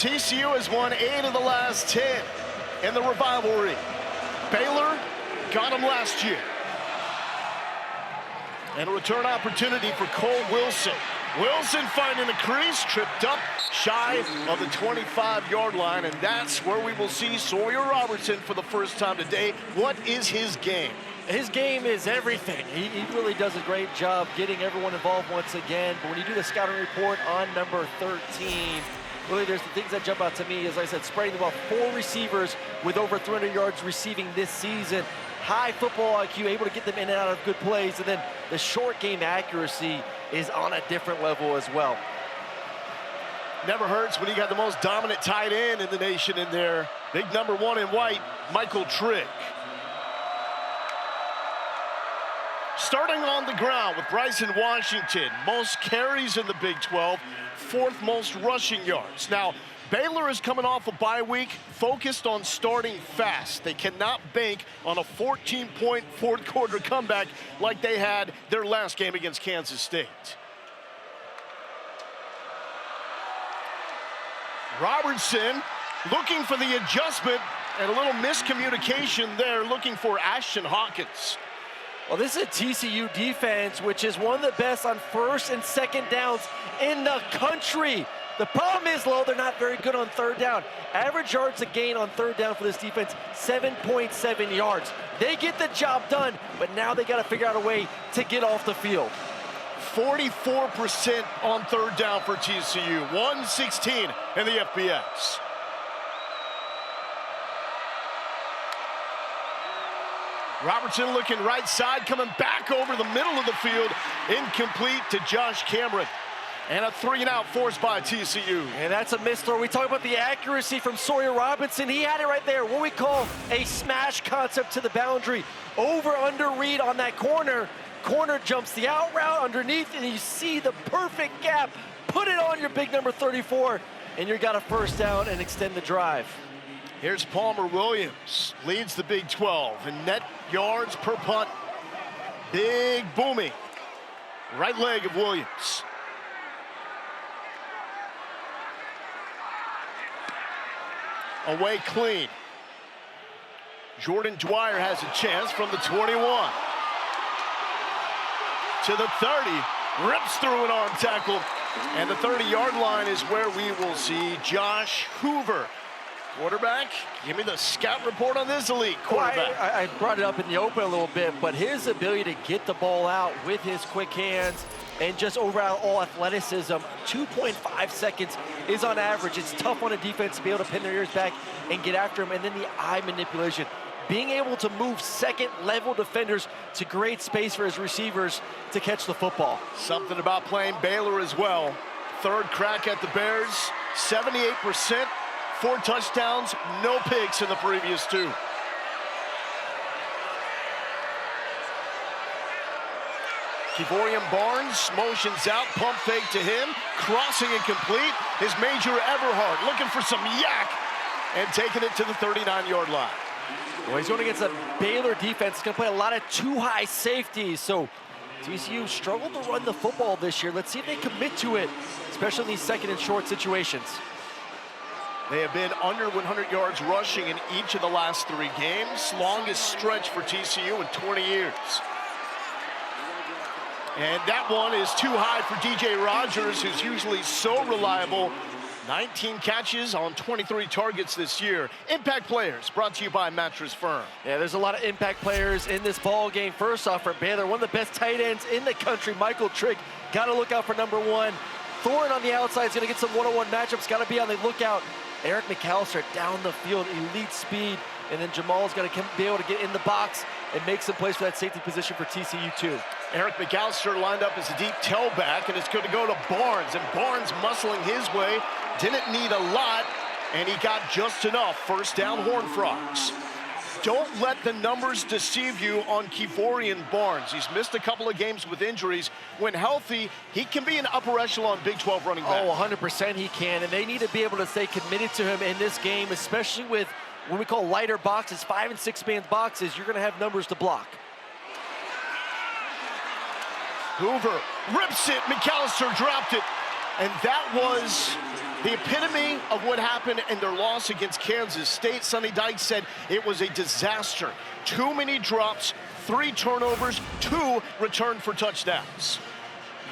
TCU has won 8 of the last 10 in the rivalry. Baylor got them last year. And a return opportunity for Cole Wilson. Wilson finding the crease, tripped up shy of the 25-yard line, and that's where we will see Sawyer Robertson for the first time today. What is his game? His game is everything. He really does a great job getting everyone involved once again. But when you do the scouting report on number 13, really there's the things that jump out to me. As I said, spreading the ball, 4 receivers with over 300 yards receiving this season. High football IQ, able to get them in and out of good plays. And then the short game accuracy is on a different level as well. Never hurts when you got the most dominant tight end in the nation in there. Big number 1 in white, Michael Trigg. Starting on the ground with Bryson Washington, most carries in the Big 12, 4th most rushing yards. Now, Baylor is coming off a bye week, focused on starting fast. They cannot bank on a 14-point fourth-quarter comeback like they had their last game against Kansas State. Robertson looking for the adjustment and a little miscommunication there, looking for Ashton Hawkins. Well, this is a TCU defense, which is one of the best on 1st and 2nd downs in the country. The problem is, Lo, they're not very good on 3rd down. Average yards a gain on 3rd down for this defense, 7.7 yards. They get the job done, but now they got to figure out a way to get off the field. 44% on 3rd down for TCU, 116 in the FBS. Robertson looking right side, coming back over the middle of the field, incomplete to Josh Cameron. And a 3-and-out forced by TCU. And that's a misthrow. We talk about the accuracy from Sawyer Robinson. He had it right there, what we call a smash concept to the boundary. Over-under read on that corner. Corner jumps the out route underneath, and you see the perfect gap. Put it on your big number 34, and you got a 1st down and extend the drive. Here's Palmer Williams, leads the Big 12 in net yards per punt. Big booming right leg of Williams. Away clean. Jordan Dwyer has a chance from the 21. To the 30, rips through an arm tackle. And the 30-yard line is where we will see Josh Hoover. Quarterback, give me the scout report on this elite quarterback. Well, I brought it up in the open a little bit, but his ability to get the ball out with his quick hands and just overall athleticism, 2.5 seconds is on average. It's tough on a defense to be able to pin their ears back and get after him. And then the eye manipulation, being able to move second-level defenders to create space for his receivers to catch the football. Something about playing Baylor as well. 3rd crack at the Bears, 78%. 4 touchdowns, no picks in the previous 2. Kevorian Barnes motions out, pump fake to him, crossing incomplete. His Major Everhart looking for some yak and taking it to the 39-yard line. Well, he's going against a Baylor defense. He's going to play a lot of too-high safeties. So TCU struggled to run the football this year. Let's see if they commit to it, especially in these 2nd and short situations. They have been under 100 yards rushing in each of the last 3 games. Longest stretch for TCU in 20 years. And that one is too high for DJ Rogers, who's usually so reliable. 19 catches on 23 targets this year. Impact players brought to you by Mattress Firm. Yeah, there's a lot of impact players in this ball game. First off, for Baylor, one of the best tight ends in the country, Michael Trigg. Got to look out for number 1. Thorne on the outside is going to get some one-on-one matchups. Got to be on the lookout. Eric McAllister down the field, elite speed, and then Jamal's got to be able to get in the box and make some plays for that safety position for TCU too. Eric McAllister lined up as a deep tailback, and it's going to go to Barnes, and Barnes muscling his way. Didn't need a lot, and he got just enough. 1st down, Horned Frogs. Don't let the numbers deceive you on Kevorian Barnes. He's missed a couple of games with injuries. When healthy, he can be an upper echelon Big 12 running back. Oh, 100% he can, and they need to be able to stay committed to him in this game, especially with what we call lighter boxes, 5- and 6-man boxes. You're going to have numbers to block. Hoover rips it, McAllister dropped it, and that was The epitome of what happened in their loss against Kansas State. Sonny Dykes said it was a disaster. Too many drops, 3 turnovers, 2 returned for touchdowns.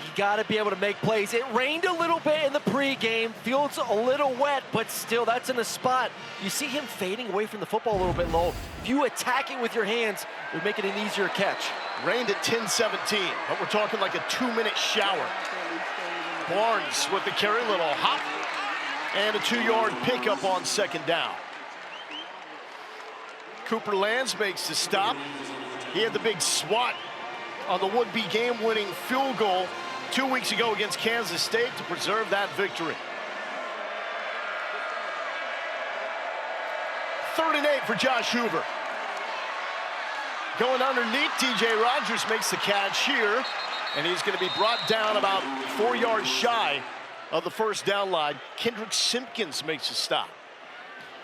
You got to be able to make plays. It rained a little bit in the pregame. Field's a little wet, but still, that's in a spot. You see him fading away from the football a little bit low. If you attack it with your hands, you're making an easier catch. Rained at 10-17, but we're talking like a 2-minute shower. Barnes with the carry, little hop, and a 2-yard pickup on 2nd down. Cooper Lands makes the stop. He had the big swat on the would-be game-winning field goal 2 weeks ago against Kansas State to preserve that victory. 3rd and 8 for Josh Hoover. Going underneath, TJ Rogers makes the catch here, and he's going to be brought down about 4 yards shy of the 1st down line. Kendrick Simpkins makes a stop.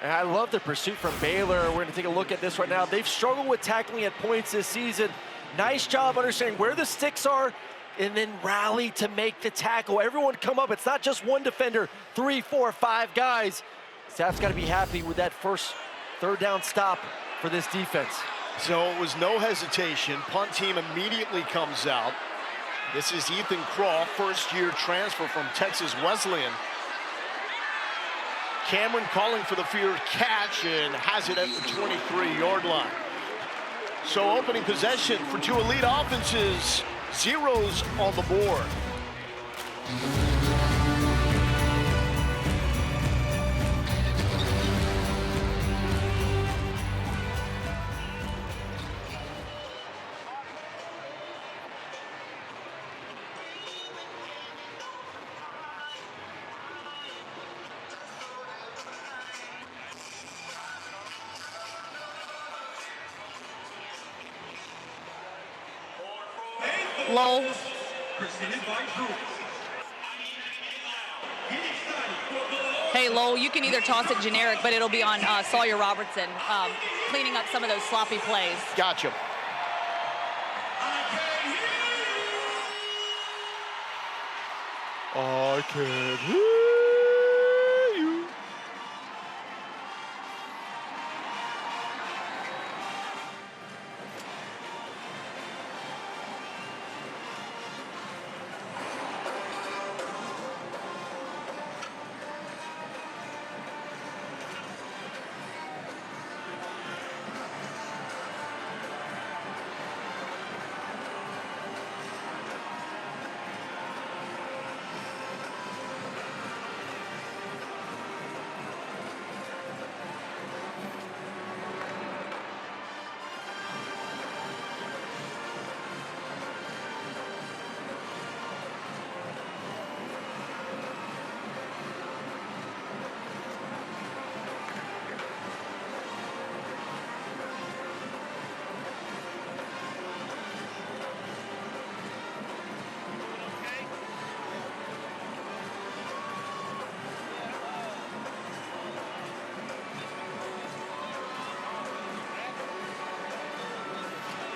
And I love the pursuit from Baylor. We're going to take a look at this right now. They've struggled with tackling at points this season. Nice job understanding where the sticks are and then rally to make the tackle. Everyone come up. It's not just one defender, 3, 4, 5 guys. Staff's got to be happy with that first 3rd down stop for this defense. So it was no hesitation. Punt team immediately comes out. This is Ethan Croft, 1st-year transfer from Texas Wesleyan. Cameron calling for the field catch and has it at the 23-yard line. So opening possession for 2 elite offenses, 0s on the board. Low. Hey, Lowell, you can either toss it generic, but it'll be on Sawyer Robertson, cleaning up some of those sloppy plays. Gotcha. I can hear you.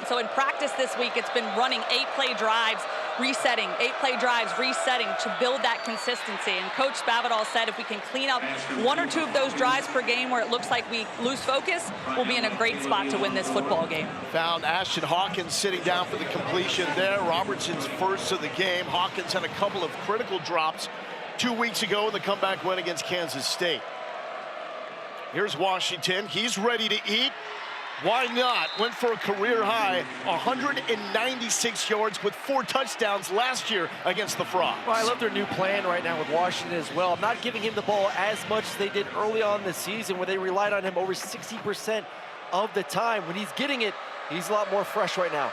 So in practice this week, it's been running 8-play drives, resetting, 8-play drives, resetting to build that consistency. And Coach Spavital said if we can clean up 1 or 2 of those drives per game where it looks like we lose focus, we'll be in a great spot to win this football game. Found Ashton Hawkins sitting down for the completion there. Robertson's first of the game. Hawkins had a couple of critical drops 2 weeks ago in the comeback win against Kansas State. Here's Washington. He's ready to eat. Why not? Went for a career high 196 yards with 4 touchdowns last year against the Frogs. Well, I love their new plan right now with Washington as well. I'm not giving him the ball as much as they did early on this season where they relied on him over 60% of the time. When he's getting it, he's a lot more fresh right now.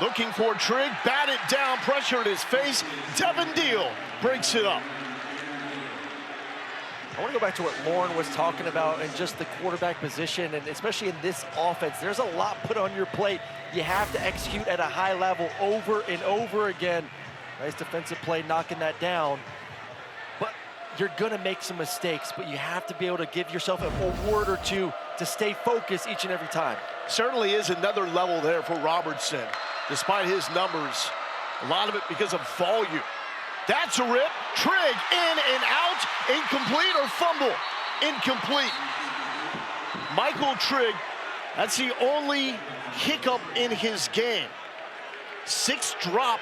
Looking for Trigg, batted down, pressure at his face. Devin Deal breaks it up. I want to go back to what Lauren was talking about and just the quarterback position, and especially in this offense, there's a lot put on your plate. You have to execute at a high level over and over again. Nice defensive play knocking that down. But you're going to make some mistakes, but you have to be able to give yourself a word or two to stay focused each and every time. Certainly is another level there for Robertson. Despite his numbers, a lot of it because of volume. That's a rip. Trigg in and out, incomplete or fumble? Incomplete. Michael Trigg, that's the only hiccup in his game. 6th drop.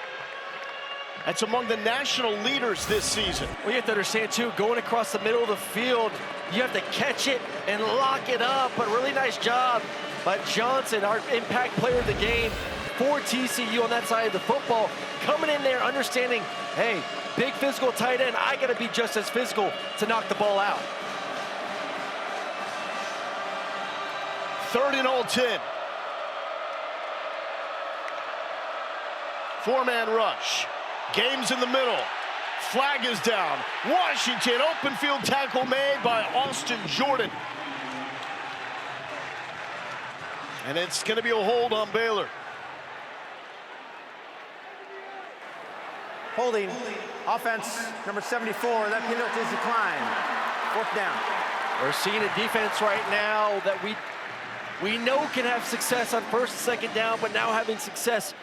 That's among the national leaders this season. Well, you have to understand, too, going across the middle of the field, you have to catch it and lock it up. But really nice job by Johnson, our impact player of the game, for TCU on that side of the football. Coming in there, understanding, hey, big physical tight end, I got to be just as physical to knock the ball out. 3rd and 10. 4-man rush. Game's in the middle. Flag is down. Washington, open field tackle made by Austin Jordan. And it's going to be a hold on Baylor. Holding, offense, number 74, that penalty is declined. 4th down. We're seeing a defense right now that we know can have success on 1st and 2nd down, but now having success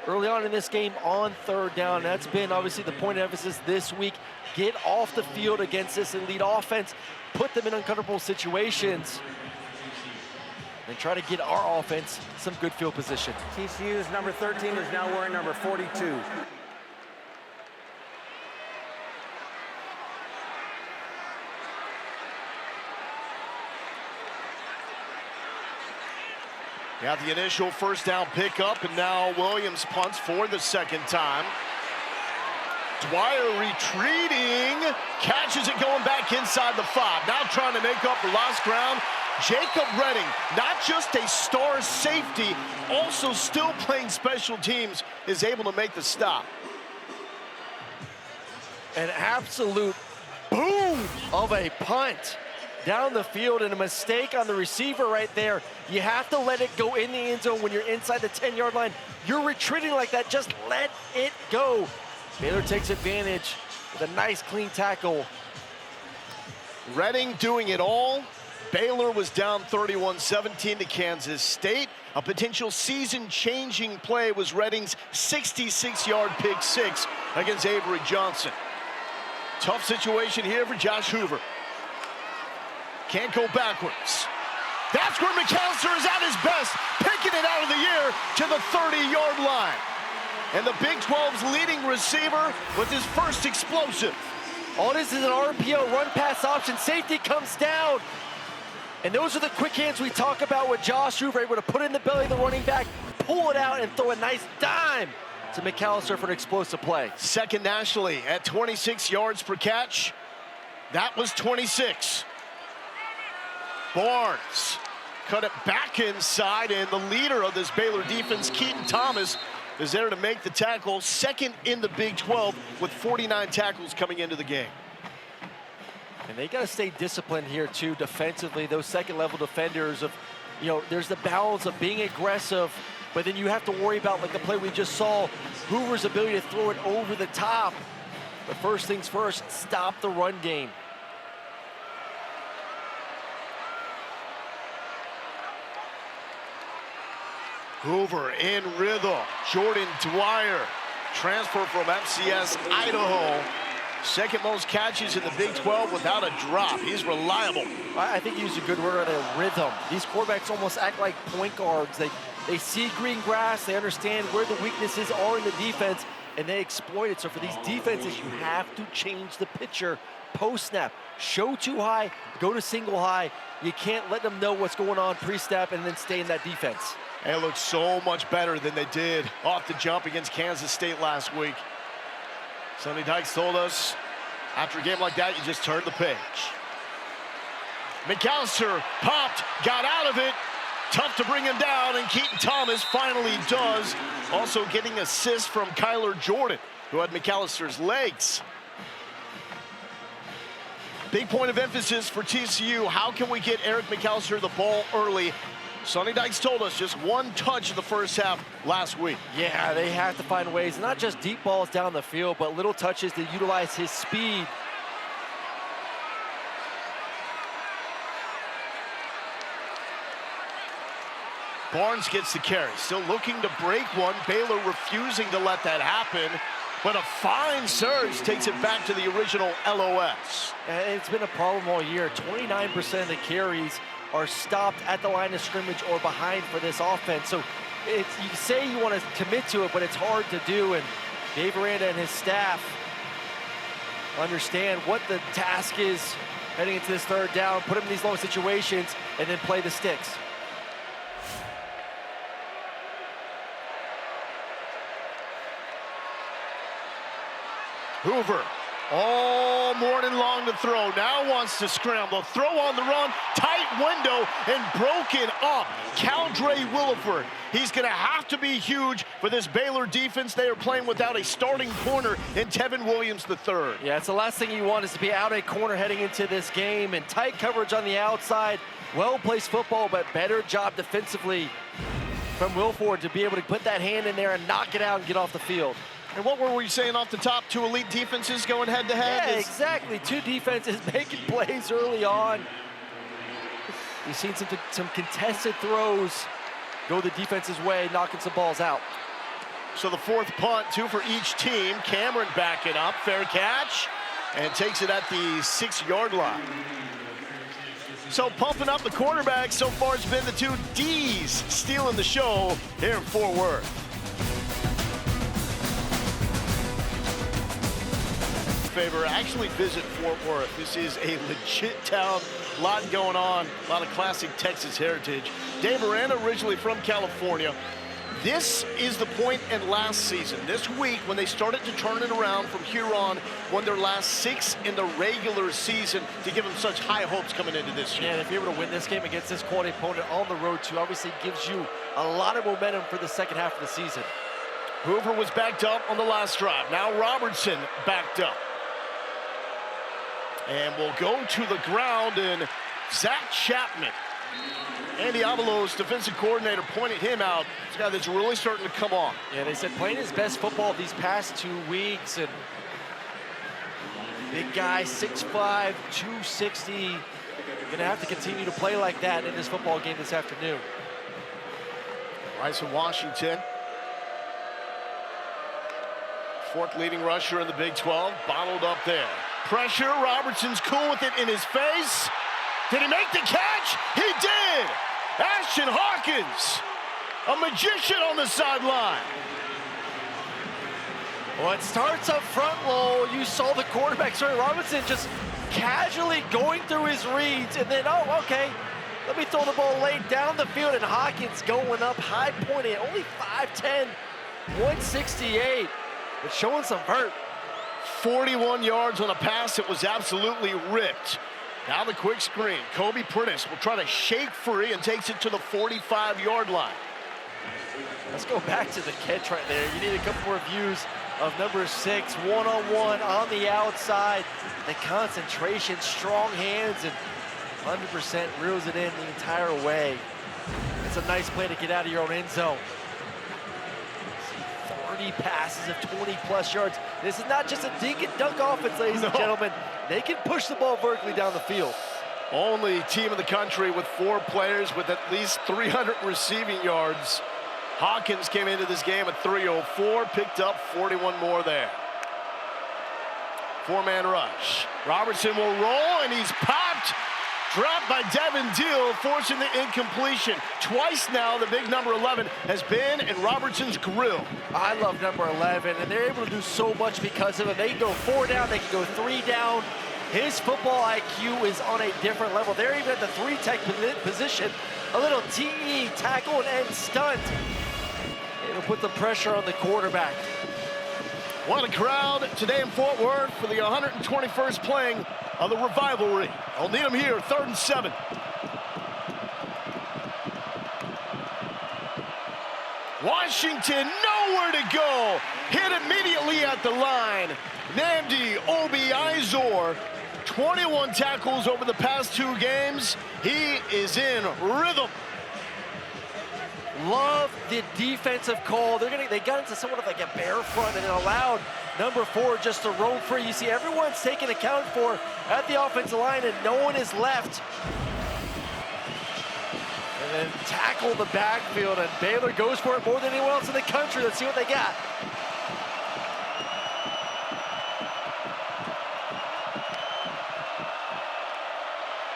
early on in this game on 3rd down. That's been obviously the point of emphasis this week. Get off the field against this elite offense, put them in uncomfortable situations, and try to get our offense some good field position. TCU's number 13 is now wearing number 42. Got the initial 1st down pickup, and now Williams punts for the 2nd time. Dwyer retreating, catches it going back inside the 5. Now trying to make up for lost ground. Jacob Redding, not just a star safety, also still playing special teams, is able to make the stop. An absolute boom of a punt down the field, and a mistake on the receiver right there. You have to let it go in the end zone when you're inside the 10-yard line. You're retreating like that, just let it go. Baylor takes advantage with a nice clean tackle. Redding doing it all. Baylor was down 31-17 to Kansas State. A potential season-changing play was Redding's 66-yard pick 6 against Avery Johnson. Tough situation here for Josh Hoover. Can't go backwards. That's where McAllister is at his best, picking it out of the air to the 30-yard line. And the Big 12's leading receiver with his first explosive. All this is an RPO, run-pass option. Safety comes down. And those are the quick hands we talk about with Josh Hoover, able to put it in the belly of the running back, pull it out, and throw a nice dime to McAllister for an explosive play. 2nd nationally at 26 yards per catch. That was 26. Barnes cut it back inside, and the leader of this Baylor defense, Keaton Thomas, is there to make the tackle. 2nd in the Big 12 with 49 tackles coming into the game. And they got to stay disciplined here, too, defensively. Those 2nd-level defenders, there's the balance of being aggressive, but then you have to worry about, like the play we just saw, Hoover's ability to throw it over the top. But first things first, stop the run game. Hoover in rhythm. Jordan Dwyer, transfer from FCS Idaho. 2nd most catches in the Big 12 without a drop. He's reliable. I think you used a good word on a rhythm. These quarterbacks almost act like point guards. They see green grass, they understand where the weaknesses are in the defense, and they exploit it. So for these defenses, you have to change the picture post-snap. Show too high, go to single high. You can't let them know what's going on pre-snap and then stay in that defense. They look so much better than they did off the jump against Kansas State last week. Sonny Dykes told us, after a game like that, you just turn the page. McAllister popped, got out of it. Tough to bring him down, and Keaton Thomas finally does. Also getting assists from Kyler Jordan, who had McAllister's legs. Big point of emphasis for TCU. How can we get Eric McAllister the ball early? Sonny Dykes told us just 1 touch in the first half last week. Yeah, they have to find ways, not just deep balls down the field, but little touches to utilize his speed. Barnes gets the carry, still looking to break one. Baylor refusing to let that happen. But a fine surge takes it back to the original LOS. And it's been a problem all year. 29% of the carries are stopped at the line of scrimmage or behind for this offense. So you say you want to commit to it, but it's hard to do. And Dave Aranda and his staff understand what the task is heading into this third down, put them in these long situations, and then play the sticks. Hoover, all morning long to throw, now wants to scramble. Throw on the run, tight window, and broken up. Caldre Williford, he's gonna have to be huge for this Baylor defense. They are playing without a starting corner in Tevin Williams III. Yeah, it's the last thing you want is to be out a corner heading into this game, and tight coverage on the outside. Well-placed football, but better job defensively from Williford to be able to put that hand in there and knock it out and get off the field. And what were we saying off the top? Two elite defenses going head-to-head? Yeah, exactly. Two defenses making plays early on. You've seen some contested throws go the defense's way, knocking some balls out. So the fourth punt, 2 for each team. Cameron backing up, fair catch, and takes it at the 6-yard line. So pumping up the quarterback so far has been the two D's stealing the show here in Fort Worth. Favor, actually visit Fort Worth. This is a legit town, a lot going on, a lot of classic Texas heritage. Dave Aranda, originally from California. This is the point in last season, this week, when they started to turn it around from here on, won their last 6 in the regular season to give them such high hopes coming into this year. Yeah, and if you're able to win this game against this quality opponent on the road too, obviously gives you a lot of momentum for the second half of the season. Hoover was backed up on the last drive. Now Robertson backed up. And we'll go to the ground, and Zach Chapman, Andy Avalos, defensive coordinator, pointed him out. This guy that's really starting to come on. Yeah, they said playing his best football these past 2 weeks, and big guy, 6'5", 260. Gonna have to continue to play like that in this football game this afternoon. Bryson Washington, 4th leading rusher in the Big 12, bottled up there. Pressure, Robertson's cool with it in his face. Did he make the catch? He did! Ashton Hawkins, a magician on the sideline. Well, it starts up front, Lowell. You saw the quarterback, sorry, Robinson, just casually going through his reads, and then, oh, okay, let me throw the ball late down the field, and Hawkins going up, high pointing, only 5'10", 168, but showing some vert. 41 yards on a pass that was absolutely ripped. Now the quick screen. Kobe Prentice will try to shake free and takes it to the 45-yard line. Let's go back to the catch right there. You need a couple more views of number 6, one-on-one on the outside. The concentration, strong hands, and 100% reels it in the entire way. It's a nice play to get out of your own end zone. 30 passes of 20-plus yards. This is not just a dink and dunk offense, ladies and gentlemen. They can push the ball vertically down the field. Only team in the country with 4 players with at least 300 receiving yards. Hawkins came into this game at 304, picked up 41 more there. 4-man rush. Robertson will roll, and he's popped. Dropped by Devin Deal, forcing the incompletion. Twice now, the big number 11 has been in Robertson's grill. I love number 11, and they're able to do so much because of it. They can go 4 down, they can go 3 down. His football IQ is on a different level. They're even at the 3-tech position. A little TE, tackle and stunt. It'll put the pressure on the quarterback. What a crowd today in Fort Worth for the 121st playing of the Revivalry. I'll need them here, 3rd and 7. Washington, nowhere to go. Hit immediately at the line. Nnamdi Obi-Izor, 21 tackles over the past 2 games. He is in rhythm. Love the defensive call. They got into somewhat of like a bear front and allowed number 4 just to roam free. You see everyone's taken account for at the offensive line, and no one is left. And then tackle the backfield, and Baylor goes for it more than anyone else in the country. Let's see what they got.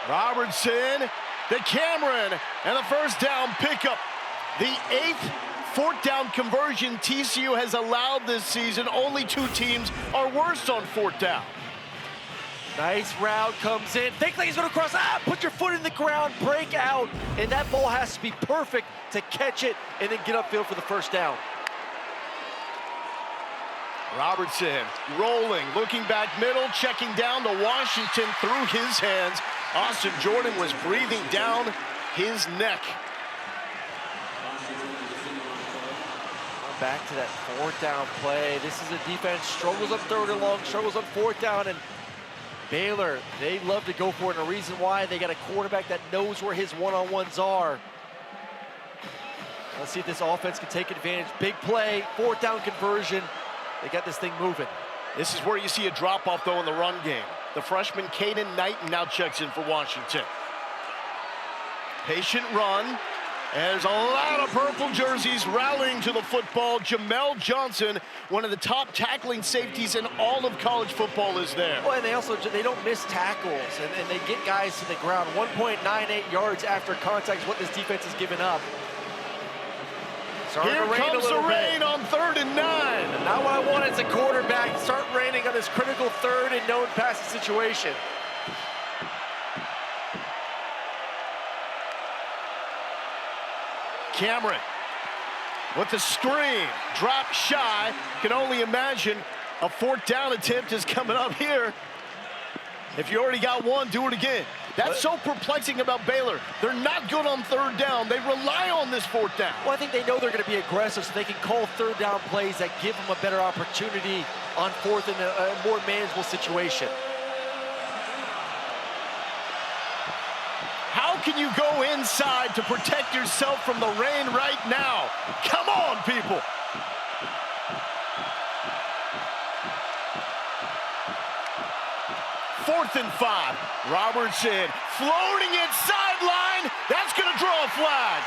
Robertson to Cameron, and a first down pickup. The 8th fourth down conversion TCU has allowed this season. Only 2 teams are worse on fourth down. Nice route comes in. Think like he's gonna cross. Put your foot in the ground, break out, and that ball has to be perfect to catch it and then get upfield for the first down. Robertson rolling, looking back middle, checking down to Washington through his hands. Austin Jordan was breathing down his neck. Back to that fourth down play. This is a defense, struggles on 3rd and long, struggles on 4th down, and Baylor, they love to go for it, and the reason why, they got a quarterback that knows where his one-on-ones are. Let's see if this offense can take advantage. Big play, 4th down conversion. They got this thing moving. This is where you see a drop-off, though, in the run game. The freshman Caden Knighton now checks in for Washington. Patient run. And there's a lot of purple jerseys rallying to the football. Jamel Johnson, one of the top tackling safeties in all of college football, is there. Well, and they don't miss tackles, and they get guys to the ground. 1.98 yards after contact is what this defense has given up. Here comes the rain on 3rd and 9. Not what I want as a quarterback. Start raining on this critical 3rd and known passing situation. Cameron with the screen, drop shy. Can only imagine a 4th down attempt is coming up here. If you already got one, do it again. That's so perplexing about Baylor. They're not good on 3rd down. They rely on this 4th down. Well, I think they know they're going to be aggressive, so they can call 3rd down plays that give them a better opportunity on 4th in a more manageable situation. How can you go inside to protect yourself from the rain right now? Come on, people. Fourth and 5. Robertson floating it sideline. That's going to draw a flag.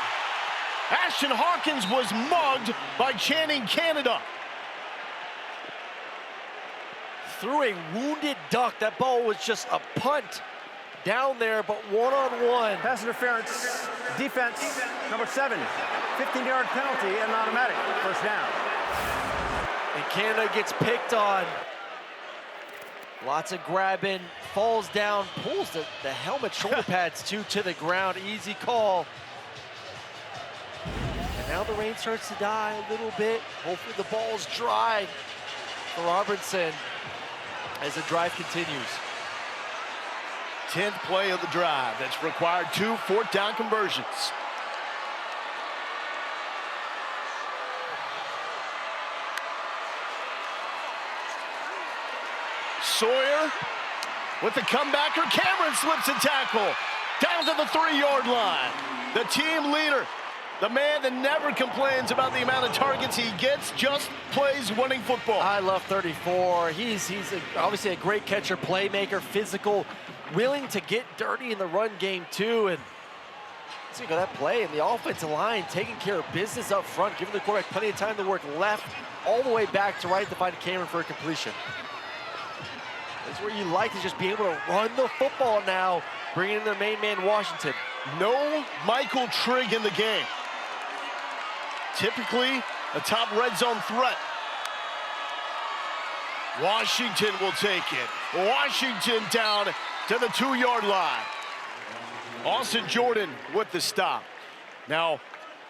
Ashton Hawkins was mugged by Channing Canada. Through a wounded duck. That ball was just a punt down there, but one-on-one. Pass interference, defense, number 7. 15-yard penalty and automatic. First down. And Canada gets picked on. Lots of grabbing, falls down, pulls the helmet shoulder pads to the ground. Easy call. And now the rain starts to die a little bit. Hopefully the ball's dry for Robertson as the drive continues. 10th play of the drive. That's required 2 4th down conversions. Sawyer with the comebacker. Cameron slips a tackle down to the 3-yard line. The team leader, the man that never complains about the amount of targets he gets, just plays winning football. I love 34. He's obviously a great catcher, playmaker, physical, willing to get dirty in the run game too. And see that play, and the offensive line taking care of business up front, giving the quarterback plenty of time to work left all the way back to right to find Cameron for a completion. That's where you like to just be able to run the football now, bringing in their main man, Washington. No Michael Trigg in the game. Typically a top red zone threat. Washington will take it. Washington down to the 2-yard line. Austin Jordan with the stop. Now,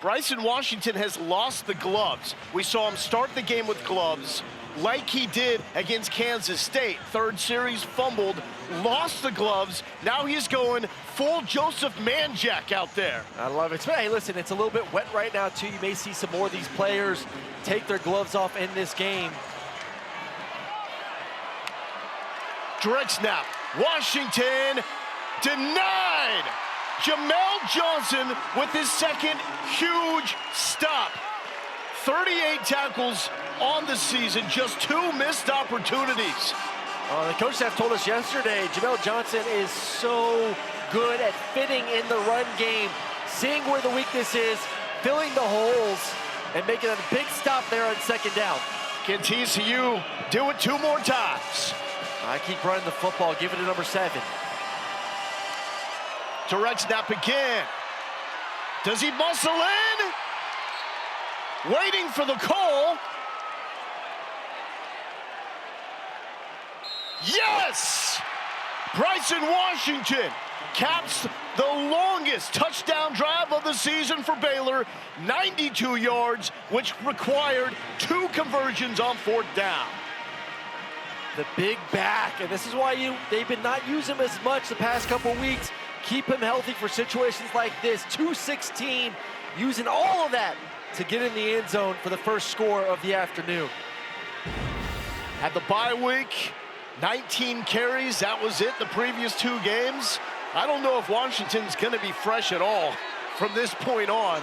Bryson Washington has lost the gloves. We saw him start the game with gloves like he did against Kansas State. 3rd series, fumbled, lost the gloves. Now he's going full Joseph Manjack out there. I love it. Hey, listen, it's a little bit wet right now, too. You may see some more of these players take their gloves off in this game. Direct snap. Washington denied. Jamel Johnson with his 2nd huge stop. 38 tackles on the season, just 2 missed opportunities. The coach staff told us yesterday, Jamel Johnson is so good at fitting in the run game, seeing where the weakness is, filling the holes, and making a big stop there on 2nd down. Can TCU do it 2 more times? I keep running the football, give it to number 7. Direct snap again. Does he muscle in? Waiting for the call. Yes! Bryson Washington caps the longest touchdown drive of the season for Baylor, 92 yards, which required 2 conversions on 4th down. The big back, and this is why they've been not using him as much the past couple weeks. Keep him healthy for situations like this. 216, using all of that to get in the end zone for the first score of the afternoon. Had the bye week, 19 carries, that was it the previous 2 games. I don't know if Washington's gonna be fresh at all from this point on,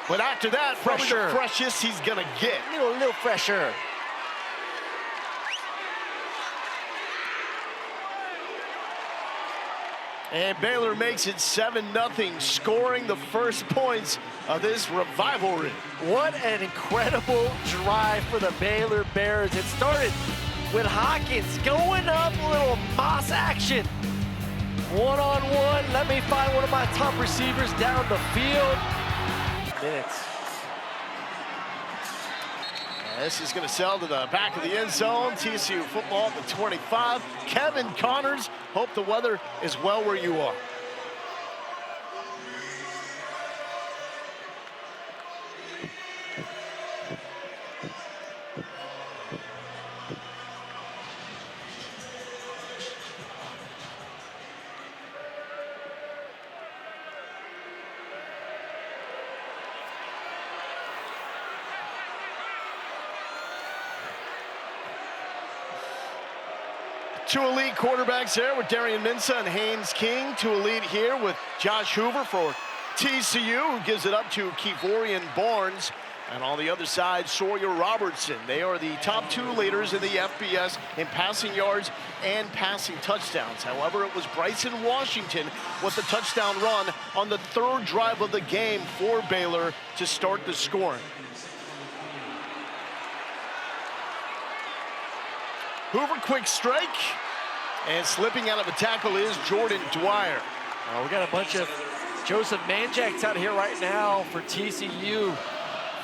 but after that, probably the freshest he's gonna get. A little fresher. And Baylor makes it 7-0, scoring the first points of this rivalry. What an incredible drive for the Baylor Bears. It started with Hawkins going up, a little moss action. One-on-one, let me find one of my top receivers down the field. Minutes. This is going to sell to the back of the end zone. TCU football at the 25. Kevin Connors, hope the weather is well where you are. Two elite quarterbacks there with Darian Mensah and Haynes King. Two elite here with Josh Hoover for TCU, who gives it up to Kevorian Barnes. And on the other side, Sawyer Robertson. They are the top 2 leaders in the FBS in passing yards and passing touchdowns. However, it was Bryson Washington with the touchdown run on the 3rd drive of the game for Baylor to start the scoring. Hoover, quick strike, and slipping out of a tackle is Jordan Dwyer. We got a bunch of Joseph Manjaks out here right now for TCU.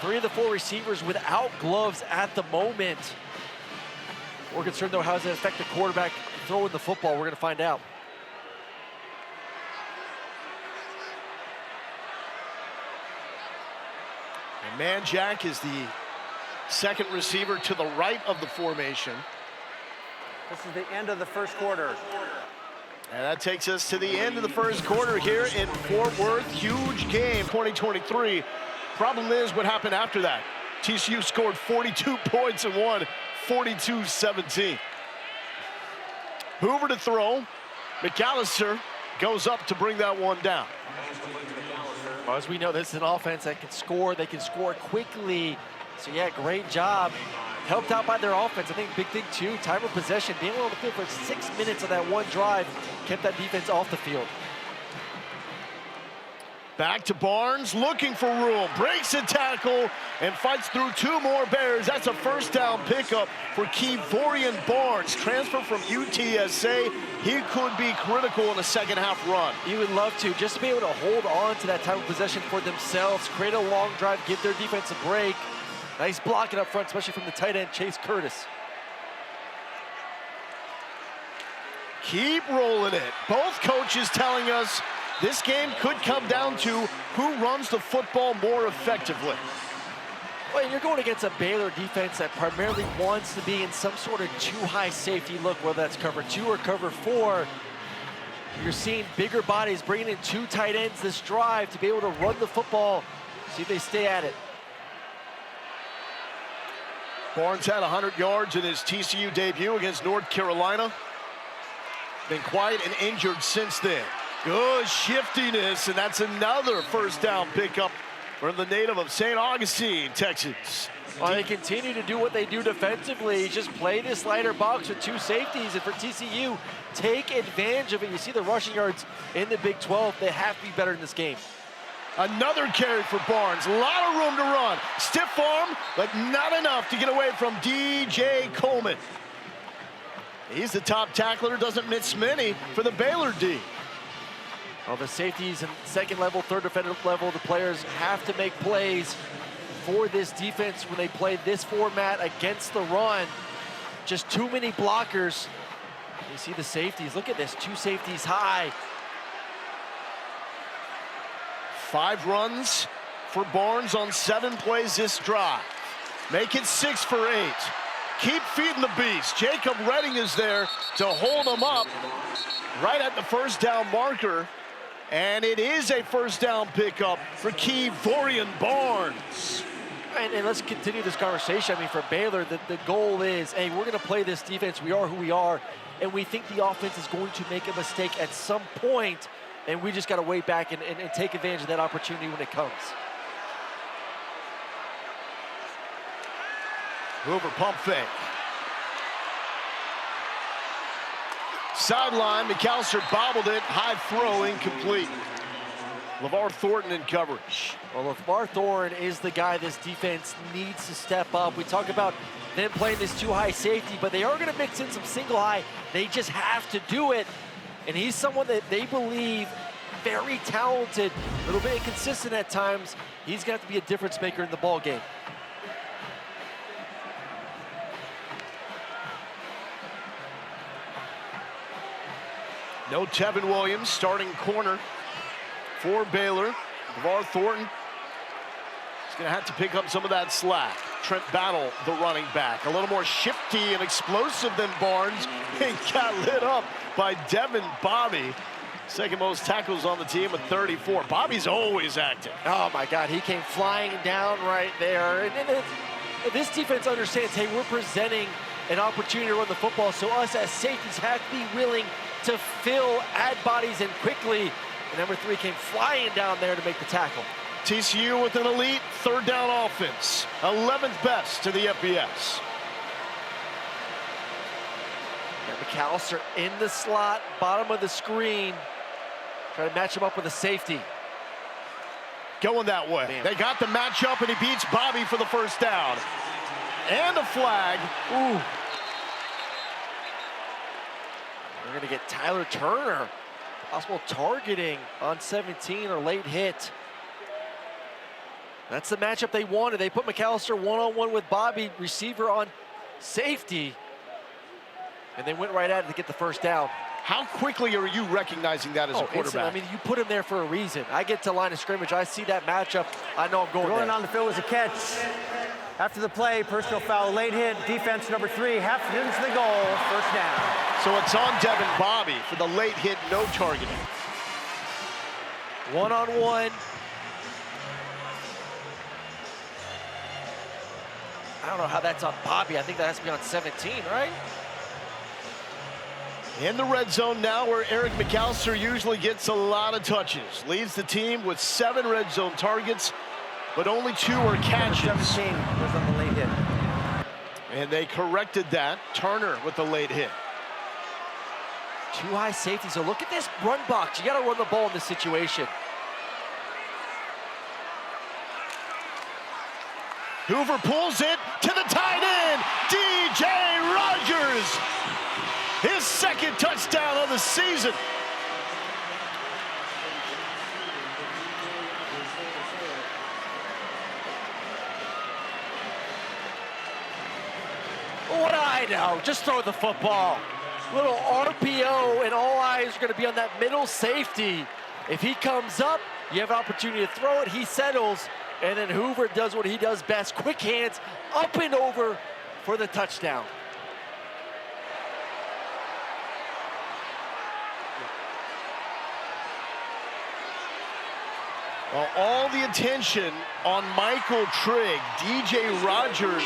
3 of the 4 receivers without gloves at the moment. We're concerned, though, how does it affect the quarterback throwing the football? We're going to find out. And Manjak is the 2nd receiver to the right of the formation. This is the end of the first quarter. And that takes us to the end of the first quarter here in Fort Worth. Huge game, 2023. Problem is what happened after that. TCU scored 42 points and won 42-17. Hoover to throw. McAllister goes up to bring that one down. Well, as we know, this is an offense that can score. They can score quickly. So, yeah, great job. Helped out by their offense. I think big thing, too, time of possession. Being on the field for 6 minutes of that one drive kept that defense off the field. Back to Barnes, looking for room. Breaks a tackle and fights through 2 more Bears. That's a first down pickup for Kevorian Barnes. Transfer from UTSA. He could be critical in a second-half run. You would love to, just to be able to hold on to that time of possession for themselves, create a long drive, give their defense a break. Nice blocking up front, especially from the tight end, Chase Curtis. Keep rolling it. Both coaches telling us this game could come down to who runs the football more effectively. Well, you're going against a Baylor defense that primarily wants to be in some sort of too-high safety look, whether that's cover 2 or cover 4. You're seeing bigger bodies bringing in 2 tight ends this drive to be able to run the football, see if they stay at it. Barnes had 100 yards in his TCU debut against North Carolina. Been quiet and injured since then. Good shiftiness, and that's another first down pickup from the native of St. Augustine, Texas. Well, they continue to do what they do defensively, just play this lighter box with 2 safeties, and for TCU, take advantage of it. You see the rushing yards in the Big 12. They have to be better in this game. Another carry for Barnes. A lot of room to run. Stiff arm, but not enough to get away from DJ Coleman. He's the top tackler, doesn't miss many for the Baylor D. Well, the safeties and second level, third defensive level, the players have to make plays for this defense when they play this format against the run. Just too many blockers. You see the safeties. Look at this, 2 safeties high. 5 runs for Barnes on 7 plays this drive. Make it 6 for 8. Keep feeding the beast. Jacob Redding is there to hold him up right at the first down marker. And it is a first down pickup for Kevorian Barnes. And let's continue this conversation. I mean, for Baylor, the goal is, hey, we're going to play this defense. We are who we are. And we think the offense is going to make a mistake at some point. And we just got to wait back and take advantage of that opportunity when it comes. Hoover pump fake. Sideline, McAllister bobbled it. High throw, incomplete. LeVar Thornton in coverage. Well, LeVar Thornton is the guy this defense needs to step up. We talk about them playing this 2-high safety, but they are going to mix in some single high. They just have to do it. And he's someone that they believe very talented, a little bit inconsistent at times. He's going to have to be a difference maker in the ball game. No Tevin Williams, starting corner for Baylor. LeVar Thornton is going to have to pick up some of that slack. Trent Battle, the running back, a little more shifty and explosive than Barnes. He got lit up by Devin Bobby. Second most tackles on the team with 34. Bobby's always active. Oh my God, he came flying down right there. And this defense understands, hey, we're presenting an opportunity to run the football, so us as safeties have to be willing to fill, add bodies in quickly. And number 3 came flying down there to make the tackle. TCU with an elite third down offense, 11th best to the FBS. And McAllister in the slot, bottom of the screen, trying to match him up with a safety. Going that way. Damn. They got the matchup, and he beats Bobby for the first down. And a flag. Ooh. We're gonna get Tyler Turner. Possible targeting on 17 or late hit. That's the matchup they wanted. They put McAllister one-on-one with Bobby, receiver on safety. And they went right at it to get the first down. How quickly are you recognizing that as a quarterback? I mean, you put him there for a reason. I get to line of scrimmage, I see that matchup, I know I'm going Rolling there. on the field was a catch. After the play, personal foul, late hit, defense number 3, half into the goal, first down. So it's on Devin Bobby for the late hit, no targeting. One-on-one. I don't know how that's on Bobby. I think that has to be on 17, right? In the red zone now, where Eric McAllister usually gets a lot of touches. Leads the team with 7 red zone targets, but only 2 are catches. 17 was on the late hit. And they corrected that. Turner with the late hit. 2 high safety, so look at this run box. You gotta run the ball in this situation. Hoover pulls it to the tight end, DJ Rogers. His second touchdown of the season. What do I know? Just throw the football. Little RPO, and all eyes are going to be on that middle safety. If he comes up, you have an opportunity to throw it. He settles, and then Hoover does what he does best. Quick hands, up and over for the touchdown. Well, all the attention on Michael Trigg. DJ Rogers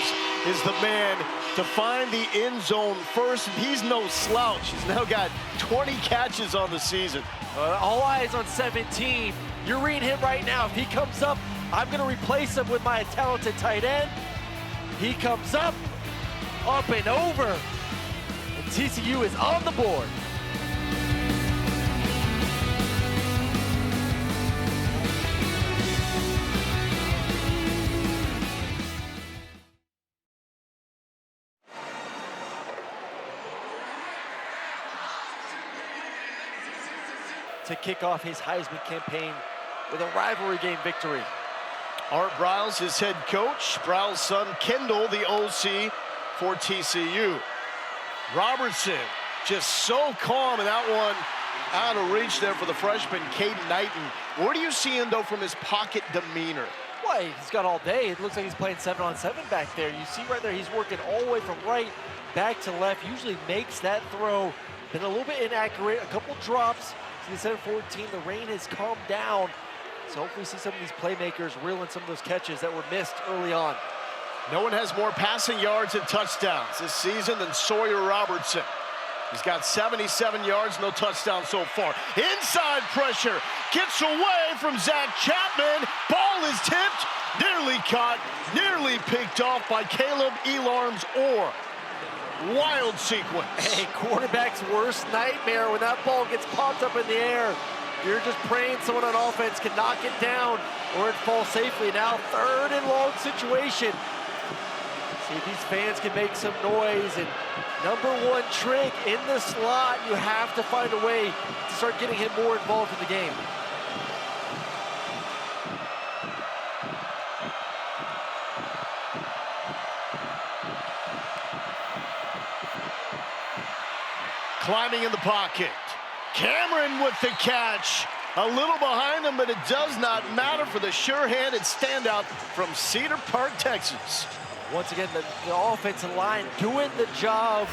is the man to find the end zone first. He's no slouch. He's now got 20 catches on the season. All eyes on 17. You're reading him right now. If he comes up, I'm going to replace him with my talented tight end. He comes up and over. And TCU is on the board. to kick off his Heisman campaign with a rivalry game victory. Art Briles, his head coach. Briles' son, Kendall, the OC for TCU. Robertson, just so calm in that one. Out of reach there for the freshman, Caden Knighton. What are you seeing, though, from his pocket demeanor? Well, he's got all day. It looks like he's playing 7-on-7 back there. You see right there, he's working all the way from right back to left. Usually makes that throw. Been a little bit inaccurate, a couple drops. See the 7-14, the rain has calmed down. So hopefully we see some of these playmakers reel in some of those catches that were missed early on. No one has more passing yards and touchdowns this season than Sawyer Robertson. He's got 77 yards, no touchdowns so far. Inside pressure, gets away from Zach Chapman. Ball is tipped, nearly caught, nearly picked off by Caleb Elarm's Orr. Wild sequence. Hey, quarterback's worst nightmare when that ball gets popped up in the air. You're just praying someone on offense can knock it down or it falls safely. Now 3rd and long situation. See if these fans can make some noise. And #1 trick in the slot, you have to find a way to start getting him more involved in the game. Climbing in the pocket. Cameron with the catch. A little behind him, but it does not matter for the sure-handed standout from Cedar Park, Texas. Once again, the offensive line doing the job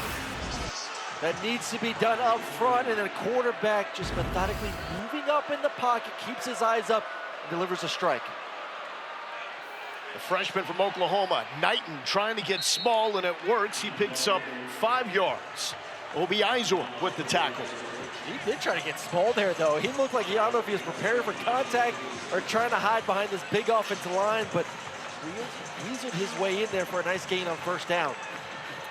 that needs to be done up front, and then a quarterback just methodically moving up in the pocket, keeps his eyes up, and delivers a strike. The freshman from Oklahoma, Knighton, trying to get small, and it works. He picks up 5 yards. Obi Izor with the tackle. He did try to get small there, though. He looked like I don't know if he was prepared for contact or trying to hide behind this big offensive line, but weaseled his way in there for a nice gain on 1st down.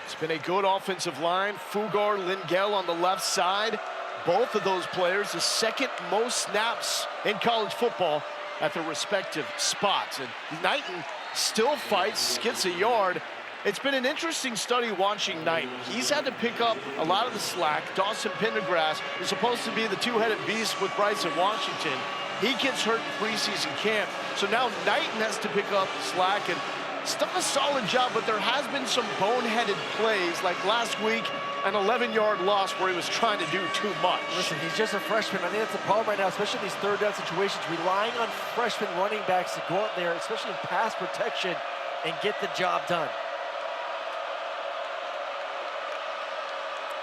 It's been a good offensive line. Fugar, Lingell on the left side. Both of those players, the 2nd most snaps in college football at their respective spots. And Knighton still fights, gets a yard. It's been an interesting study watching Knighton. He's had to pick up a lot of the slack. Dawson Pendergrass is supposed to be the two-headed beast with Bryson Washington. He gets hurt in preseason camp. So now Knighton has to pick up slack, and it's done a solid job, but there has been some boneheaded plays, like last week, an 11-yard loss where he was trying to do too much. Listen, he's just a freshman. I think that's the problem right now, especially in these 3rd down situations, relying on freshman running backs to go out there, especially in pass protection, and get the job done.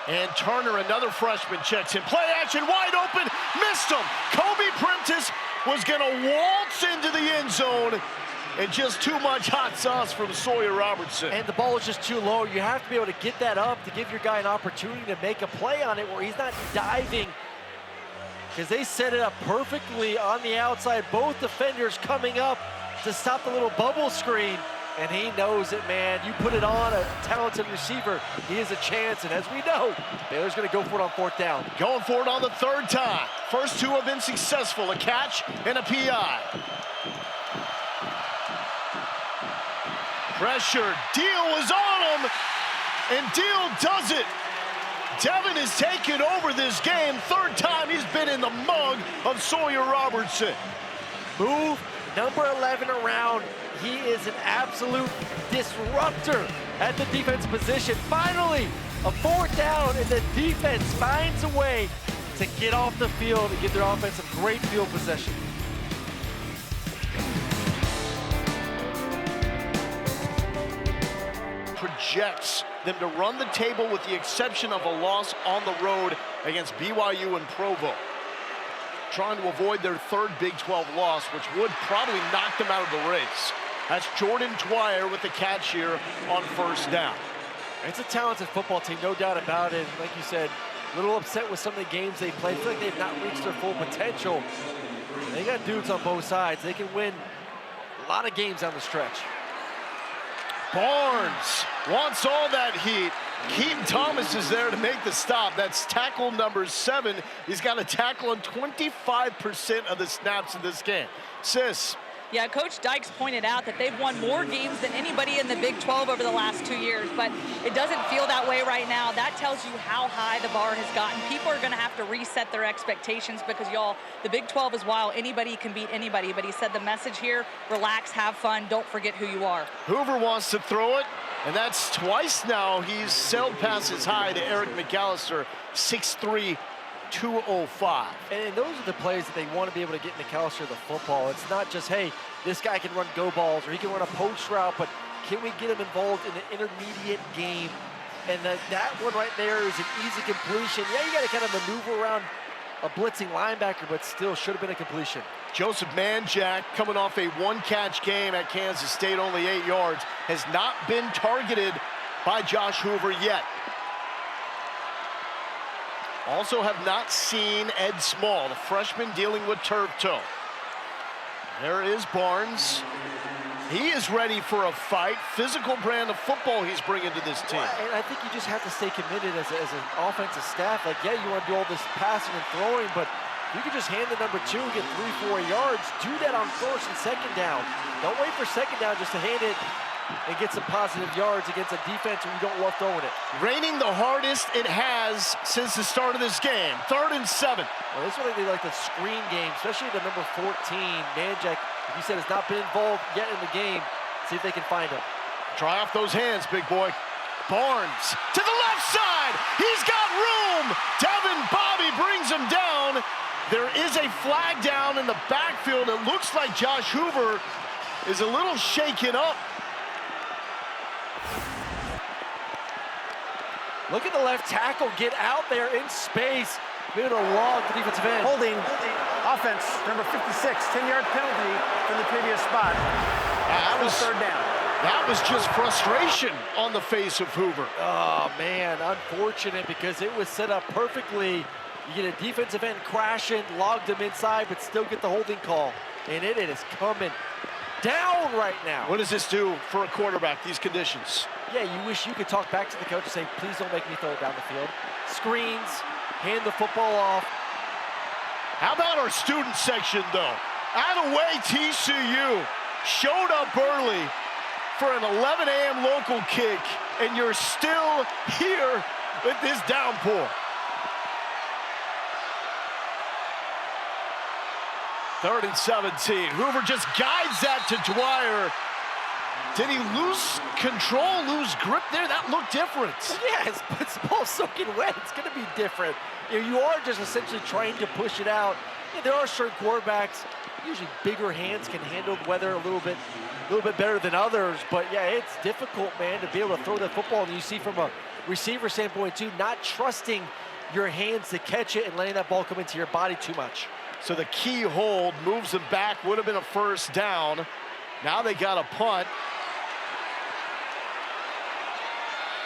And Turner, another freshman, checks in. Play action, wide open, missed him. Kobe Prentice was gonna waltz into the end zone, and just too much hot sauce from Sawyer Robertson. And the ball is just too low. You have to be able to get that up to give your guy an opportunity to make a play on it where he's not diving, because they set it up perfectly on the outside. Both defenders coming up to stop the little bubble screen. And he knows it, man. You put it on a talented receiver, he has a chance. And as we know, Baylor's going to go for it on 4th down. Going for it on the 3rd time. First 2 have been successful, a catch and a PI. Pressure, Deal is on him, and Deal does it. Devin has taken over this game. 3rd time he's been in the mug of Sawyer Robertson. Move #11 around. He is an absolute disruptor at the defense position. Finally, a 4th down, and the defense finds a way to get off the field and give their offense a great field possession. Projects them to run the table with the exception of a loss on the road against BYU and Provo. Trying to avoid their 3rd Big 12 loss, which would probably knock them out of the race. That's Jordan Dwyer with the catch here on 1st down. It's a talented football team, no doubt about it. Like you said, a little upset with some of the games they played. I feel like they've not reached their full potential. They got dudes on both sides. They can win a lot of games down the stretch. Barnes wants all that heat. Keaton Thomas is there to make the stop. That's tackle number 7. He's got a tackle on 25% of the snaps in this game. Sis, Yeah, Coach Dykes pointed out that they've won more games than anybody in the Big 12 over the last 2 years, but it doesn't feel that way right now. That tells you how high the bar has gotten. People are going to have to reset their expectations because, y'all, the Big 12 is wild. Anybody can beat anybody, but he said the message here, relax, have fun, don't forget who you are. Hoover wants to throw it, and that's twice now he's sailed passes high to Eric McAllister, 6'3", 205. And those are the plays that they want to be able to get McAllister the football. It's not just, hey, this guy can run go balls or he can run a post route, but can we get him involved in an intermediate game? And that one right there is an easy completion. Yeah, you got to kind of maneuver around a blitzing linebacker, but still should have been a completion. Joseph Manjack, coming off a one-catch game at Kansas State, only 8 yards, has not been targeted by Josh Hoover yet. Also have not seen Ed Small, the freshman dealing with turf toe. There is Barnes. He is ready for a fight. Physical brand of football he's bringing to this team. And I think you just have to stay committed as an offensive staff. Like, yeah, you want to do all this passing and throwing, but you can just hand the number 2 and get 3-4 yards. Do that on first and second down. Don't wait for second down just to hand it and get some positive yards against a defense where you don't love throwing it. Raining the hardest it has since the start of this game. 3rd and 7. Well, this is what they like, the screen game, especially the number 14. Manjack, like you said, has not been involved yet in the game. See if they can find him. Try off those hands, big boy. Barnes to the left side. He's got room. Devin Bobby brings him down. There is a flag down in the backfield. It looks like Josh Hoover is a little shaken up. Look at the left tackle get out there in space. Be able to log the defensive end. Holding offense, number 56, 10-yard penalty from the previous spot. That was 3rd down. That was just frustration on the face of Hoover. Oh, man, unfortunate because it was set up perfectly. You get a defensive end crashing, logged him inside, but still get the holding call. And it is coming down right now. What does this do for a quarterback, these conditions? Yeah, you wish you could talk back to the coach and say, please don't make me throw it down the field. Screens, hand the football off. How about our student section, though? Out of way, TCU showed up early for an 11 a.m. local kick, and you're still here with this downpour. 3rd and 17. Hoover just guides that to Dwyer. Did he lose control, lose grip there? That looked different. Yeah, it's ball soaking wet. It's going to be different. You are just essentially trying to push it out. Yeah, there are certain quarterbacks, usually bigger hands, can handle the weather a little bit better than others. But yeah, it's difficult, man, to be able to throw that football. And you see from a receiver standpoint too, not trusting your hands to catch it and letting that ball come into your body too much. So the key hold moves him back, would have been a 1st down. Now they got a punt.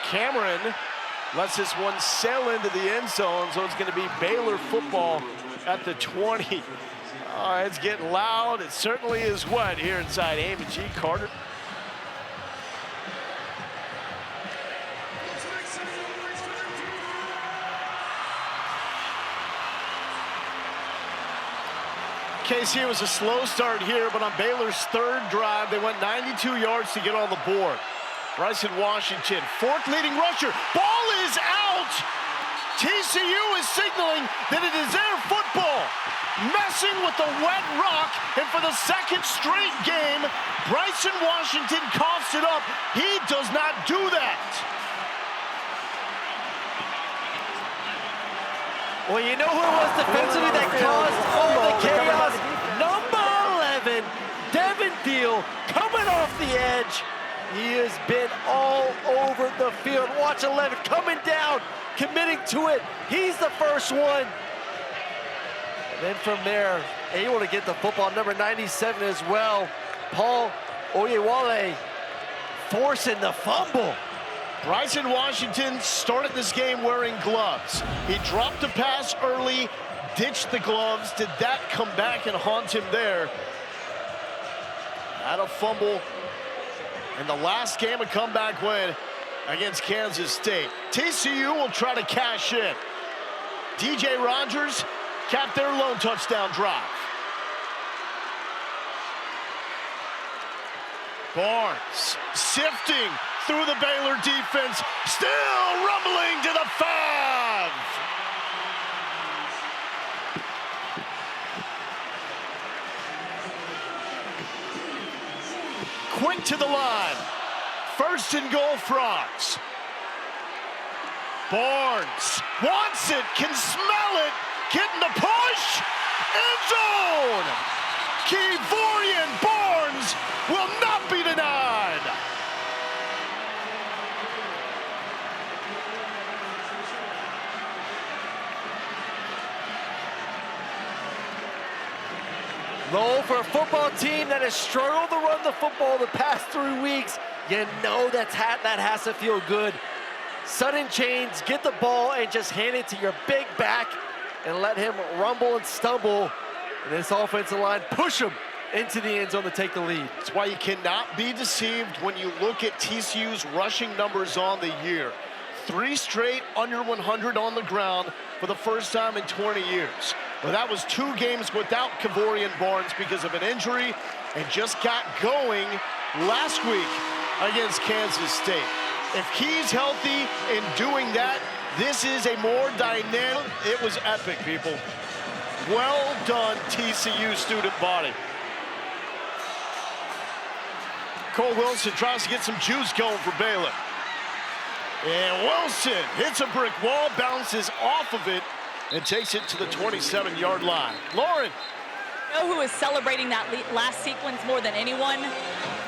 Cameron lets this one sail into the end zone, so it's going to be Baylor football at the 20. Oh, it's getting loud. It certainly is wet here inside Amon G. Carter. Casey, it was a slow start here, but on Baylor's 3rd drive, they went 92 yards to get on the board. Bryson Washington, 4th leading rusher. Ball is out. TCU is signaling that it is their football. Messing with the wet rock, and for the 2nd straight game, Bryson Washington coughs it up. He does not do that. Well, you know who it was defensively that caused all the chaos? Number 11, Devin Deal, coming off the edge. He has been all over the field. Watch 11 coming down, committing to it. He's the first one. And then from there, able to get the football, number 97 as well. Paul Oyewale forcing the fumble. Bryson Washington started this game wearing gloves. He dropped a pass early, ditched the gloves. Did that come back and haunt him there? Had a fumble in the last game, a comeback win against Kansas State. TCU will try to cash in. DJ Rogers capped their lone touchdown drive. Barnes sifting through the Baylor defense, still rumbling to the 5. Quick to the line. 1st and goal, Frogs. Barnes wants it, can smell it, getting the push, end zone! Kevorian Barnes will not be denied. Low for a football team that has struggled to run the football the past 3 weeks. You know that has to feel good. Sudden change, get the ball and just hand it to your big back and let him rumble and stumble. And this offensive line push him into the end zone to take the lead. That's why you cannot be deceived when you look at TCU's rushing numbers on the year. 3 straight under 100 on the ground for the first time in 20 years. But that was 2 games without Kevorian Barnes because of an injury, and just got going last week against Kansas State. If he's healthy and doing that, this is a more dynamic. It was epic, people. Well done, TCU student body. Cole Wilson tries to get some juice going for Baylor. And Wilson hits a brick wall, bounces off of it, and takes it to the 27-yard line. Lauren. You know who is celebrating that last sequence more than anyone?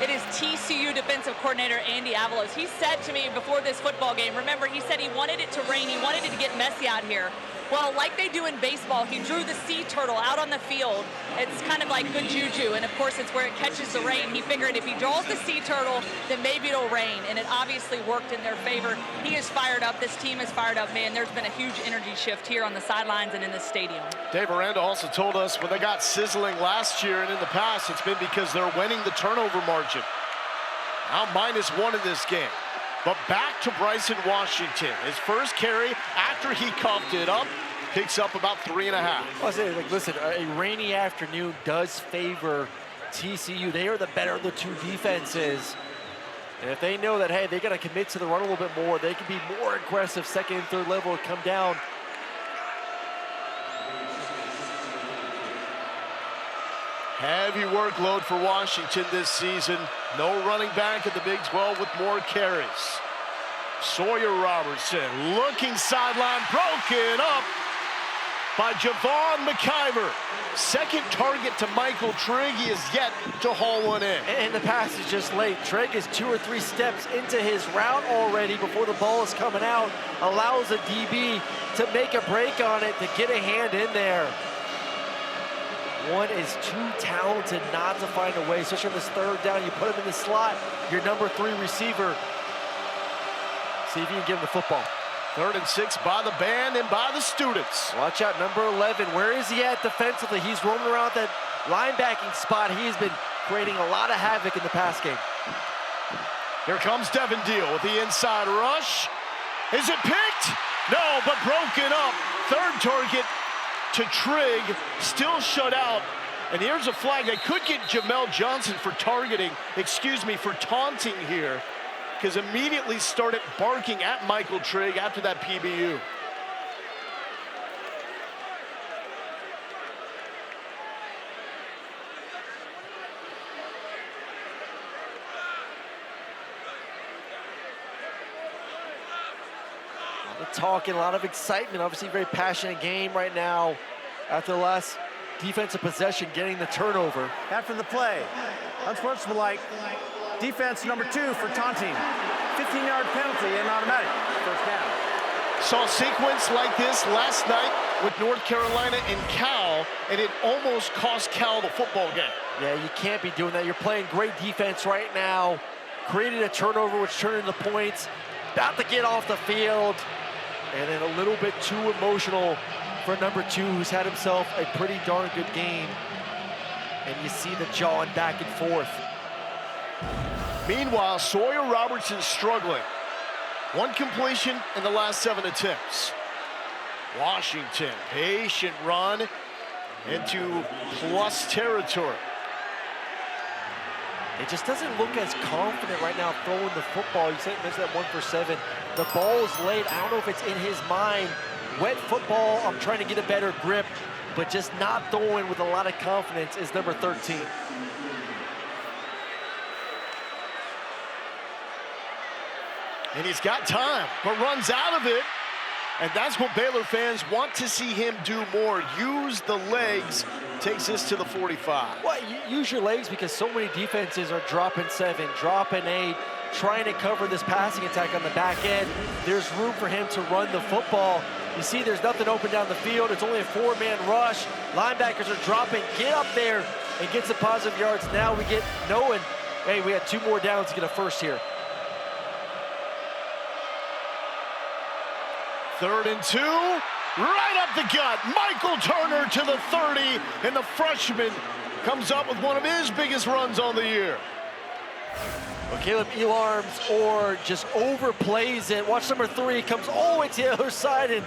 It is TCU defensive coordinator Andy Avalos. He said to me before this football game, remember, he said he wanted it to rain, he wanted it to get messy out here. Well, like they do in baseball, he drew the sea turtle out on the field. It's kind of like good juju, and of course it's where it catches the rain. He figured if he draws the sea turtle, then maybe it'll rain, and it obviously worked in their favor. He is fired up, this team is fired up, man. There's been a huge energy shift here on the sidelines and in the stadium. Dave Aranda also told us when they got sizzling last year and in the past, it's been because they're winning the turnover margin. Now -1 in this game. But back to Bryson Washington. His first carry after he coughed it up, picks up about 3.5. I'll say, like, listen, a rainy afternoon does favor TCU. They are the better of the 2 defenses. And if they know that, hey, they got to commit to the run a little bit more, they can be more aggressive second and third level and come down. Heavy workload for Washington this season. No running back in the Big 12 with more carries. Sawyer Robertson looking sideline, broken up by Javon McIver. Second target to Michael Trigg. He is yet to haul one in. And the pass is just late. Trigg is 2 or 3 steps into his route already before the ball is coming out. Allows a DB to make a break on it, to get a hand in there. One is too talented not to find a way, especially on this 3rd down. You put him in the slot, your number 3 receiver. See if you can give him the football. 3rd and 6 by the band and by the students. Watch out, number 11. Where is he at defensively? He's roaming around that linebacking spot. He has been creating a lot of havoc in the pass game. Here comes Devin Deal with the inside rush. Is it picked? No, but broken up. 3rd target to Trigg, still shut out. And here's a flag. They could get Jamel Johnson for for taunting here, because immediately started barking at Michael Trigg after that PBU. Talking, a lot of excitement, obviously very passionate game right now after the last defensive possession, getting the turnover. After the play, unsportsmanlike defense number 2 for taunting. 15-yard penalty and automatic first down. Saw a sequence like this last night with North Carolina and Cal, and it almost cost Cal the football game. Yeah, you can't be doing that. You're playing great defense right now. Created a turnover, which turned into points. About to get off the field. And then a little bit too emotional for number 2, who's had himself a pretty darn good game. And you see the jawing back and forth. Meanwhile, Sawyer Robertson's struggling. 1 completion in the last 7 attempts. Washington, patient run into plus territory. It just doesn't look as confident right now throwing the football. You said mentioned that 1 for 7. The ball is late. I don't know if it's in his mind. Wet football, I'm trying to get a better grip, but just not throwing with a lot of confidence is number 13. And he's got time, but runs out of it. And that's what Baylor fans want to see him do more. Use the legs. Takes this to the 45. Well, use your legs because so many defenses are dropping 7, dropping 8, trying to cover this passing attack on the back end. There's room for him to run the football. You see there's nothing open down the field. It's only a 4-man rush. Linebackers are dropping. Get up there and get some positive yards. Now we get knowing, hey, we had 2 more downs to get a first here. 3rd and 2, right up the gut. Michael Turner to the 30, and the freshman comes up with one of his biggest runs on the year. Well, Caleb Elarms or just overplays it. Watch number 3, comes all the way to the other side, and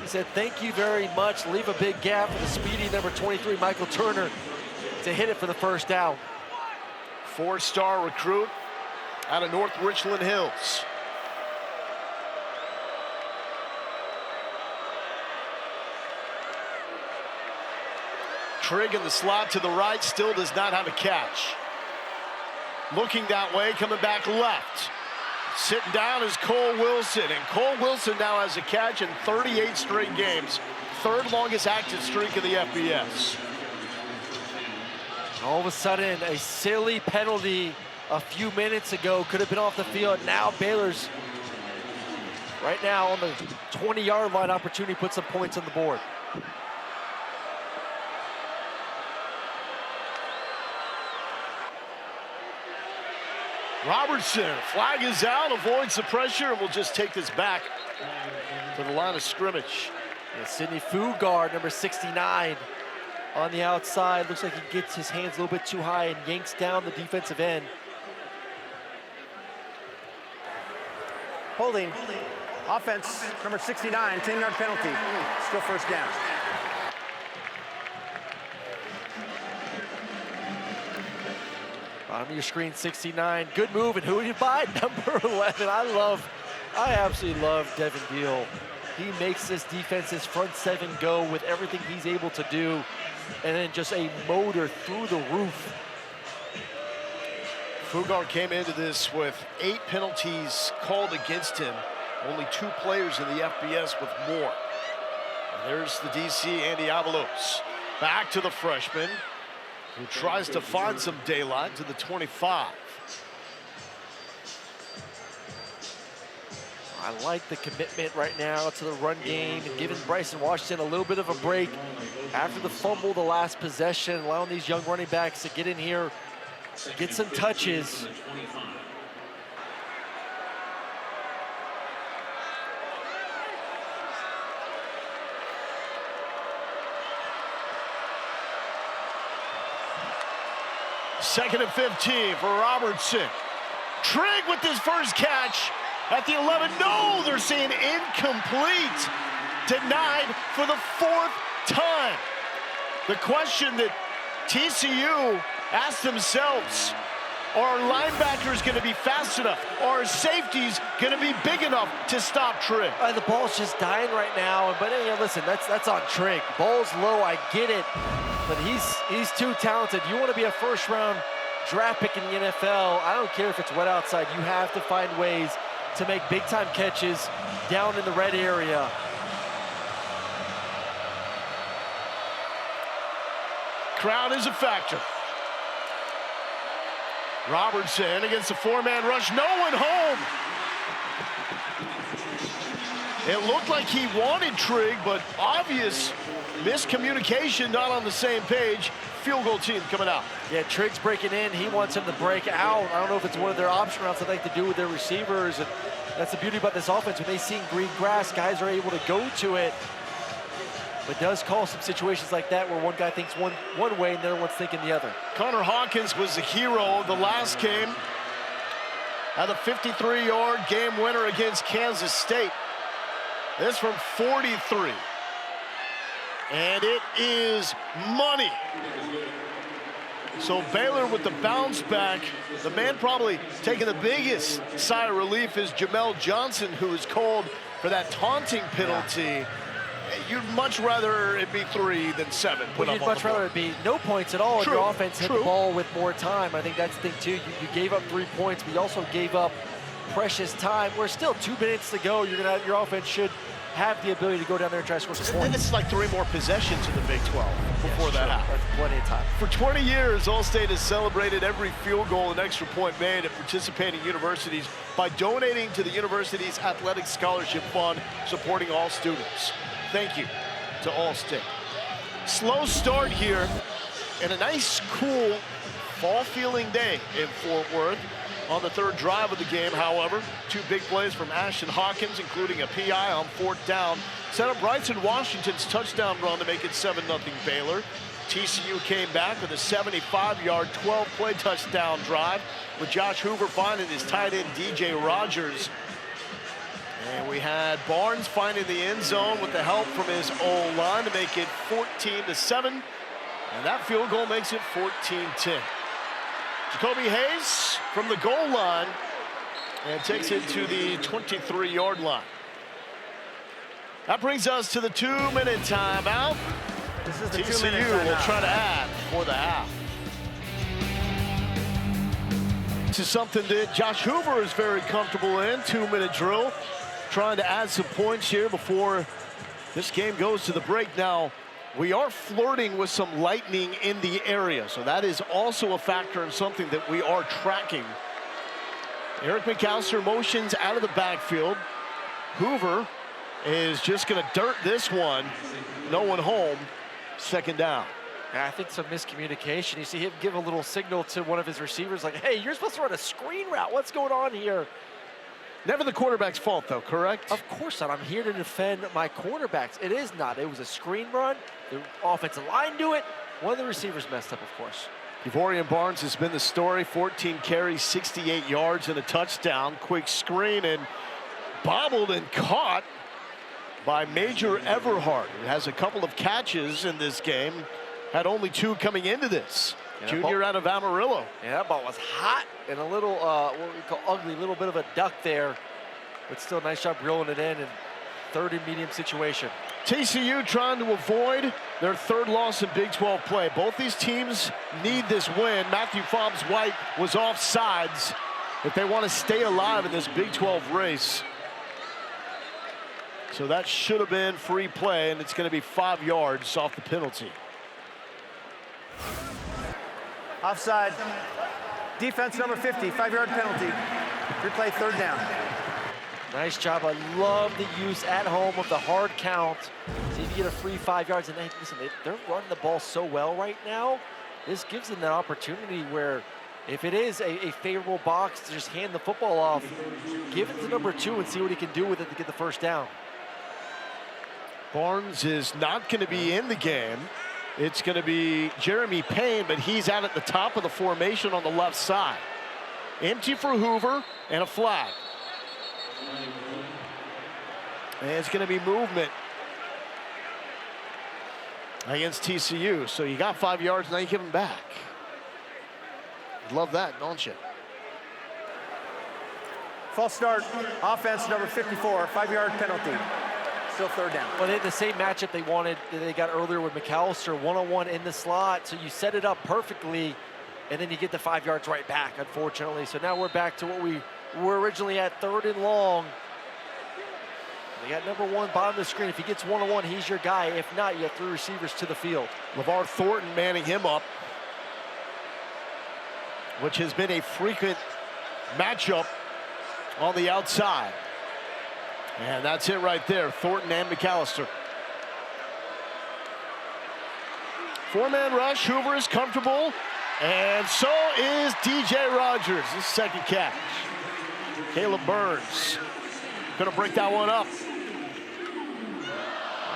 he said, thank you very much. Leave a big gap for the speedy number 23, Michael Turner, to hit it for the first down. 4-star recruit out of North Richland Hills. Trigg in the slot to the right, still does not have a catch. Looking that way, coming back left. Sitting down is Cole Wilson, and Cole Wilson now has a catch in 38 straight games. 3rd longest active streak in the FBS. All of a sudden, a silly penalty a few minutes ago could have been off the field. Now Baylor's right now on the 20-yard line, opportunity to put some points on the board. Robertson, flag is out, avoids the pressure, and we'll just take this back to the line of scrimmage. And Sidney Fugard, number 69, on the outside. Looks like he gets his hands a little bit too high and yanks down the defensive end. Holding. Offense, number 69, 10-yard penalty. Still first down. Bottom of your screen, 69. Good move, and who did you buy? Number 11. I absolutely love Devin Deal. He makes this defense's front 7 go with everything he's able to do, and then just a motor through the roof. Fugard came into this with 8 penalties called against him. Only 2 players in the FBS with more. And there's the DC, Andy Avalos. Back to the freshman, who tries to find some daylight to the 25. I like the commitment right now to the run game and giving Bryson Washington a little bit of a break after the fumble, the last possession, allowing these young running backs to get in here, get some touches. Second and 15 for Robertson. Trigg with his first catch at the 11. No, they're saying incomplete. Denied for the 4th time. The question that TCU asked themselves, are linebackers going to be fast enough? Are safeties going to be big enough to stop Trigg? The ball's just dying right now, but listen, that's on Trigg. Ball's low, I get it, but he's too talented. You want to be a first-round draft pick in the NFL, I don't care if it's wet outside, you have to find ways to make big-time catches down in the red area. Crowd is a factor. Robertson against a 4-man rush, no one home. It looked like he wanted Trigg, but obvious miscommunication, not on the same page. Field goal team coming out. Yeah, Trigg's breaking in. He wants him to break out. I don't know if it's one of their option routes they like to do with their receivers. And that's the beauty about this offense. When they see green grass, guys are able to go to it. But does call some situations like that where one guy thinks one way and the other one's thinking the other. Connor Hawkins was the hero of the last game. Had a 53-yard game winner against Kansas State. This from 43. And it is money. So Baylor with the bounce back. The man probably taking the biggest sigh of relief is Jamel Johnson, who is called for that taunting penalty. Yeah. You'd much rather it be 3 than 7. Well, you'd much rather it be no points at all. True. If your offense hit the ball with more time. I think that's the thing, too. You gave up 3 points, but you also gave up precious time. We're still 2 minutes to go. Your offense should have the ability to go down there and try to score some points. And it's like 3 more possessions in the Big 12 before that happens. That's plenty of time. For 20 years, All-State has celebrated every field goal and extra point made at participating universities by donating to the university's athletic scholarship fund, supporting all students. Thank you to All-State. Slow start here, and a nice, cool, fall-feeling day in Fort Worth. On the 3rd drive of the game, however, 2 big plays from Ashton Hawkins, including a PI on 4th down, set up Bryson Washington's touchdown run to make it 7-0 Baylor. TCU came back with a 75-yard, 12-play touchdown drive, with Josh Hoover finding his tight end DJ Rogers. And we had Barnes finding the end zone with the help from his O-line to make it 14-7. And that field goal makes it 14-10. Jacoby Hayes from the goal line and takes it to the 23-yard line. That brings us to the 2-minute timeout. This is the TCU 2-minute timeout. will try to add for the half. To something that Josh Hoover is very comfortable in, 2-minute drill. Trying to add some points here before this game goes to the break. Now, we are flirting with some lightning in the area, so that is also a factor and something that we are tracking. Eric McAllister motions out of the backfield. Hoover is just going to dirt this one. No one home. 2nd down. I think some miscommunication. You see him give a little signal to one of his receivers like, hey, you're supposed to run a screen route. What's going on here? Never the quarterback's fault, though, correct? Of course not. I'm here to defend my quarterbacks. It is not. It was a screen run. The offensive line do it. One of the receivers messed up, of course. Ivorian Barnes has been the story. 14 carries, 68 yards, and a touchdown. Quick screen and bobbled and caught by Major Everhart, who has a couple of catches in this game. Had only 2 coming into this. Yeah, junior out of Amarillo. Yeah, that ball was hot and a little, what we call ugly, little bit of a duck there. But still, nice job reeling it in 3rd and medium situation. TCU trying to avoid their 3rd loss in Big 12 play. Both these teams need this win. Matthew Fobbs-White was off sides if they want to stay alive in this Big 12 race. So that should have been free play, and it's going to be 5 yards off the penalty. Offside. Defense number 50, 5-yard penalty. Replay 3rd down. Nice job. I love the use at home of the hard count. See if you get a free 5 yards. And listen, they're running the ball so well right now. This gives them that opportunity where if it is a favorable box to just hand the football off, give it to number 2 and see what he can do with it to get the 1st down. Barnes is not going to be in the game. It's going to be Jeremy Payne, but he's out at the top of the formation on the left side. Empty for Hoover and a flag. And it's going to be movement against TCU. So you got 5 yards, now you give them back. Love that, don't you? False start, offense number 54, 5-yard penalty. Still 3rd down. Well, they had the same matchup they wanted that they got earlier with McAllister, 1-on-1 in the slot. So you set it up perfectly, and then you get the 5 yards right back, unfortunately. So now we're back to what we were originally at, 3rd and long. They got number 1 bottom of the screen. If he gets 1-on-1, he's your guy. If not, you have 3 receivers to the field. LeVar Thornton manning him up, which has been a frequent matchup on the outside. And that's it right there, Thornton and McAllister. 4-man rush, Hoover is comfortable, and so is DJ Rogers, his 2nd catch. Caleb Burns gonna break that one up.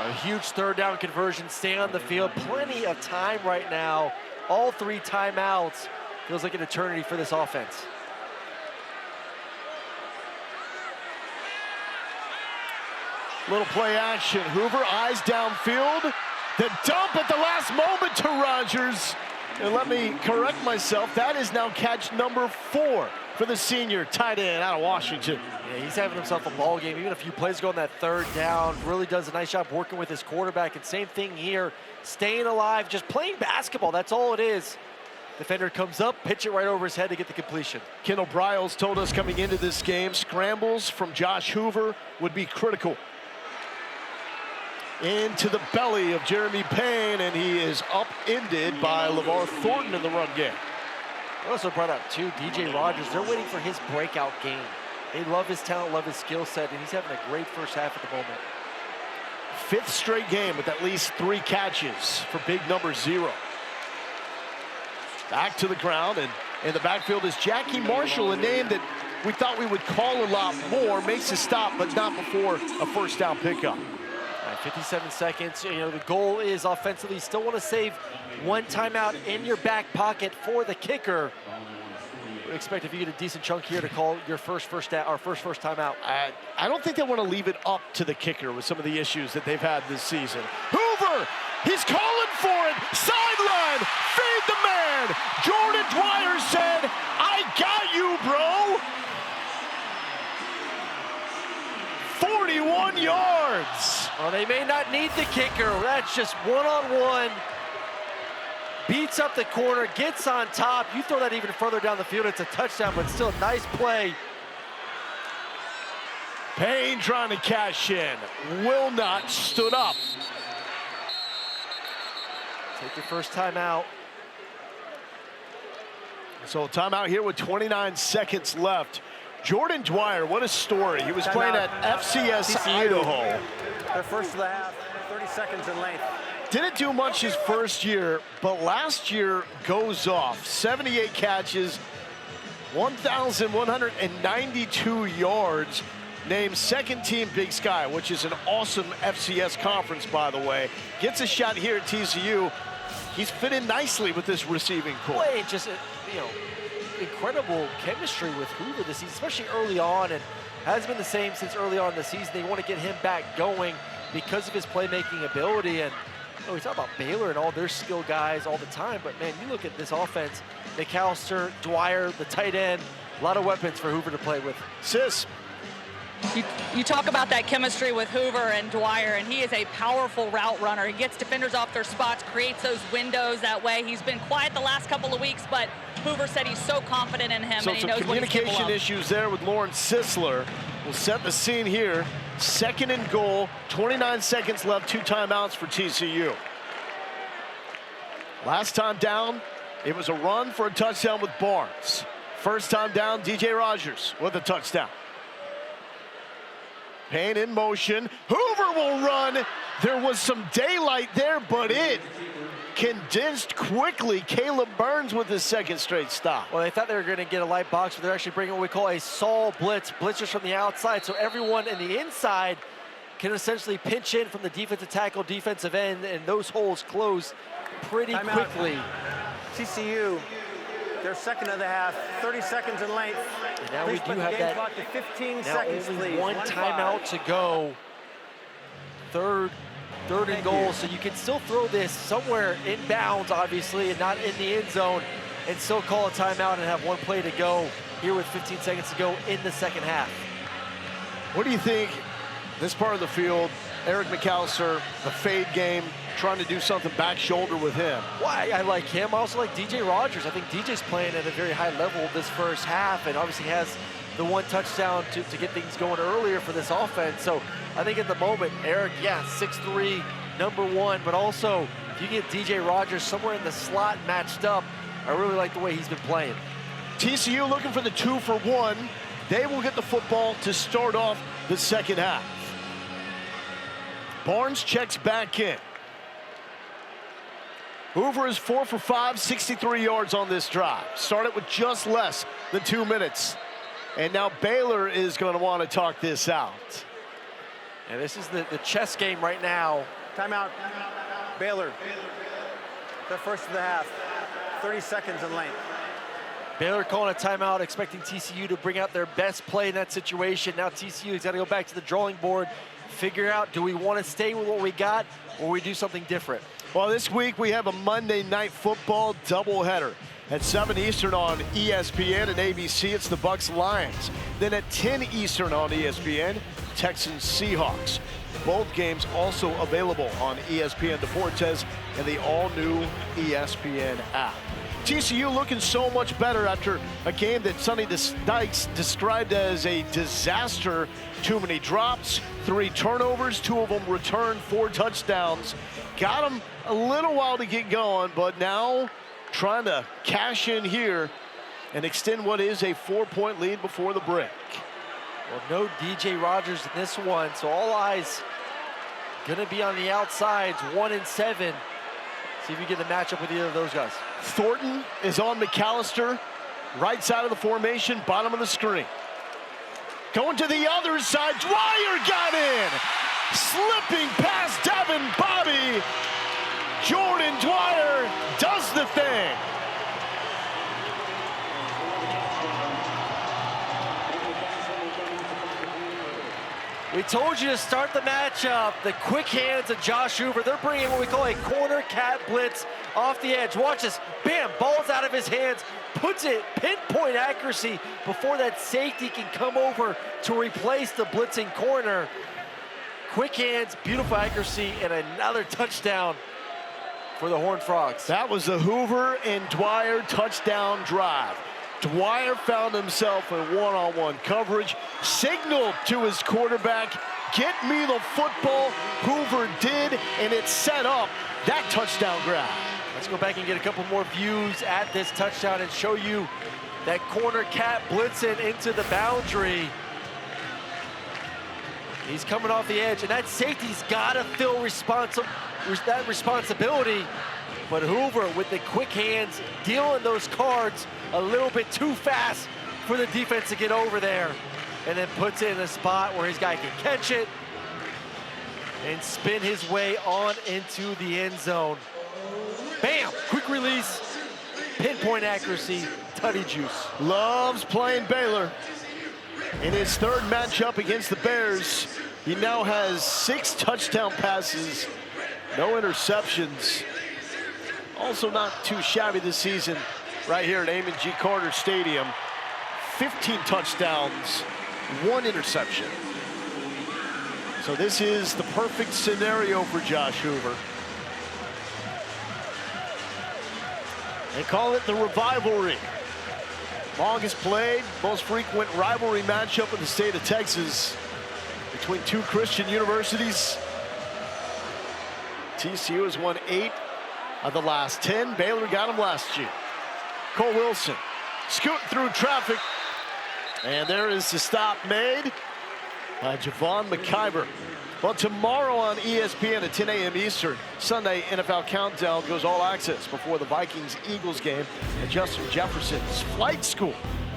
A huge 3rd down conversion, stay on the field, plenty of time right now. All 3 timeouts, feels like an eternity for this offense. Little play action. Hoover, eyes downfield. The dump at the last moment to Rogers. And let me correct myself, that is now catch number 4 for the senior tight end out of Washington. Yeah, he's having himself a ball game. Even a few plays ago on that third down, really does a nice job working with his quarterback. And same thing here, staying alive, just playing basketball. That's all it is. Defender comes up, pitch it right over his head to get the completion. Kendall Briles told us coming into this game, scrambles from Josh Hoover would be critical. Into the belly of Jeremy Payne, and he is upended by LeVar Thornton in the run game. I also brought up, too, DJ Rogers. They're waiting for his breakout game. They love his talent, love his skill set, and he's having a great first half at the moment. 5th straight game with at least 3 catches for big number 0. Back to the ground, and in the backfield is Jackie Marshall, a name that we thought we would call a lot more. Makes a stop, but not before a first down pickup. 57 seconds. You know, the goal is offensively, you still want to save 1 timeout in your back pocket for the kicker. We expect if you get a decent chunk here to call your first timeout. I don't think they want to leave it up to the kicker with some of the issues that they've had this season. Hoover, he's calling for it. Sideline, feed the man. Jordan Dwyer said, I got you, bro. 41 yards. Well, they may not need the kicker. That's just one-on-one. Beats up the corner, gets on top. You throw that even further down the field, it's a touchdown, but still a nice play. Payne trying to cash in. Will not stood up. Take your first timeout. So timeout here with 29 seconds left. Jordan Dwyer, what a story. He was playing at FCS TCU. Idaho. Their first of the half, 30 seconds in length. Didn't do much his first year, but last year goes off. 78 catches, 1,192 yards. Named second team Big Sky, which is an awesome FCS conference, by the way. Gets a shot here at TCU. He's fit in nicely with this receiving core. Boy, just, you know, incredible chemistry with Hoover this season, especially early on, and has been the same since early on in the season. They want to get him back going because of his playmaking ability. And you know, we talk about Baylor and all their skill guys all the time, but man, you look at this offense, McAllister, Dwyer, the tight end, a lot of weapons for Hoover to play with. Sis. You talk about that chemistry with Hoover and Dwyer, and he is a powerful route runner. He gets defenders off their spots, creates those windows that way. He's been quiet the last couple of weeks, but Hoover said he's so confident in him, So and he some knows what he's capable communication of. issues there with Lauren Sisler. We'll set the scene here. 2nd and goal, 29 seconds left, 2 timeouts for TCU. Last time down, it was a run for a touchdown with Barnes. First time down, DJ Rogers with a touchdown. Payne in motion. Hoover will run. There was some daylight there, but it condensed quickly. Caleb Burns with his 2nd straight stop. Well, they thought they were going to get a light box, but they're actually bringing what we call a Saul blitz. Blitzers from the outside, so everyone in the inside can essentially pinch in from the defensive tackle, defensive end, and those holes close pretty quickly. TCU, their second of the half, 30 seconds in length. And now we Please do put the have game that. clock to 15 Now seconds, only please. one 1-5. timeout to go. Third and goal, so you can still throw this somewhere in bounds, obviously, and not in the end zone, and still call a timeout and have 1 play to go here with 15 seconds to go in the second half. What do you think, this part of the field, Eric McAllister, the fade game, trying to do something back shoulder with him? Well, I like him. I also like DJ Rogers. I think DJ's playing at a very high level this first half, and obviously has the 1 touchdown to get things going earlier for this offense. So I think at the moment, Eric, 6'3", number 1, but also if you get DJ Rogers somewhere in the slot matched up, I really like the way he's been playing. TCU looking for the 2-for-1. They will get the football to start off the second half. Barnes checks back in. Hoover is 4 for 5, 63 yards on this drive. Started with just less than 2 minutes. And now Baylor is going to want to talk this out. And this is the chess game right now. Timeout. Baylor, their first of the half, 30 seconds in length. Baylor calling a timeout, expecting TCU to bring out their best play in that situation. Now TCU's got to go back to the drawing board, figure out, do we want to stay with what we got, or we do something different? Well, this week we have a Monday Night Football doubleheader. At 7 Eastern on ESPN and ABC, it's the Bucs-Lions. Then at 10 Eastern on ESPN, Texans-Seahawks. Both games also available on ESPN Deportes and the all-new ESPN app. TCU looking so much better after a game that Sonny Dykes described as a disaster. Too many drops, 3 turnovers, 2 of them returned, 4 touchdowns. Got them a little while to get going, but now trying to cash in here and extend what is a 4-point lead before the break. Well, no DJ Rogers in this one, so all eyes gonna be on the outsides, 1 and 7. See if you get the matchup with either of those guys. Thornton is on McAllister, right side of the formation, bottom of the screen. Going to the other side, Dwyer got in! Slipping past Devin Bobby. Jordan Dwyer does the thing. We told you to start the matchup. The quick hands of Josh Hoover. They're bringing what we call a corner cat blitz off the edge. Watch this. Bam, ball's out of his hands. Puts it pinpoint accuracy before that safety can come over to replace the blitzing corner. Quick hands, beautiful accuracy, and another touchdown for the Horned Frogs. That was the Hoover and Dwyer touchdown drive. Dwyer found himself in one-on-one coverage, signaled to his quarterback, get me the football. Hoover did, and it set up that touchdown grab. Let's go back and get a couple more views at this touchdown and show you that corner cat blitzing into the boundary. He's coming off the edge, and that safety's got to feel that responsibility. But Hoover, with the quick hands, dealing those cards a little bit too fast for the defense to get over there. And then puts it in a spot where his guy can catch it and spin his way on into the end zone. Bam! Quick release, pinpoint accuracy, tutty juice. Loves playing Baylor. In his 3rd matchup against the Bears, he now has 6 touchdown passes, no interceptions. Also not too shabby this season right here at Amon G. Carter Stadium. 15 touchdowns, 1 interception. So this is the perfect scenario for Josh Hoover. They call it the Revivalry. Longest played, most frequent rivalry matchup in the state of Texas between 2 Christian universities. TCU has won 8 of the last 10. Baylor got them last year. Cole Wilson scooting through traffic. And there is the stop made by Javon McIver. Well, tomorrow on ESPN at 10 a.m. Eastern, Sunday NFL Countdown goes all access before the Vikings-Eagles game at Justin Jefferson's Flight School.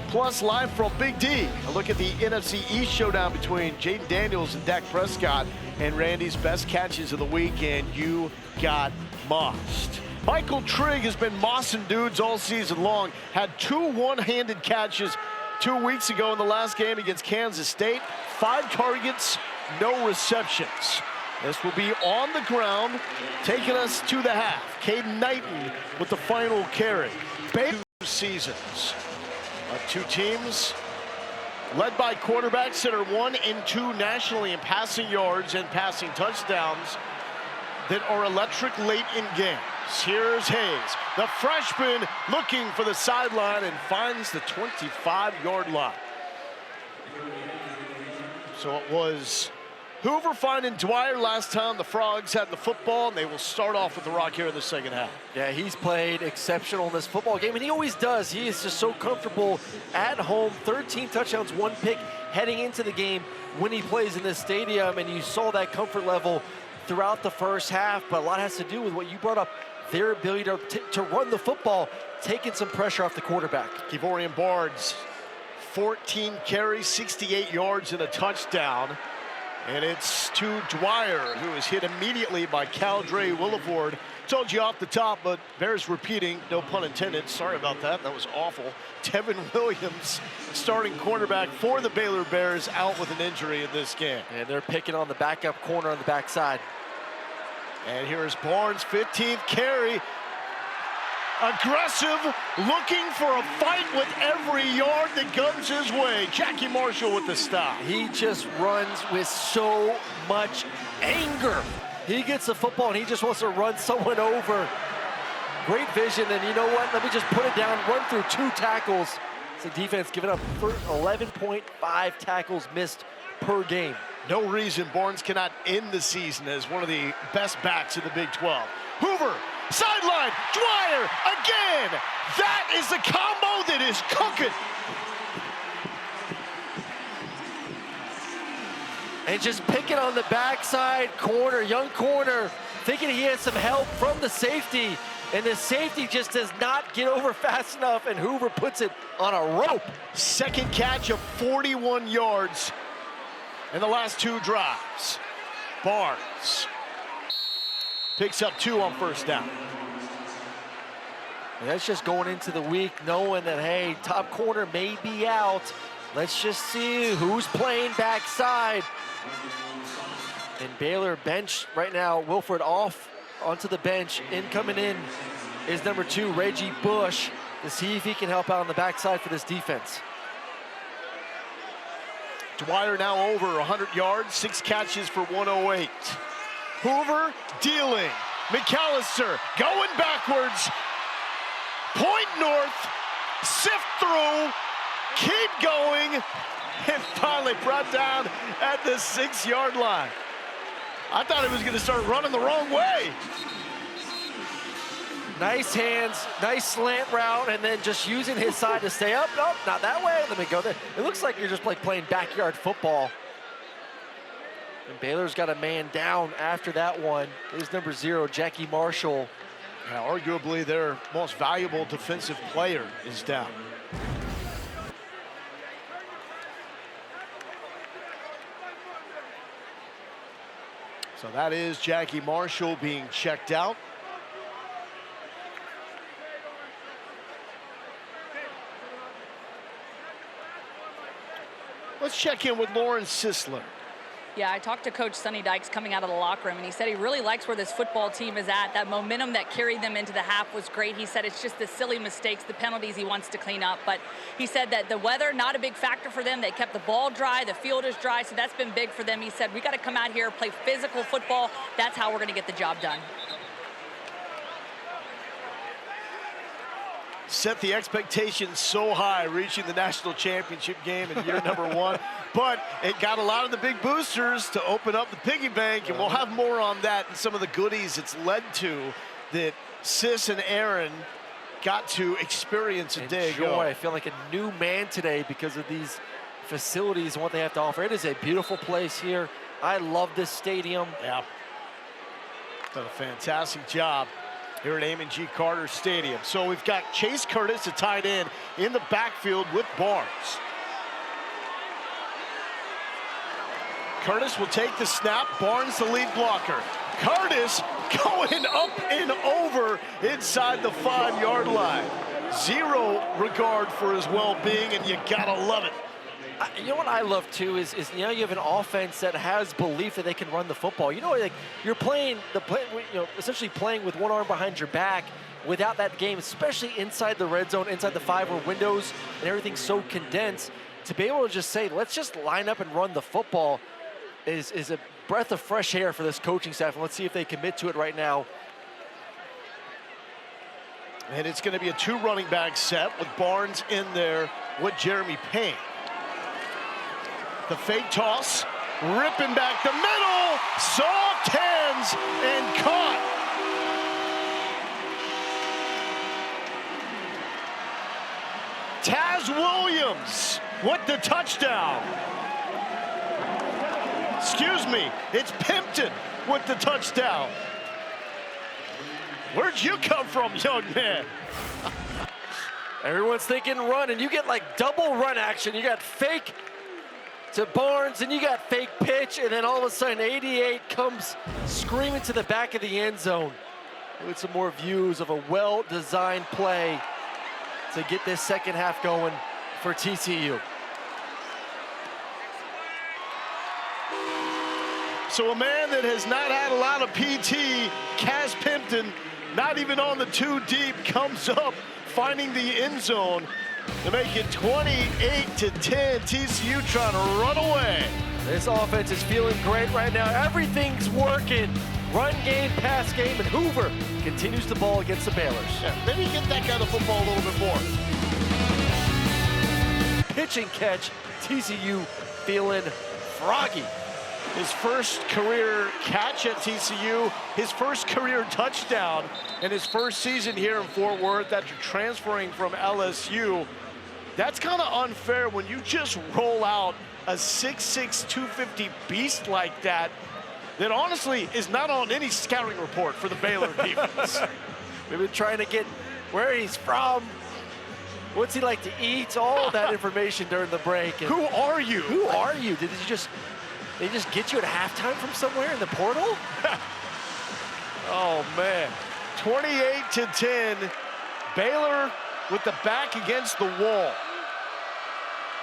Plus, live from Big D, a look at the NFC East showdown between Jaden Daniels and Dak Prescott, and Randy's best catches of the week, and you got mossed. Michael Trigg has been mossing dudes all season long. Had 2 one-handed catches 2 weeks ago in the last game against Kansas State. 5 targets, no receptions. This will be on the ground, taking us to the half. Caden Knighton with the final carry. Baylor seasons. 2 teams led by quarterbacks that are 1 and 2 nationally in passing yards and passing touchdowns that are electric late in games. Here's Hayes, the freshman, looking for the sideline and finds the 25-yard line. So it was Hoover finding Dwyer last time the Frogs had the football, and they will start off with the rock here in the second half. Yeah, he's played exceptional in this football game, and he always does. He is just so comfortable at home. 13 touchdowns, 1 pick heading into the game when he plays in this stadium, and you saw that comfort level throughout the first half, but a lot has to do with what you brought up, their ability to run the football, taking some pressure off the quarterback. Kevorian Barnes, 14 carries, 68 yards and a touchdown. And it's to Dwyer, who is hit immediately by Caldre Williford. Told you off the top, but Bears repeating, no pun intended. Sorry about that, that was awful. Tevin Williams, starting cornerback for the Baylor Bears, out with an injury in this game. And they're picking on the backup corner on the backside. And here's Barnes, 15th carry. Aggressive, looking for a fight with every yard that comes his way. Jackie Marshall with the stop. He just runs with so much anger. He gets the football and he just wants to run someone over. Great vision, and you know what? Let me just put it down, run through 2 tackles. It's the defense giving up 11.5 tackles missed per game. No reason Barnes cannot end the season as one of the best backs in the Big 12. Hoover, sideline, Dwyer, again! That is the combo that is cooking. And just picking on the backside corner, young corner, thinking he has some help from the safety. And the safety just does not get over fast enough, and Hoover puts it on a rope. Second catch of 41 yards in the last 2 drives. Barnes picks up 2 on first down. And that's just going into the week knowing that, hey, top corner may be out. Let's just see who's playing backside. And Baylor bench right now, Wilford off onto the bench. Coming in is number 2, Reggie Bush, to see if he can help out on the backside for this defense. Dwyer now over 100 yards, 6 catches for 108. Hoover dealing. McAllister going backwards. Point north, sift through, keep going, and finally brought down at the 6-yard line. I thought he was going to start running the wrong way. Nice hands, nice slant route, and then just using his side to stay up. Nope, not that way. Let me go there. It looks like you're just like playing backyard football. And Baylor's got a man down after that one. Is number 0, Jackie Marshall. Yeah, arguably their most valuable defensive player is down. So that is Jackie Marshall being checked out. Let's check in with Lauren Sisler. Yeah, I talked to Coach Sonny Dykes coming out of the locker room, and he said he really likes where this football team is at. That momentum that carried them into the half was great. He said it's just the silly mistakes, the penalties he wants to clean up. But he said that the weather, not a big factor for them. They kept the ball dry, the field is dry, so that's been big for them. He said, we got to come out here, play physical football. That's how we're going to get the job done. Set the expectations so high, reaching the national championship game in year number 1. But it got a lot of the big boosters to open up the piggy bank, and we'll have more on that and some of the goodies it's led to that Sis and Aaron got to experience a day ago. I feel like a new man today because of these facilities and what they have to offer. It is a beautiful place here. I love this stadium. Yeah, done a fantastic job here at Amon G. Carter Stadium. So we've got Chase Curtis, a tight end, in the backfield with Barnes. Curtis will take the snap. Barnes, the lead blocker. Curtis going up and over inside the 5-yard line. 0 regard for his well-being, and you gotta love it. You know what I love too is you know, you have an offense that has belief that they can run the football. You know, like you're playing essentially playing with one arm behind your back without that game, especially inside the red zone, inside the 5 where windows and everything's so condensed. To be able to just say, let's just line up and run the football is a breath of fresh air for this coaching staff, and let's see if they commit to it right now. And it's going to be a 2 running back set with Barnes in there with Jeremy Payne. The fake toss, ripping back the middle, soft hands, and caught. Taz Williams with the touchdown. Excuse me, it's Pimpton with the touchdown. Where'd you come from, young man? Everyone's thinking run, and you get like double run action. You got fake to Barnes, and you got fake pitch, and then all of a sudden 88 comes screaming to the back of the end zone. With some more views of a well-designed play to get this second half going for TCU. So a man that has not had a lot of PT, Kaz Pimpton, not even on the 2 deep, comes up, finding the end zone to make it 28-10. TCU trying to run away. This offense is feeling great right now. Everything's working. Run game, pass game, and Hoover continues the ball against the Baylors. Yeah, maybe get that guy the football a little bit more. Pitch and catch, TCU feeling froggy. His first career catch at TCU, his first career touchdown, and his first season here in Fort Worth after transferring from LSU. That's kind of unfair when you just roll out a 6'6", 250 beast like that honestly is not on any scouting report for the Baylor defense. We've been trying to get where he's from, what's he like to eat, all that information during the break. And who are you? Who are you? Did they just get you at halftime from somewhere in the portal? Oh, man. 28-10. Baylor with the back against the wall.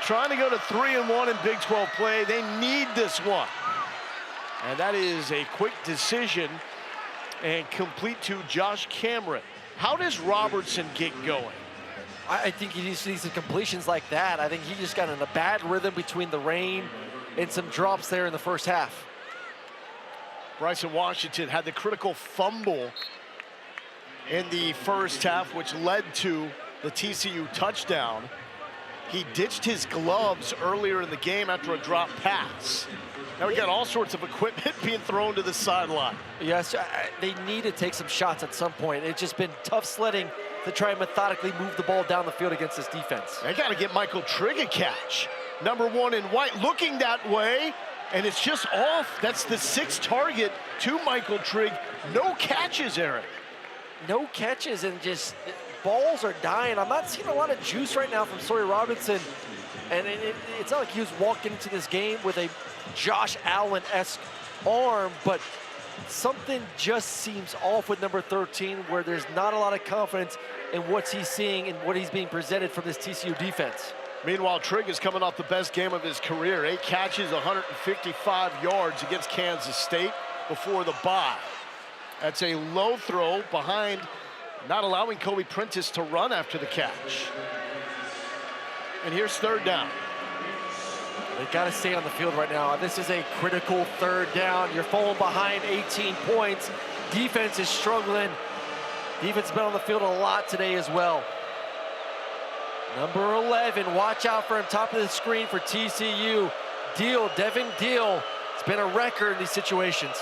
Trying to go to 3-1 in Big 12 play. They need this one. And that is a quick decision and complete to Josh Cameron. How does Robertson get going? I think he needs to see some completions like that. I think he just got in a bad rhythm between the rain and some drops there in the first half. Bryson Washington had the critical fumble in the first half, which led to the TCU touchdown. He ditched his gloves earlier in the game after a drop pass. Now we got all sorts of equipment being thrown to the sideline. Yes, they need to take some shots at some point. It's just been tough sledding to try and methodically move the ball down the field against this defense. They got to get Michael Trigg a catch. Number 1 in white, looking that way, and it's just off. That's the 6th target to Michael Trigg. No catches, Eric. No catches, and just balls are dying. I'm not seeing a lot of juice right now from Sawyer Robinson, and it's not like he was walking into this game with a Josh Allen-esque arm, but something just seems off with number 13, where there's not a lot of confidence in what he's seeing and what he's being presented from this TCU defense. Meanwhile, Trigg is coming off the best game of his career. 8 catches, 155 yards against Kansas State before the bye. That's a low throw behind, not allowing Kobe Prentice to run after the catch. And here's 3rd down. They've got to stay on the field right now. This is a critical 3rd down. You're falling behind 18 points. Defense is struggling. Defense has been on the field a lot today as well. Number 11, watch out for him, top of the screen for TCU. Devin Deal. It's been a record in these situations.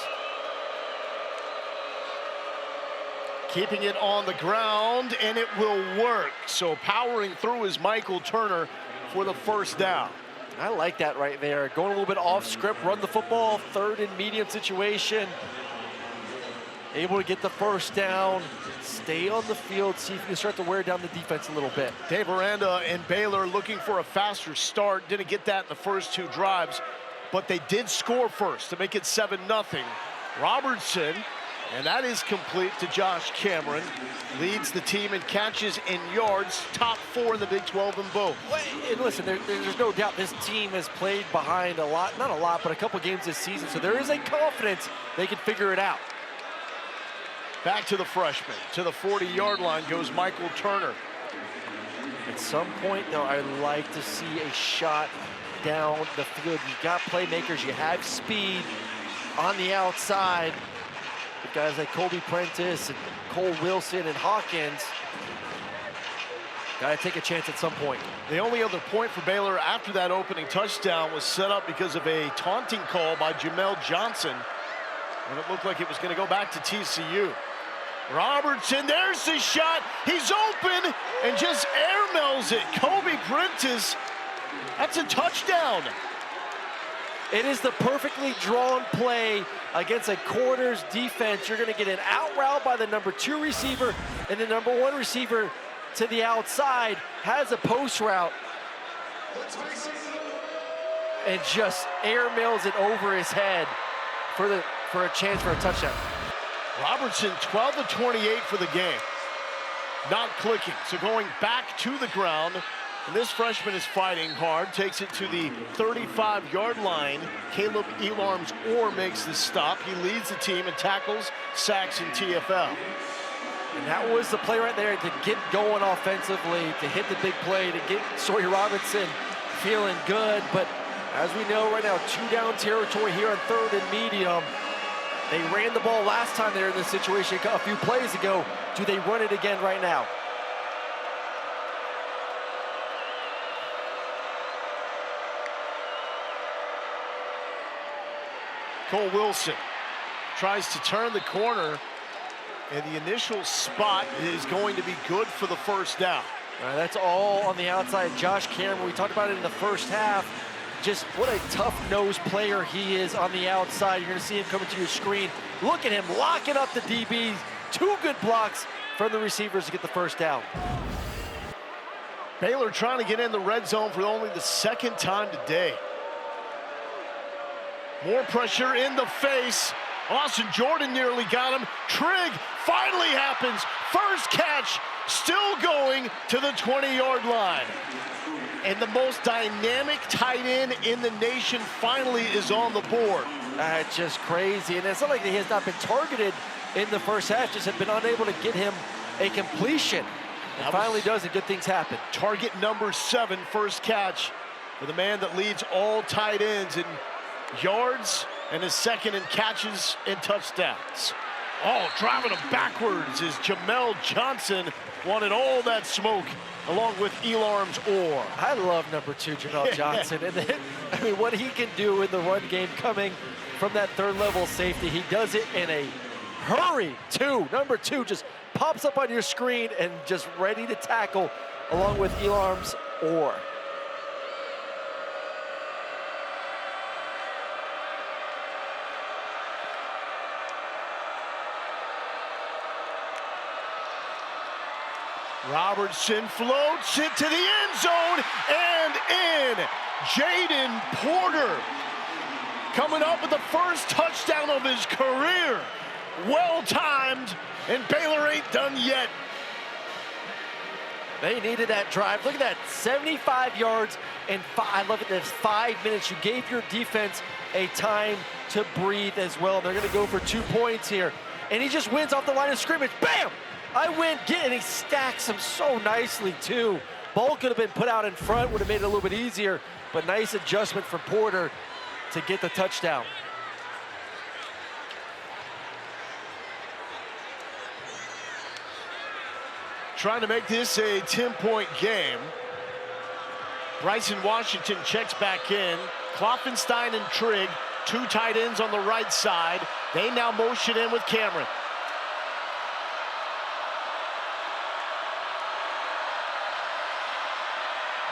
Keeping it on the ground, and it will work. So powering through is Michael Turner for the 1st down. I like that right there. Going a little bit off script, run the football, 3rd and medium situation. Able to get the 1st down, stay on the field, see if you can start to wear down the defense a little bit. Dave Aranda and Baylor looking for a faster start. Didn't get that in the first 2 drives, but they did score first to make it 7-0. Robertson, and that is complete to Josh Cameron, leads the team in catches and yards, top 4 in the Big 12 in both. And listen, there's no doubt this team has played behind a lot, not a lot, but a couple games this season, so there is a confidence they can figure it out. Back to the freshman. To the 40-yard line goes Michael Turner. At some point, though, I'd like to see a shot down the field. You got playmakers, you have speed on the outside. With guys like Kobe Prentice and Cole Wilson and Hawkins. Got to take a chance at some point. The only other point for Baylor after that opening touchdown was set up because of a taunting call by Jamel Johnson. And it looked like it was going to go back to TCU. Robertson, there's the shot. He's open and just airmails it. Kobe Prentice, that's a touchdown. It is the perfectly drawn play against a corner's defense. You're going to get an out route by the number 2 receiver, and the number 1 receiver to the outside has a post route and just airmails it over his head for a chance for a touchdown. Robertson, 12 of 28 for the game. Not clicking, so going back to the ground And this freshman is fighting hard, takes it to the 35-yard line. Caleb Elarms Orr makes the stop. He leads the team in tackles, sacks, and TFL. And that was the play right there to get going offensively, to hit the big play, to get Sawyer Robinson feeling good. But as we know right now, 2-down territory here on 3rd and medium. They ran the ball last time they were in this situation a few plays ago. Do they run it again right now? Cole Wilson tries to turn the corner, and the initial spot is going to be good for the first down. That's all on the outside. Josh Cameron, we talked about it in the first half. Just what a tough-nosed player he is on the outside. You're going to see him coming to your screen. Look at him locking up the DBs. 2 good blocks from the receivers to get the first down. Baylor trying to get in the red zone for only the 2nd time today. More pressure in the face. Austin Jordan nearly got him. Trigg finally happens. First catch, still going to the 20-yard line. And the most dynamic tight end in the nation finally is on the board. That's just crazy. And it's not like he has not been targeted in the first half, just have been unable to get him a completion. And finally does, and good things happen. Target number 7, first catch for the man that leads all tight ends in yards and is second in catches and touchdowns. Oh, driving him backwards is Jamel Johnson. Wanted all that smoke along with Elarms Orr. I love number 2, Jamel Johnson. And then, I mean, what he can do in the run game coming from that 3rd level safety, he does it in a hurry too. Number 2 just pops up on your screen and just ready to tackle along with Elarms Orr. Robertson floats it to the end zone and in. Jaden Porter coming up with the first touchdown of his career. Well timed, and Baylor ain't done yet. They needed that drive. Look at that, 75 yards and I love it. That's 5 minutes. You gave your defense a time to breathe as well. They're going to go for 2 points here, and he just wins off the line of scrimmage. Bam! I win, and he stacks them so nicely too. Ball could have been put out in front, would have made it a little bit easier, but nice adjustment from Porter to get the touchdown. Trying to make this a 10-point game. Bryson Washington checks back in. Kloffenstein and Trigg, 2 tight ends on the right side. They now motion in with Cameron.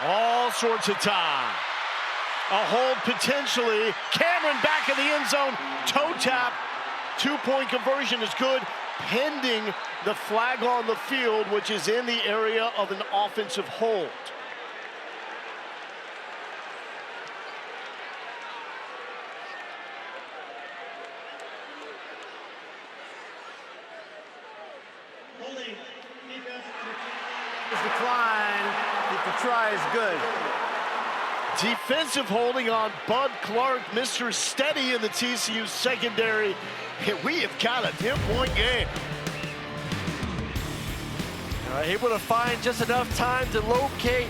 All sorts of time. A hold potentially. Cameron back in the end zone. Toe tap. 2-point conversion is good, pending the flag on the field, which is in the area of an offensive hold. Decline. The try is good. Defensive holding on Bud Clark, Mr. Steady in the TCU secondary. We have got a 10-point game. Able to find just enough time to locate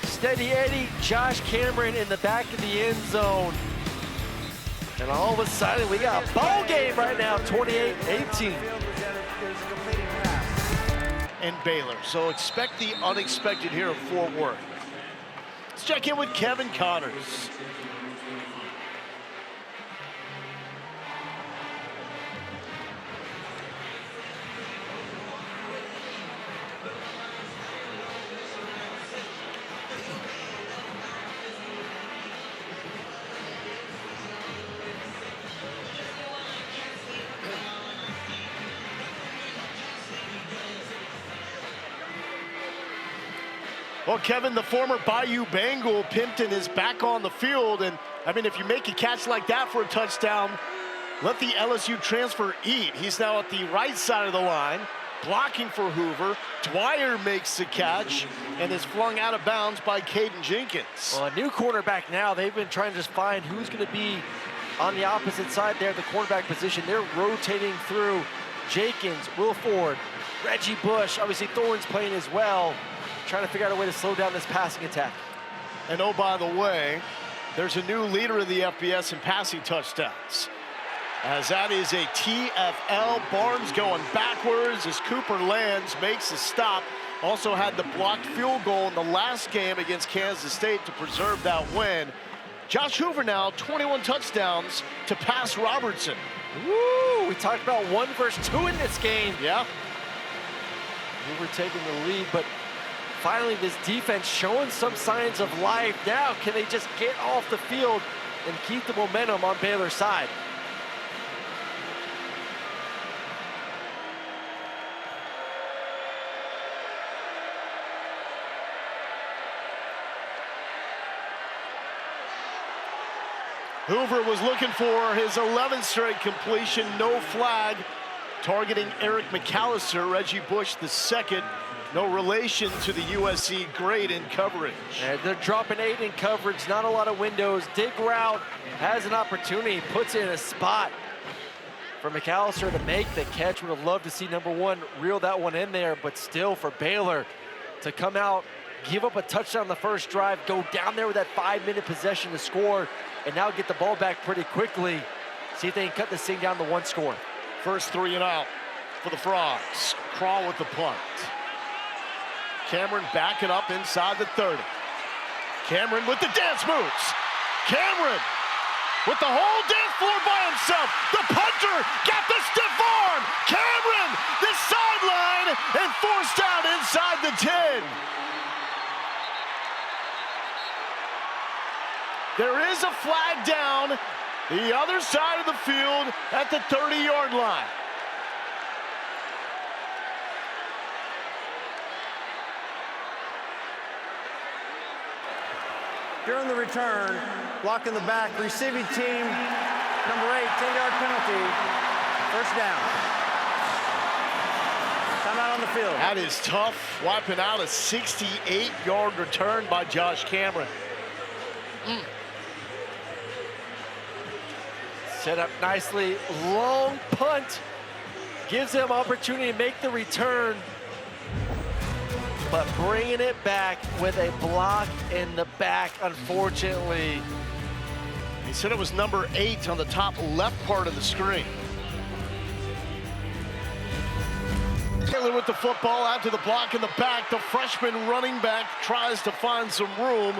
Steady Eddie, Josh Cameron in the back of the end zone. And all of a sudden, we got a ball game right now, 28-18. And Baylor, so expect the unexpected here in Fort Worth. Let's check in with Kevin Connors. Well, Kevin, the former Bayou Bengal, Pimpton, is back on the field. And, I mean, if you make a catch like that for a touchdown, let the LSU transfer eat. He's now at the right side of the line. blocking for Hoover. Dwyer makes the catch and is flung out of bounds by Caden Jenkins. Well, a new cornerback now. They've been trying to just find who's going to be on the opposite side there, the cornerback position. They're rotating through Jenkins, Will Ford, Reggie Bush. Obviously, Thorne's playing as well, trying to figure out a way to slow down this passing attack. And oh, by the way, there's a new leader of the FBS in passing touchdowns, as that is a TFL. Barnes going backwards as Cooper Lands makes a stop. Also had the blocked field goal in the last game against Kansas State to preserve that win. Josh Hoover now 21 touchdowns to pass Robertson. Woo! We talked about 1 versus 2 in this game. Yeah. Hoover taking the lead, but finally this defense showing some signs of life. Now can they just get off the field and keep the momentum on Baylor's side? Hoover was looking for his 11th straight completion, no flag, targeting Eric McAllister. Reggie Bush the second, no relation to the USC great in coverage. And they're dropping 8 in coverage, not a lot of windows. Dig route has an opportunity, puts it in a spot for McAllister to make the catch. Would have loved to see number 1 reel that one in there, but still for Baylor to come out, give up a touchdown the first drive, go down there with that 5-minute possession to score, and now get the ball back pretty quickly. See if they can cut this thing down to 1 score. First 3 and out for the Frogs. Crawl with the punt. Cameron backing up inside the 30. Cameron with the dance moves. Cameron with the whole dance floor by himself. The punter got the stiff arm. Cameron, the sideline, and forced out inside the 10. There is a flag down the other side of the field at the 30-yard line. During the return, blocking the back, receiving team, number 8, 10-yard penalty, first down. Timeout on the field. That is tough, wiping out a 68-yard return by Josh Cameron. Set up nicely, long punt. Gives them opportunity to make the return, but bringing it back with a block in the back, unfortunately. He said it was number 8 on the top left part of the screen. Taylor with the football out to the block in the back. The freshman running back tries to find some room.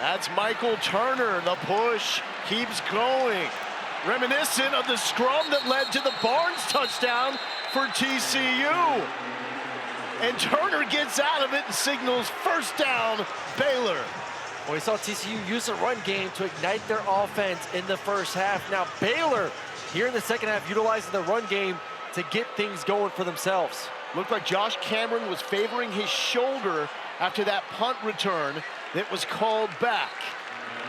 That's Michael Turner. The push keeps going. Reminiscent of the scrum that led to the Barnes touchdown for TCU. And Turner gets out of it and signals first down, Baylor. Well, we saw TCU use the run game to ignite their offense in the first half. Now Baylor, here in the second half, utilizing the run game to get things going for themselves. Looked like Josh Cameron was favoring his shoulder after that punt return that was called back.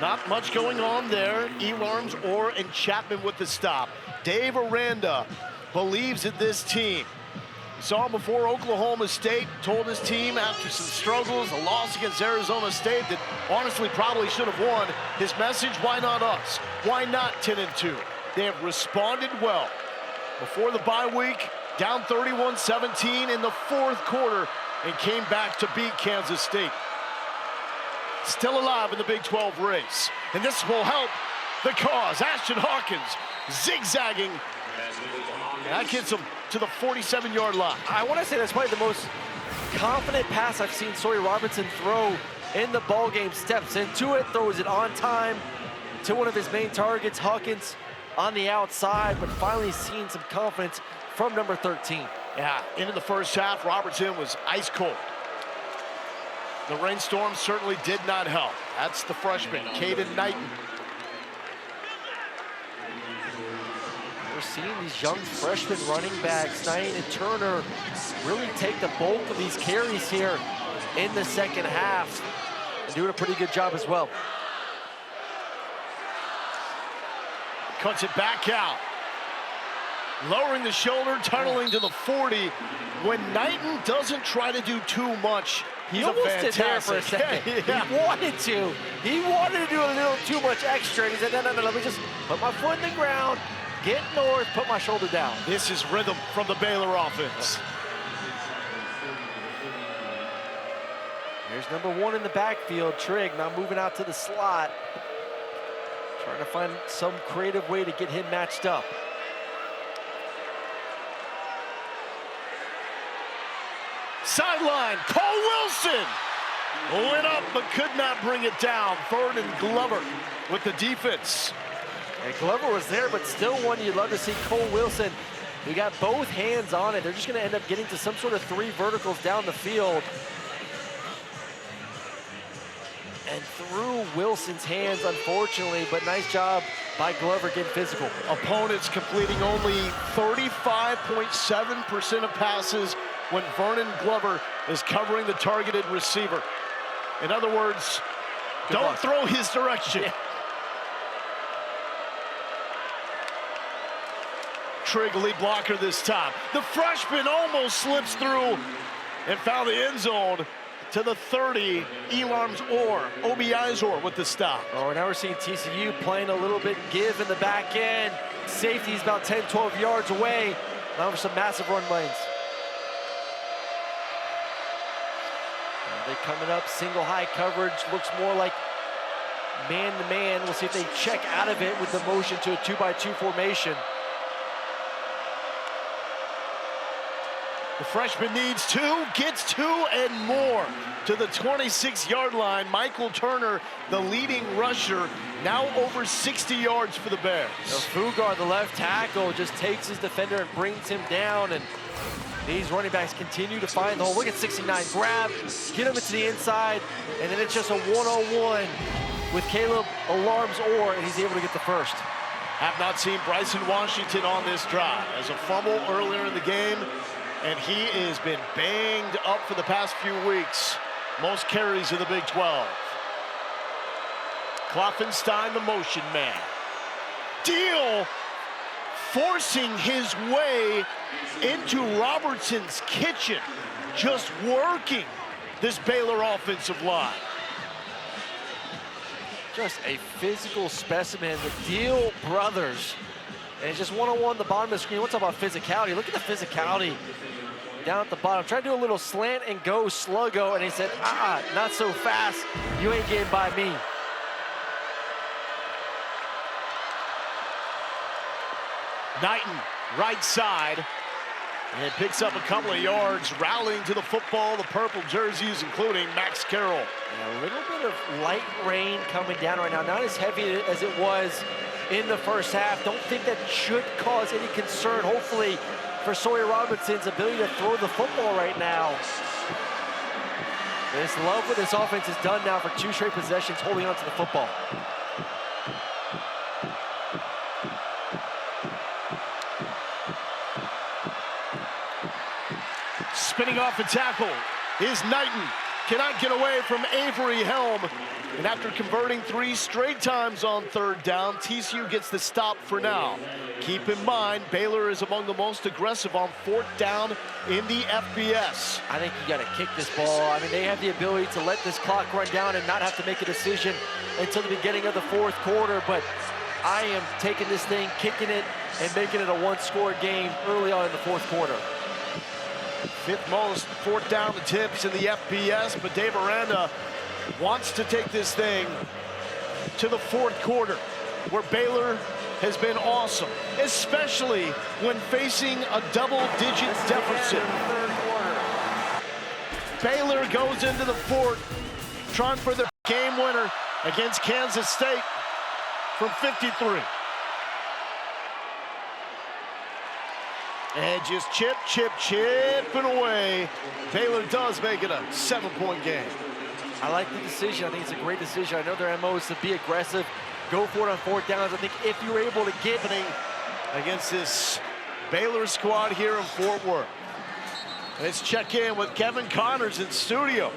Not much going on there. Elarms, Orr, and Chapman with the stop. Dave Aranda believes in this team. Saw him before Oklahoma State, told his team after some struggles, a loss against Arizona State that honestly probably should have won. His message, why not us? Why not 10-2? They have responded well. Before the bye week, down 31-17 in the fourth quarter and came back to beat Kansas State. Still alive in the Big 12 race. And this will help the cause. Ashton Hawkins zigzagging. And that gets him to the 47-yard line. I want to say that's probably the most confident pass I've seen Sawyer Robertson throw in the ball game. Steps into it, throws it on time to one of his main targets, Hawkins, on the outside, but finally seeing some confidence from number 13. Yeah, into the first half, Robertson was ice cold. The rainstorm certainly did not help. That's the freshman, Caden Knighton. We're seeing these young freshman running backs, Knighton and Turner, really take the bulk of these carries here in the second half and doing a pretty good job as well. Cuts it back out. Lowering the shoulder, tunneling to the 40. When Knighton doesn't try to do too much, He he's almost fantastic. did there for a second. Yeah. He wanted to. He wanted to do a little too much extra. He said, no, let me just put my foot in the ground, get north, put my shoulder down. This is rhythm from the Baylor offense. Here's number 1 in the backfield, Trigg, now moving out to the slot. Trying to find some creative way to get him matched up. Sideline, Cole Wilson went up but could not bring it down. Vernon Glover with the defense. And Glover was there, but still one you'd love to see. Cole Wilson, he got both hands on it. They're just going to end up getting to some sort of 3 verticals down the field. And through Wilson's hands, unfortunately, but nice job by Glover getting physical. Opponents completing only 35.7% of passes when Vernon Glover is covering the targeted receiver. In other words, don't throw his direction. Yeah. Trigg lead blocker this time. The freshman almost slips through and found the end zone to the 30. Elarms Obi Izor with the stop. Oh, now we're seeing TCU playing a little bit give in the back end. Safety's about 10, 12 yards away. Now for some massive run lanes. They coming up, single high coverage, looks more like man-to-man. We'll see if they check out of it with the motion to a 2-by-2 formation. The freshman needs 2, gets 2 and more to the 26-yard line. Michael Turner, the leading rusher, now over 60 yards for the Bears. Fugard, the left tackle, just takes his defender and brings him down, and these running backs continue to find the hole. Look at 69, grab, get him into the inside, and then it's just a one-on-one with Caleb Alarms and he's able to get the first. Have not seen Bryson Washington on this drive. As a fumble earlier in the game, and he has been banged up for the past few weeks. Most carries in the Big 12. Kloffenstein, the motion man. Deal forcing his way into Robertson's kitchen, just working this Baylor offensive line. Just a physical specimen, the Deal brothers. And it's just one-on-one the bottom of the screen. We'll talk about physicality. Look at the physicality down at the bottom. Trying to do a little slant and go sluggo, and he said, not so fast. You ain't getting by me. Knighton, right side, and picks up a couple of yards, rallying to the football, the purple jerseys, including Max Carroll. And a little bit of light rain coming down right now, not as heavy as it was in the first half. Don't think that should cause any concern, hopefully, for Sawyer Robinson's ability to throw the football right now. This love what this offense has done now for 2 straight possessions, holding on to the football. Spinning off a tackle is Knighton. Cannot get away from Avery Helm. And after converting 3 straight times on 3rd down, TCU gets the stop for now. Keep in mind, Baylor is among the most aggressive on 4th down in the FBS. I think you got to kick this ball. I mean, they have the ability to let this clock run down and not have to make a decision until the beginning of the 4th quarter. But I am taking this thing, kicking it, and making it a 1-score game early on in the 4th quarter. 5th most 4th down attempts in the FBS, but Dave Aranda wants to take this thing to the 4th quarter, where Baylor has been awesome, especially when facing a double-digit deficit. Baylor goes into the 4th, trying for the game winner against Kansas State from 53. And just chipping away. Baylor does make it a 7-point game. I like the decision. I think it's a great decision. I know their MO is to be aggressive, go for it on 4th downs. I think if you're able to get against this Baylor squad here in Fort Worth. Let's check in with Kevin Connors in studio.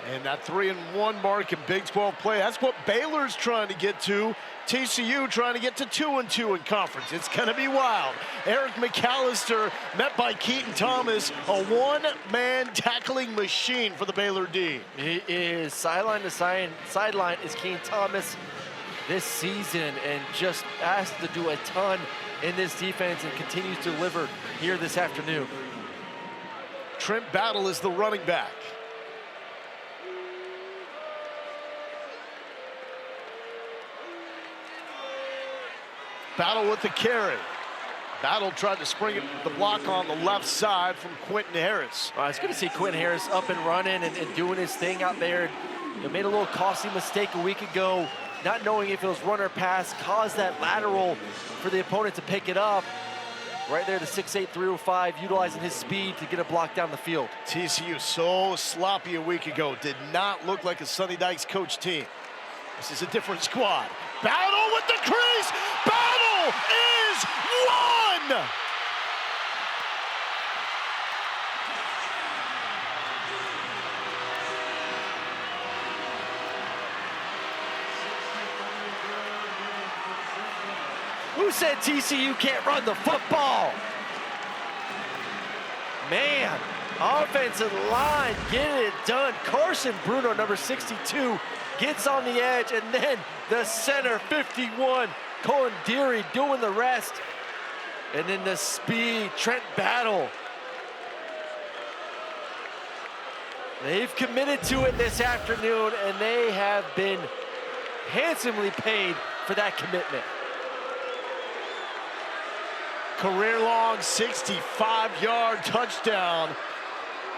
And that 3-1 mark in Big 12 play, that's what Baylor's trying to get to. TCU trying to get to 2-2 in conference. It's going to be wild. Eric McAllister met by Keaton Thomas, a one-man tackling machine for the Baylor D. He is sideline to sideline is Keaton Thomas this season, and just asked to do a ton in this defense and continues to deliver here this afternoon. Trent Battle is the running back. Battle with the carry. Battle tried to spring it the block on the left side from Quentin Harris. It's good to see Quentin Harris up and running and doing his thing out there. He made a little costly mistake a week ago, not knowing if it was run or pass, caused that lateral for the opponent to pick it up. Right there, the 6'8", 305, utilizing his speed to get a block down the field. TCU so sloppy a week ago. Did not look like a Sonny Dykes coach team. This is a different squad. Battle with the crease. Battle is won. Who said TCU can't run the football? Man, offensive line getting it done. Carson Bruno, number 62, gets on the edge, and then the center, 51, Colin Deary doing the rest. And then the speed, Trent Battle. They've committed to it this afternoon, and they have been handsomely paid for that commitment. Career-long 65-yard touchdown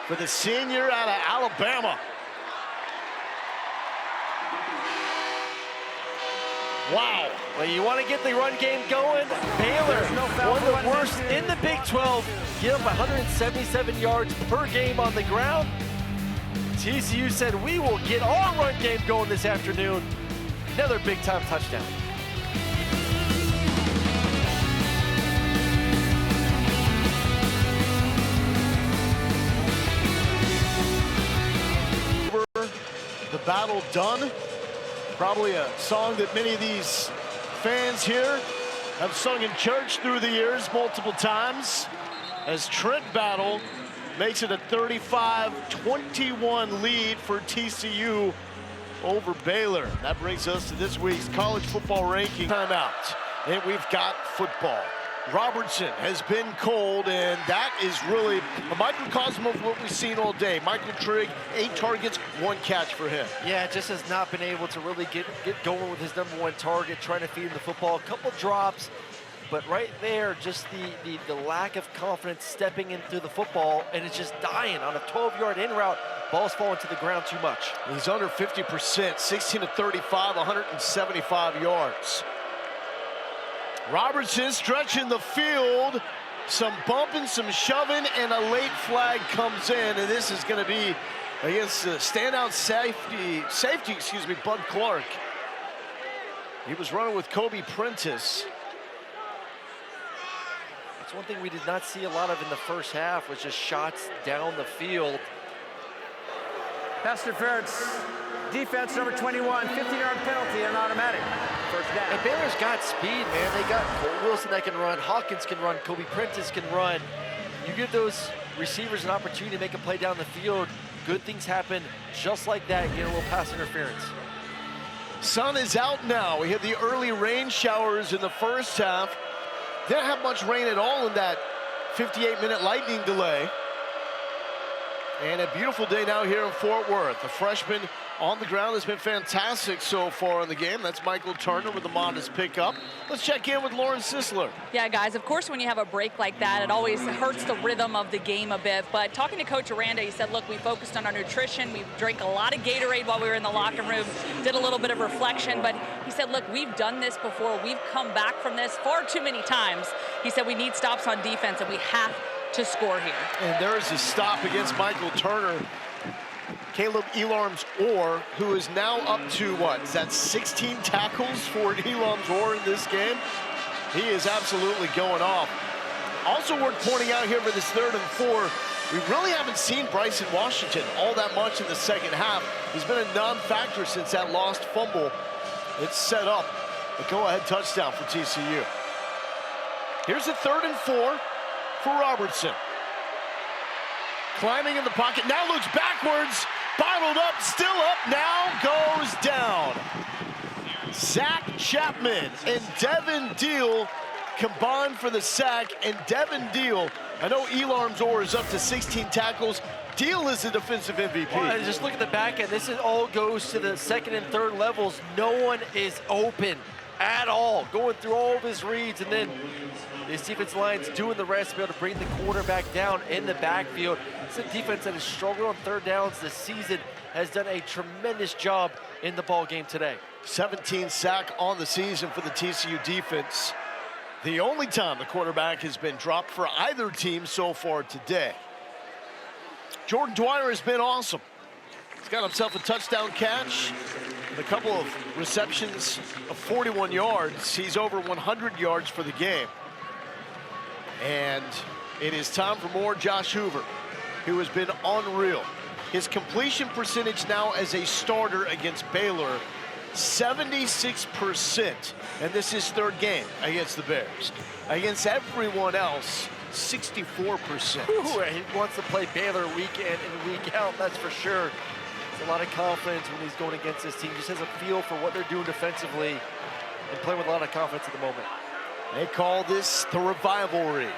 for the senior out of Alabama. Wow. Well, you want to get the run game going? Baylor, one of the worst in the Big 12, give up 177 yards per game on the ground. TCU said, we will get our run game going this afternoon. Another big-time touchdown. The battle done. Probably a song that many of these fans here have sung in church through the years multiple times, as Trent Battle makes it a 35-21 lead for TCU over Baylor. That brings us to this week's college football ranking timeout. And we've got football. Robertson has been cold, and that is really a microcosm of what we've seen all day. Michael Trigg, 8 targets, 1 catch for him. Yeah, just has not been able to really get going with his #1 target, trying to feed him the football. A couple drops, but right there, just the lack of confidence stepping into the football, and it's just dying on a 12-yard in route. Ball's falling to the ground too much. He's under 50%, 16 of 35, 175 yards. Robertson stretching the field, some bumping, some shoving, and a late flag comes in, and this is going to be against the standout safety, Bud Clark. He was running with Kobe Prentice. That's one thing we did not see a lot of in the first half, was just shots down the field. Pass interference. Defense number 21, 15-yard penalty and automatic. First down. And Baylor's got speed, man. They got Cole Wilson that can run, Hawkins can run, Kobe Prentice can run. You give those receivers an opportunity to make a play down the field, good things happen just like that, get a little pass interference. Sun is out now. We had the early rain showers in the first half. Didn't have much rain at all in that 58-minute lightning delay. And a beautiful day now here in Fort Worth. The freshman on the ground has been fantastic so far in the game. That's Michael Turner with a modest pickup. Let's check in with Lauren Sisler. Yeah, guys, of course, when you have a break like that, it always hurts the rhythm of the game a bit. But talking to Coach Aranda, he said, look, we focused on our nutrition. We drank a lot of Gatorade while we were in the locker room, did a little bit of reflection. But he said, look, we've done this before. We've come back from this far too many times. He said we need stops on defense, and we have to score here. And there's a stop against Michael Turner. Caleb Elarms Orr, who is now up to, what, is that 16 tackles for Elarms Orr in this game? He is absolutely going off. Also worth pointing out here for this 3rd and 4, We really haven't seen Bryson Washington all that much in the second half. He's been a non-factor since that lost fumble. It's set up a go-ahead touchdown for TCU. Here's a 3rd and 4 for Robertson. Climbing in the pocket, now looks backwards, bottled up, still up, now goes down. Zach Chapman and Devin Deal combined for the sack, and Devin Deal, I know Elarm Zor is up to 16 tackles. Deal is the defensive MVP. Well, just look at the back end. This all goes to the 2nd and 3rd levels. No one is open at all, going through all of his reads, and then this defense line's doing the rest to be able to bring the quarterback down in the backfield. It's a defense that has struggled on 3rd downs this season, has done a tremendous job in the ball game today. 17 sack on the season for the TCU defense. The only time the quarterback has been dropped for either team so far today. Jordan Dwyer has been awesome. He's got himself a touchdown catch and a couple of receptions of 41 yards. He's over 100 yards for the game. And it is time for more Josh Hoover, who has been unreal. His completion percentage now as a starter against Baylor, 76%. And this is his 3rd game against the Bears. Against everyone else, 64%. Ooh, he wants to play Baylor week in and week out, that's for sure. There's a lot of confidence when he's going against this team. Just has a feel for what they're doing defensively and playing with a lot of confidence at the moment. They call this the Revivalry,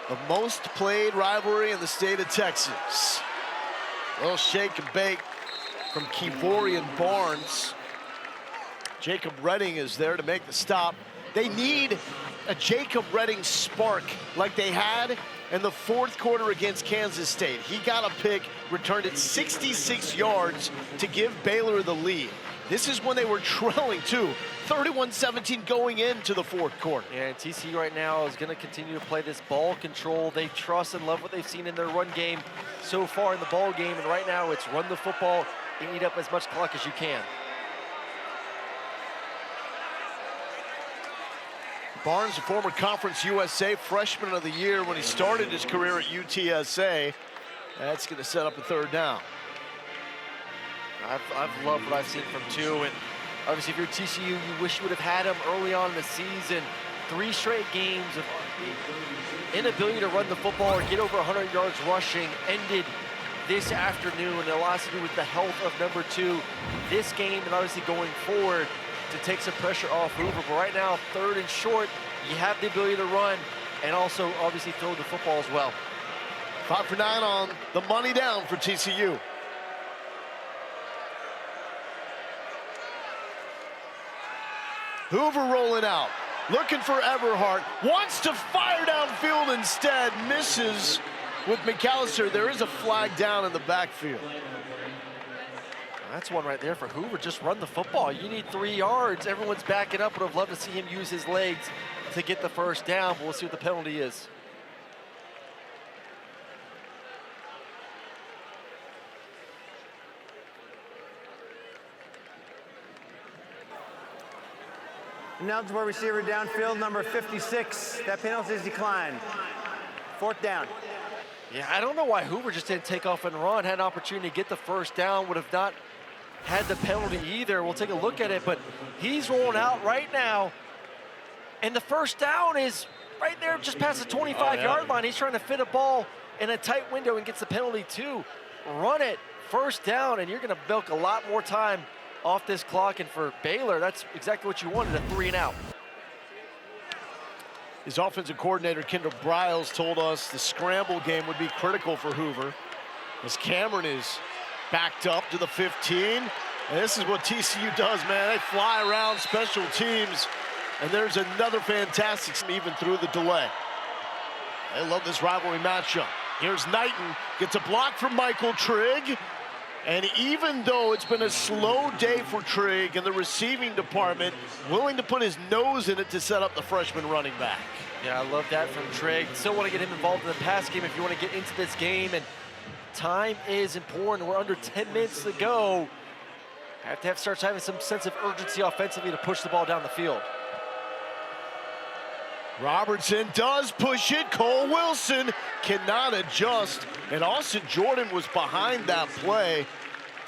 the most played rivalry in the state of Texas. A little shake and bake from Kevorian Barnes. Jacob Redding is there to make the stop. They need a Jacob Redding spark like they had in the 4th quarter against Kansas State. He got a pick, returned it 66 yards to give Baylor the lead. This is when they were trailing too, 31-17 going into the 4th quarter. Yeah, and TCU right now is going to continue to play this ball control. They trust and love what they've seen in their run game so far in the ball game, and right now it's run the football and eat up as much clock as you can. Barnes, a former Conference USA Freshman of the Year when he started his career at UTSA. That's going to set up a 3rd down. I've loved what I've seen from 2, and obviously if you're TCU, you wish you would have had him early on in the season. 3 straight games of inability to run the football or get over 100 yards rushing ended this afternoon, and a lot to do with the health of number 2 this game, and obviously going forward to take some pressure off Hoover. But right now, 3rd and short, you have the ability to run and also obviously throw the football as well. 5 for 9 on the money down for TCU. Hoover rolling out, looking for Everhart, wants to fire downfield instead, misses with McAllister. There is a flag down in the backfield. That's one right there for Hoover. Just run the football. You need 3 yards. Everyone's backing up. Would have loved to see him use his legs to get the 1st down, but we'll see what the penalty is. And now to our receiver downfield, number 56. That penalty is declined. 4th down. Yeah, I don't know why Hoover just didn't take off and run. Had an opportunity to get the 1st down, would have not had the penalty either. We'll take a look at it, but he's rolling out right now. And the 1st down is right there just past the 25-yard line. He's trying to fit a ball in a tight window and gets the penalty too. Run it, 1st down, and you're gonna milk a lot more time off this clock. And for Baylor, that's exactly what you wanted, a 3 and out. His offensive coordinator, Kendall Briles, told us the scramble game would be critical for Hoover, as Cameron is backed up to the 15. And this is what TCU does, man. They fly around special teams, and there's another fantastic even through the delay. They love this rivalry matchup. Here's Knighton, gets a block from Michael Trigg. And even though it's been a slow day for Trigg in the receiving department, willing to put his nose in it to set up the freshman running back. Yeah, I love that from Trigg. Still want to get him involved in the pass game if you want to get into this game. And time is important. We're under 10 minutes to go. Have to start having some sense of urgency offensively to push the ball down the field. Robertson does push it. Cole Wilson cannot adjust. And Austin Jordan was behind that play,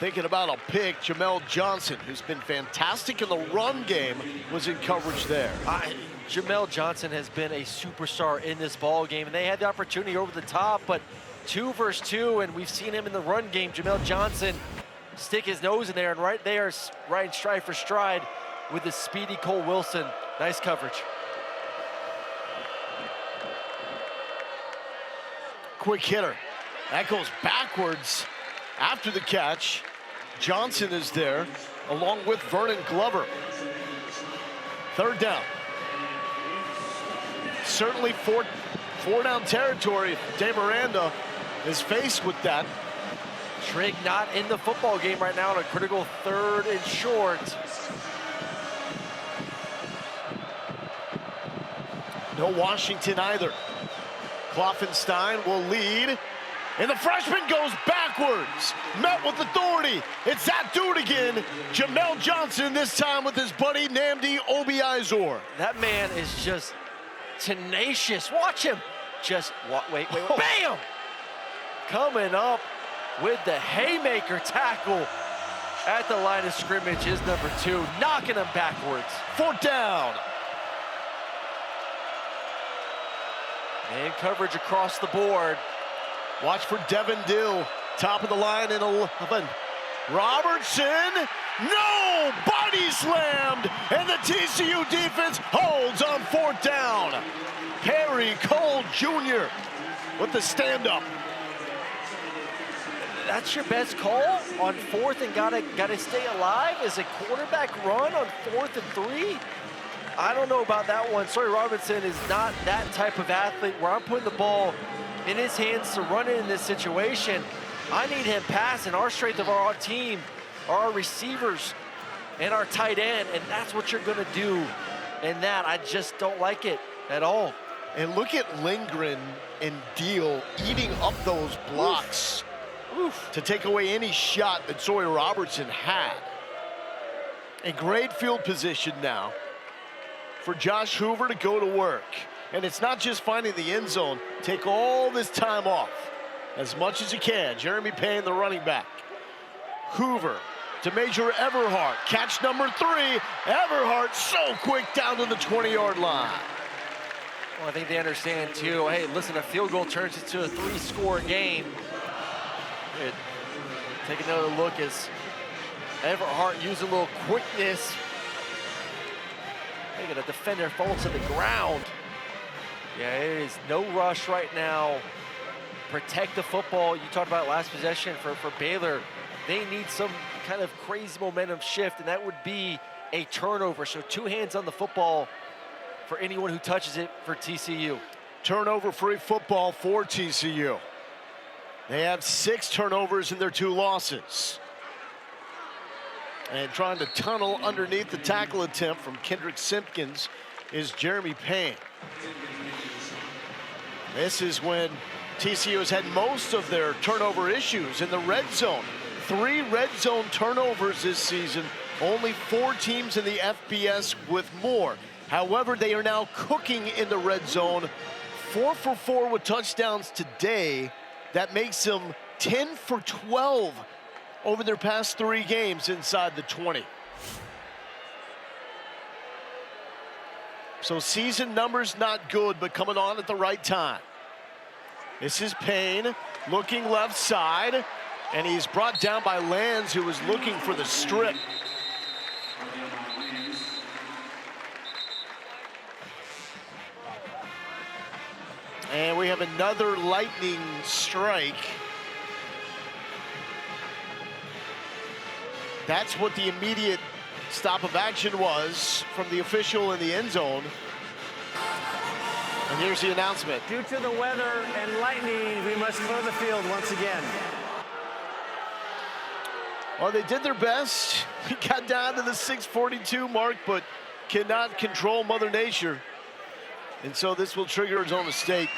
thinking about a pick. Jamel Johnson, who's been fantastic in the run game, was in coverage there. Jamel Johnson has been a superstar in this ball game, and they had the opportunity over the top, but 2 versus 2, and we've seen him in the run game. Jamel Johnson stick his nose in there, and right there, right stride for stride with the speedy Cole Wilson. Nice coverage. Quick hitter. That goes backwards after the catch. Johnson is there, along with Vernon Glover. 3rd down. Certainly four down territory. DeMaranda is faced with that. Trigg not in the football game right now on a critical 3rd and short. No Washington either. Kloffenstein will lead, and the freshman goes backwards. Met with authority. It's that dude again. Jamel Johnson, this time with his buddy Nnamdi Obiazor. That man is just tenacious. Watch him. Just wait. Bam! Coming up with the haymaker tackle at the line of scrimmage is number 2, knocking him backwards. 4th down. And coverage across the board. Watch for Devin Dill, top of the line in 11. Robertson, no! Body slammed, and the TCU defense holds on 4th down. Perry Cole Jr. with the stand-up. That's your best call on 4th and gotta stay alive? Is a quarterback run on 4th and 3? I don't know about that one. Sorry, Robinson is not that type of athlete where I'm putting the ball in his hands to run it in this situation. I need him passing. Our strength of our team are our receivers and our tight end, and that's what you're gonna do. And that, I just don't like it at all. And look at Lindgren and Deal eating up those blocks. Oof. To take away any shot that Sawyer Robertson had. A great field position now for Josh Hoover to go to work. And it's not just finding the end zone. Take all this time off as much as you can. Jeremy Payne, the running back. Hoover to Major Everhart. Catch number 3. Everhart so quick down to the 20-yard line. Well, I think they understand too, hey, listen, a field goal turns into a 3-score game. Take another look as Everhart used a little quickness. They got a defender fall to the ground. Yeah, it is no rush right now. Protect the football. You talked about last possession for Baylor. They need some kind of crazy momentum shift, and that would be a turnover. So 2 hands on the football for anyone who touches it for TCU. Turnover-free football for TCU. They have 6 turnovers in their 2 losses. And trying to tunnel underneath the tackle attempt from Kendrick Simpkins is Jeremy Payne. This is when TCU has had most of their turnover issues in the red zone. 3 red zone turnovers this season. Only 4 teams in the FBS with more. However, they are now cooking in the red zone. 4 for 4 with touchdowns today. That makes them 10 for 12 over their past 3 games inside the 20. So season numbers not good, but coming on at the right time. This is Payne looking left side, and he's brought down by Lands, who was looking for the strip. And we have another lightning strike. That's what the immediate stop of action was from the official in the end zone. And here's the announcement. Due to the weather and lightning, we must clear the field once again. Well, they did their best. We got down to the 6:42 mark, but cannot control Mother Nature. And so this will trigger Arizona State.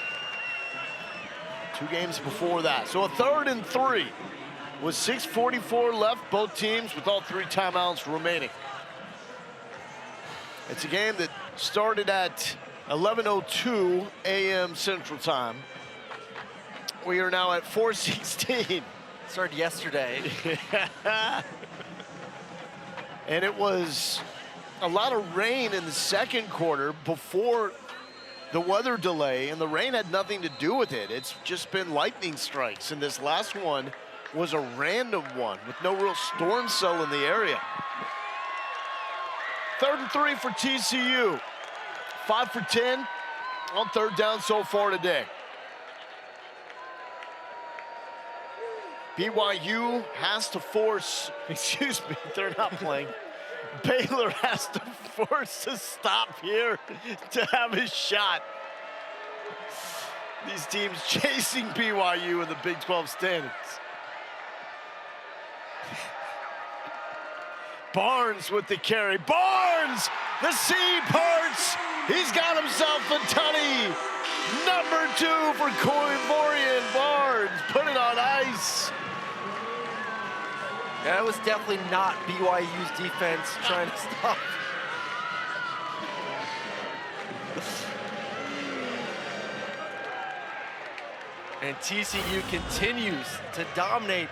2 games before that. So a 3rd and 3 with 6:44 left, both teams with all 3 timeouts remaining. It's a game that started at 11:02 a.m. Central Time. We are now at 4:16. Started yesterday. And it was a lot of rain in the second quarter before the weather delay, and the rain had nothing to do with it. It's just been lightning strikes, and this last one was a random one with no real storm cell in the area. 3rd and 3 for TCU. 5 for 10 on 3rd down so far today. BYU has to force, excuse me, they're not playing. Baylor has to force a stop here to have his shot. These teams chasing BYU in the Big 12 standings. Barnes with the carry. Barnes, the sea parts. He's got himself a tutty. Number 2 for Koivorian. Barnes put it on ice. That was definitely not BYU's defense trying to stop. And TCU continues to dominate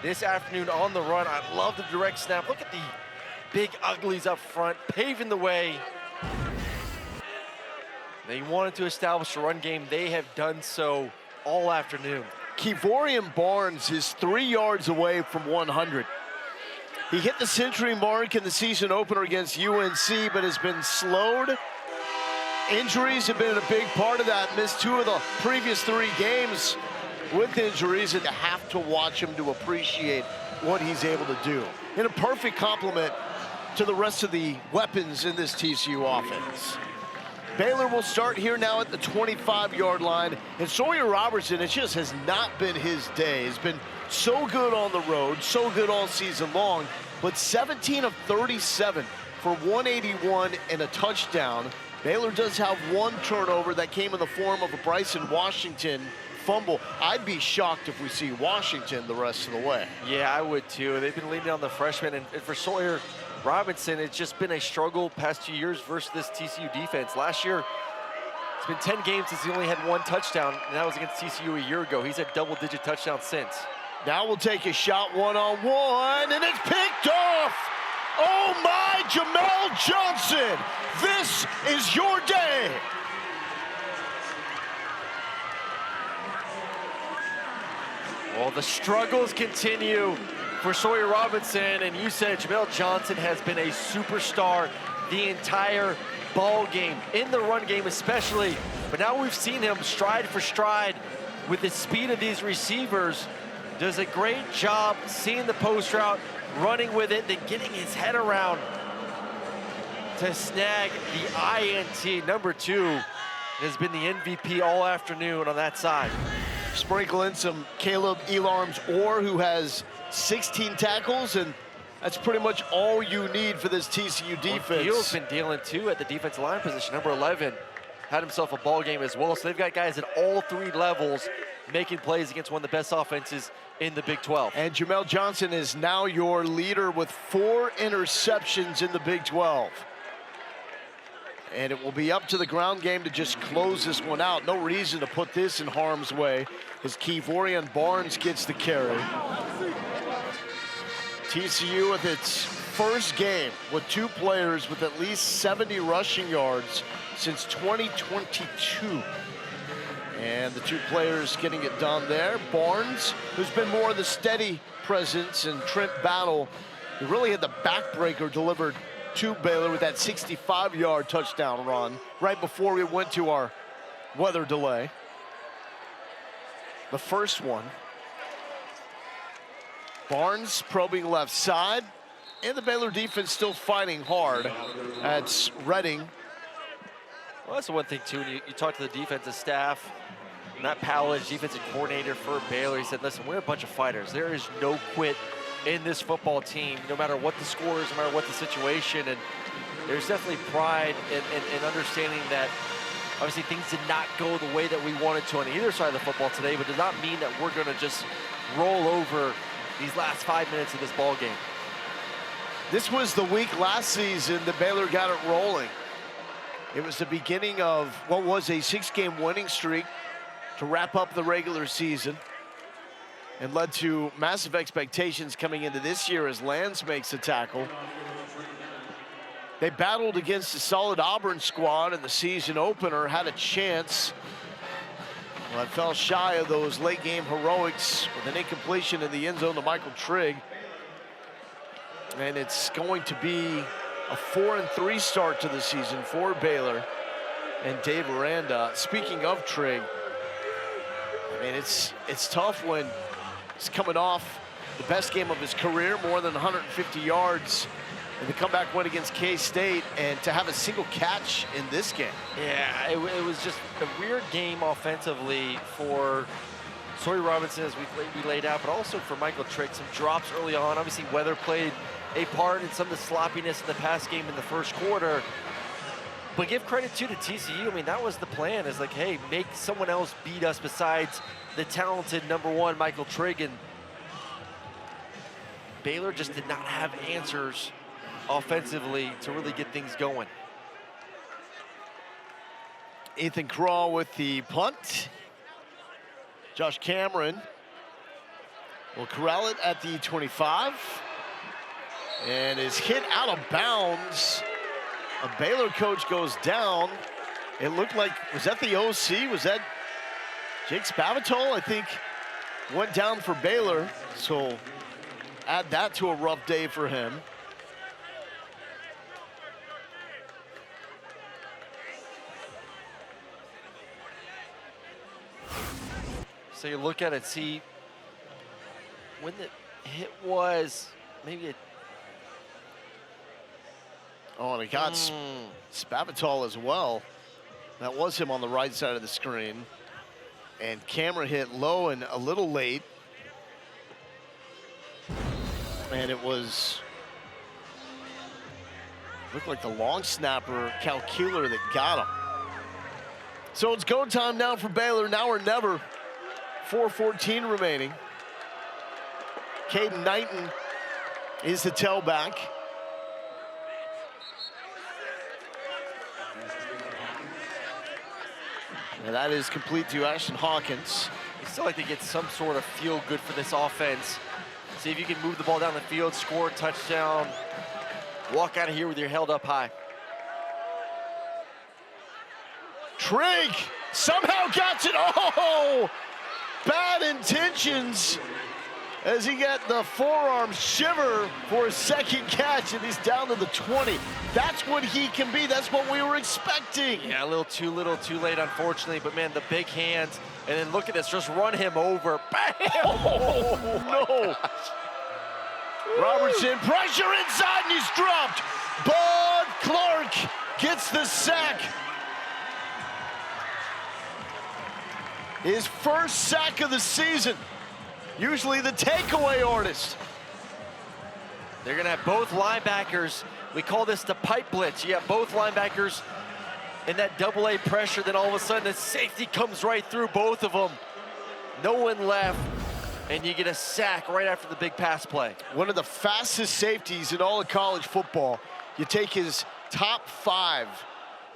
this afternoon on the run. I love the direct snap. Look at the big uglies up front, paving the way. They wanted to establish a run game. They have done so all afternoon. Koivorian Barnes is 3 yards away from 100. He hit the century mark in the season opener against UNC, but has been slowed. Injuries have been a big part of that. Missed 2 of the previous 3 games with injuries, and you have to watch him to appreciate what he's able to do. And a perfect complement to the rest of the weapons in this TCU offense. Baylor will start here now at the 25-yard line. And Sawyer Robertson, it just has not been his day. He's been so good on the road, so good all season long, but 17 of 37 for 181 and a touchdown. Baylor does have 1 turnover that came in the form of a Bryson Washington fumble. I'd be shocked if we see Washington the rest of the way. Yeah, I would too. They've been leaning on the freshman, and for Sawyer Robinson, it's just been a struggle past 2 years versus this TCU defense. Last year, it's been 10 games since he only had 1 touchdown, and that was against TCU a year ago. He's had double-digit touchdowns since. Now we'll take a shot one-on-one, and it's picked off. Oh my, Jamel Johnson, this is your day. Well, the struggles continue for Sawyer Robinson, and you said Jamel Johnson has been a superstar the entire ball game, in the run game especially. But now we've seen him stride for stride with the speed of these receivers. Does a great job seeing the post route, running with it, then getting his head around to snag the INT. Number 2 has been the MVP all afternoon on that side. Sprinkle in some Caleb Elarms Orr, who has 16 tackles, and that's pretty much all you need for this TCU defense. Beal's been dealing too at the defensive line position. Number 11 had himself a ball game as well. So they've got guys at all 3 levels making plays against one of the best offenses in the Big 12. And Jamel Johnson is now your leader with 4 interceptions in the Big 12. And it will be up to the ground game to just close this one out. No reason to put this in harm's way as Koivorian Barnes gets the carry. TCU with its first game with 2 players with at least 70 rushing yards since 2022. And the 2 players getting it done there. Barnes, who's been more of the steady presence, and Trent Battle, who really had the backbreaker delivered to Baylor with that 65-yard touchdown run right before we went to our weather delay. The first one. Barnes probing left side, and the Baylor defense still fighting hard. That's Redding. Well, that's the one thing, too, when you talk to the defensive staff. Matt Powell, defensive coordinator for Baylor, he said, listen, we're a bunch of fighters. There is no quit in this football team, no matter what the score is, no matter what the situation. And there's definitely pride in understanding that obviously things did not go the way that we wanted to on either side of the football today, but does not mean that we're going to just roll over these last 5 minutes of this ball game. This was the week last season that Baylor got it rolling. It was the beginning of what was a 6-game winning streak to wrap up the regular season and led to massive expectations coming into this year as Lance makes a tackle. They battled against a solid Auburn squad in the season opener, had a chance. Well, it fell shy of those late game heroics with an incompletion in the end zone to Michael Trigg. And it's going to be a 4-3 start to the season for Baylor and Dave Aranda. Speaking of Trigg, I mean, it's tough when he's coming off the best game of his career, more than 150 yards, and the comeback win against K-State, and to have a single catch in this game. Yeah, it was just a weird game offensively for Sawyer Robinson, as we laid out, but also for Michael Trigg. Some drops early on. Obviously, weather played a part in some of the sloppiness in the pass game in the first quarter. But give credit to TCU. I mean, that was the plan. Is like, hey, make someone else beat us besides the talented #1 Michael Trigg. And Baylor just did not have answers offensively to really get things going. Ethan Crawl with the punt. Josh Cameron will corral it at the 25 and is hit out of bounds. A Baylor coach goes down. It looked like, was that the OC? Was that Jake Spavital? I think went down for Baylor. So add that to a rough day for him. So you look at it, see when the hit was, maybe it. Oh, and it got Spavital as well. That was him on the right side of the screen. And Cameron hit low and a little late. And it was, looked like the long snapper, Cal Keeler, that got him. So it's go time now for Baylor, now or never. 4:14 remaining. Caden Knighton is the tailback. And that is complete to Ashton Hawkins. You still like to get some sort of feel good for this offense. See if you can move the ball down the field, score a touchdown, walk out of here with your held up high. Trigg somehow got it. Oh! Bad intentions as he got the forearm shiver for a second catch, and he's down to the 20. That's what he can be. That's what we were expecting. Yeah, a little too late, unfortunately, but man, the big hands, and then look at this, just run him over. Bam! Oh, no. Robertson, pressure inside, and he's dropped. Bud Clark gets the sack. His first sack of the season. Usually the takeaway artist. They're gonna have both linebackers. We call this the pipe blitz. You have both linebackers in that double-A pressure, then all of a sudden the safety comes right through both of them. No one left, and you get a sack right after the big pass play. One of the fastest safeties in all of college football. You take his top 5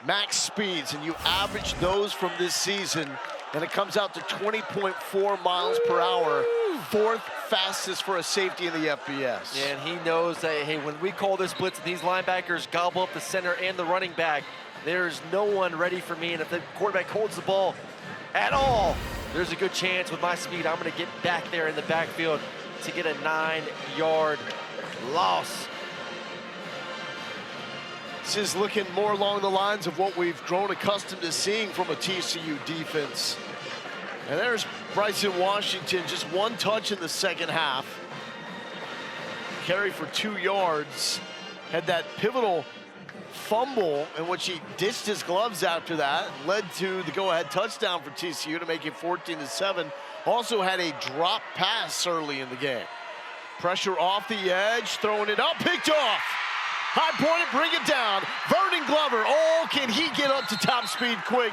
max speeds and you average those from this season, and it comes out to 20.4 miles per hour, 4th fastest for a safety in the FBS. Yeah, and he knows that, hey, when we call this blitz and these linebackers gobble up the center and the running back, there's no one ready for me, and if the quarterback holds the ball at all, there's a good chance with my speed I'm gonna get back there in the backfield to get a 9-yard loss. This is looking more along the lines of what we've grown accustomed to seeing from a TCU defense. And there's Bryson Washington, just 1 touch in the second half. Carry for 2 yards. Had that pivotal fumble in which he ditched his gloves after that. Led to the go-ahead touchdown for TCU to make it 14-7. Also had a drop pass early in the game. Pressure off the edge, throwing it up, picked off. High point it, bring it down. Vernon Glover, oh, can he get up to top speed quick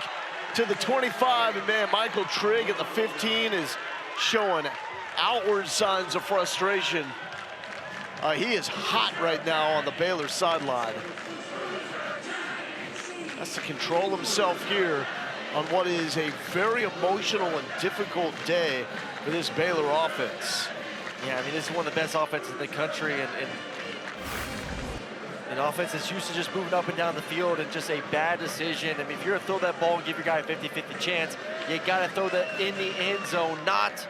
to the 25? And man, Michael Trigg at the 15 is showing outward signs of frustration. He is hot right now on the Baylor sideline. Has to control himself here on what is a very emotional and difficult day for this Baylor offense. Yeah, I mean, this is one of the best offenses in the country, and an offense that's used to just moving up and down the field, and just a bad decision. I mean, if you're gonna throw that ball and give your guy a 50-50 chance, you gotta throw that in the end zone, not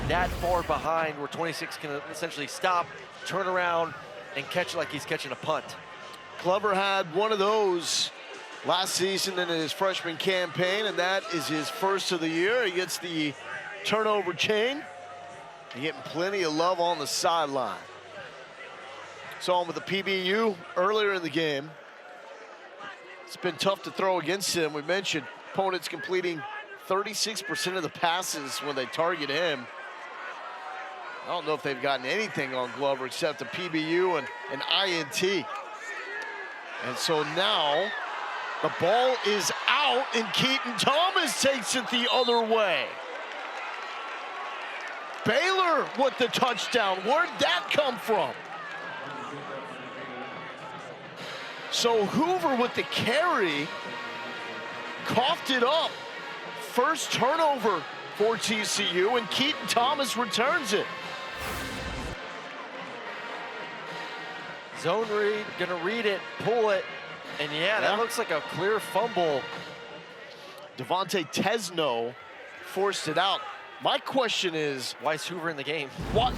that far behind where 26 can essentially stop, turn around, and catch it like he's catching a punt. Glover had one of those last season in his freshman campaign, and that is his first of the year. He gets the turnover chain. He's getting plenty of love on the sideline. Saw him with the PBU earlier in the game. It's been tough to throw against him. We mentioned opponents completing 36% of the passes when they target him. I don't know if they've gotten anything on Glover except a PBU and an INT. And so now the ball is out, and Keaton Thomas takes it the other way. Baylor with the touchdown. Where'd that come from? So Hoover with the carry, coughed it up. First turnover for TCU, and Keaton Thomas returns it. Zone read, gonna read it, pull it, and yeah, that looks like a clear fumble. Devontae Tesno forced it out. My question is, why is Hoover in the game? What?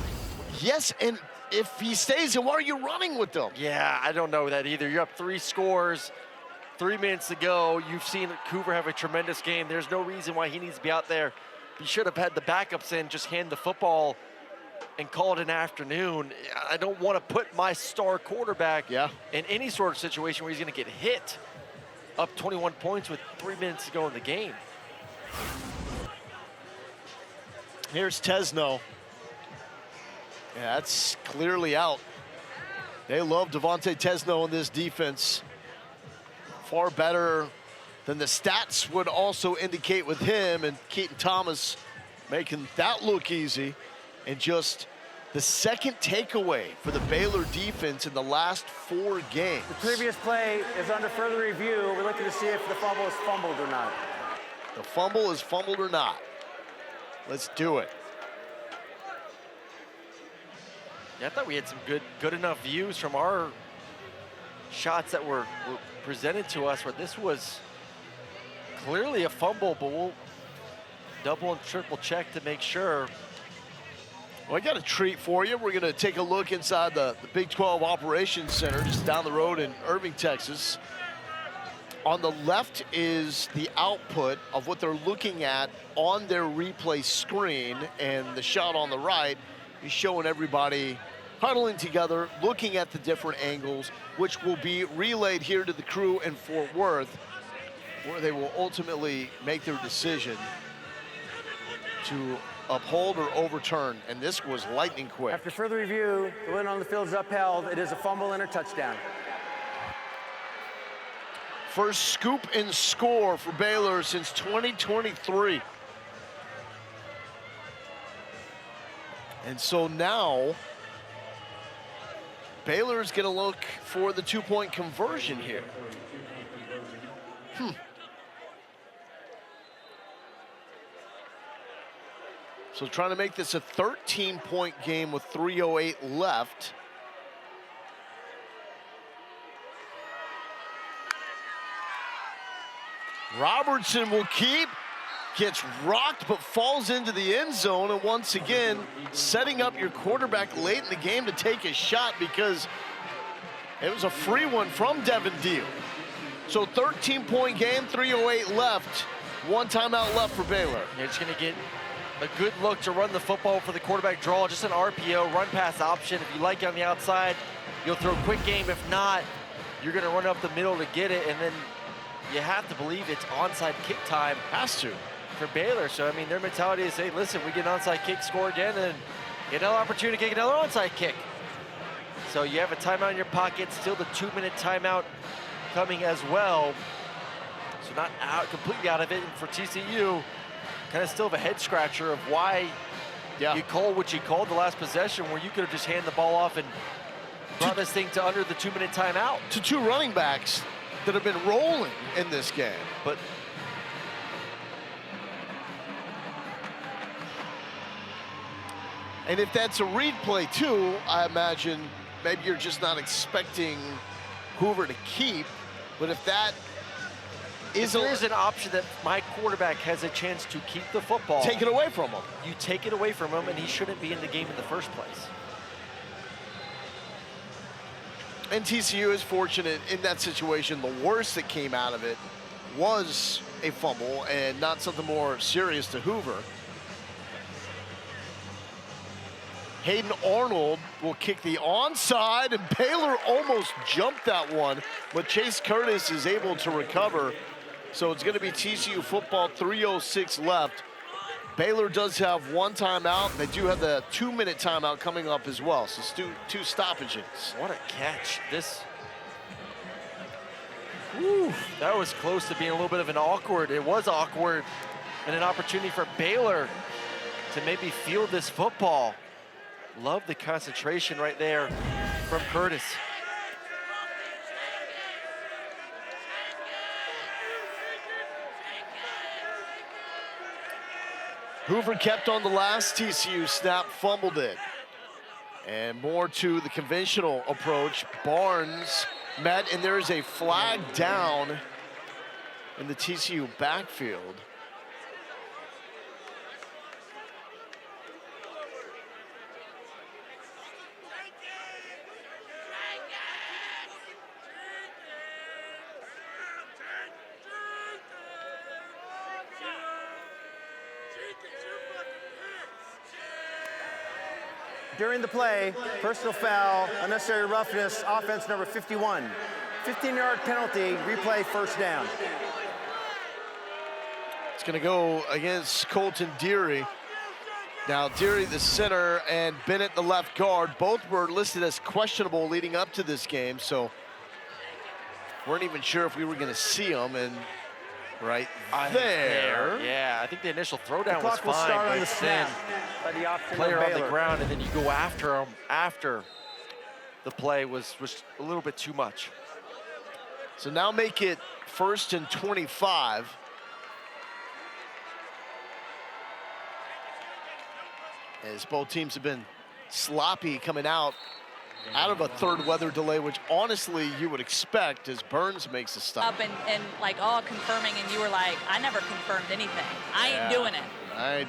Yes, and if he stays, then why are you running with them? Yeah, I don't know that either. You're up 3 scores, 3 minutes to go. You've seen Hoover have a tremendous game. There's no reason why he needs to be out there. He should have had the backups in, just hand the football and call it an afternoon. I don't want to put my star quarterback in any sort of situation where he's going to get hit up 21 points with 3 minutes to go in the game. Here's Tesno. Yeah, that's clearly out. They love Devontae Tesno in this defense. Far better than the stats would also indicate with him, and Keaton Thomas making that look easy. And just the second takeaway for the Baylor defense in the last 4 games. The previous play is under further review. We're looking to see if the fumble is fumbled or not. The fumble is fumbled or not. Let's do it. Yeah, I thought we had some good enough views from our shots that were presented to us where this was clearly a fumble, but we'll double and triple check to make sure. Well, I got a treat for you. We're going to take a look inside the Big 12 Operations Center just down the road in Irving, Texas. On the left is the output of what they're looking at on their replay screen, and the shot on the right is showing everybody huddling together, looking at the different angles, which will be relayed here to the crew in Fort Worth, where they will ultimately make their decision to uphold or overturn, and this was lightning quick. After further review, the win on the field is upheld. It is a fumble and a touchdown. First scoop and score for Baylor since 2023. And so now, Baylor's gonna look for the 2-point conversion here. So trying to make this a 13-point game with 3:08 left. Robertson will keep, gets rocked but falls into the end zone, and once again setting up your quarterback late in the game to take a shot because it was a free one from Devin Deal. So 13-point game, 3:08 left, 1 timeout left for Baylor. You're just gonna get a good look to run the football for the quarterback draw, just an RPO, run pass option. If you like it on the outside, you'll throw a quick game. If not, you're gonna run up the middle to get it, and then you have to believe it's onside kick time. Has to. For Baylor. So, I mean, their mentality is, hey, listen, we get an onside kick, score again, and get another opportunity to kick another onside kick. So you have a timeout in your pocket, still the 2-minute timeout coming as well. So not out completely out of it. And for TCU, kind of still have a head scratcher of why you called what you called the last possession, where you could have just handed the ball off and brought this thing to under the 2-minute timeout. To 2 running backs that have been rolling in this game. But and if that's a read play too, I imagine maybe you're just not expecting Hoover to keep. But if that is there's an option that my quarterback has a chance to keep the football, take it away from him. You take it away from him, and he shouldn't be in the game in the first place. And TCU is fortunate in that situation. The worst that came out of it was a fumble and not something more serious to Hoover. Hayden Arnold will kick the onside, and Baylor almost jumped that one, but Chase Curtis is able to recover. So it's going to be TCU football, 3:06 left. Baylor does have one timeout. They do have the 2-minute timeout coming up as well, so two stoppages. What a catch. Whew, that was close to being a little bit of an awkward. It was awkward, and an opportunity for Baylor to maybe field this football. Love the concentration right there from Curtis. Hoover kept on the last TCU snap, fumbled it. And more to the conventional approach. Barnes met, and there is a flag down in the TCU backfield. During the play, personal foul, unnecessary roughness, offense number 51. 15-yard penalty, replay, first down. It's going to go against Colton Deary. Now, Deary, the center, and Bennett, the left guard, both were listed as questionable leading up to this game, so weren't even sure if we were going to see them. And right there. Yeah, I think the initial throwdown was Clock will start fine, on the but snap then by the offensive player on the Baylor. ground, and then you go after him after the play was a little bit too much. So now make it 1st and 25. As both teams have been sloppy coming out of a third weather delay, which honestly you would expect as Burns makes a stop. Up and like all confirming, and you were like, I never confirmed anything. I ain't doing it. I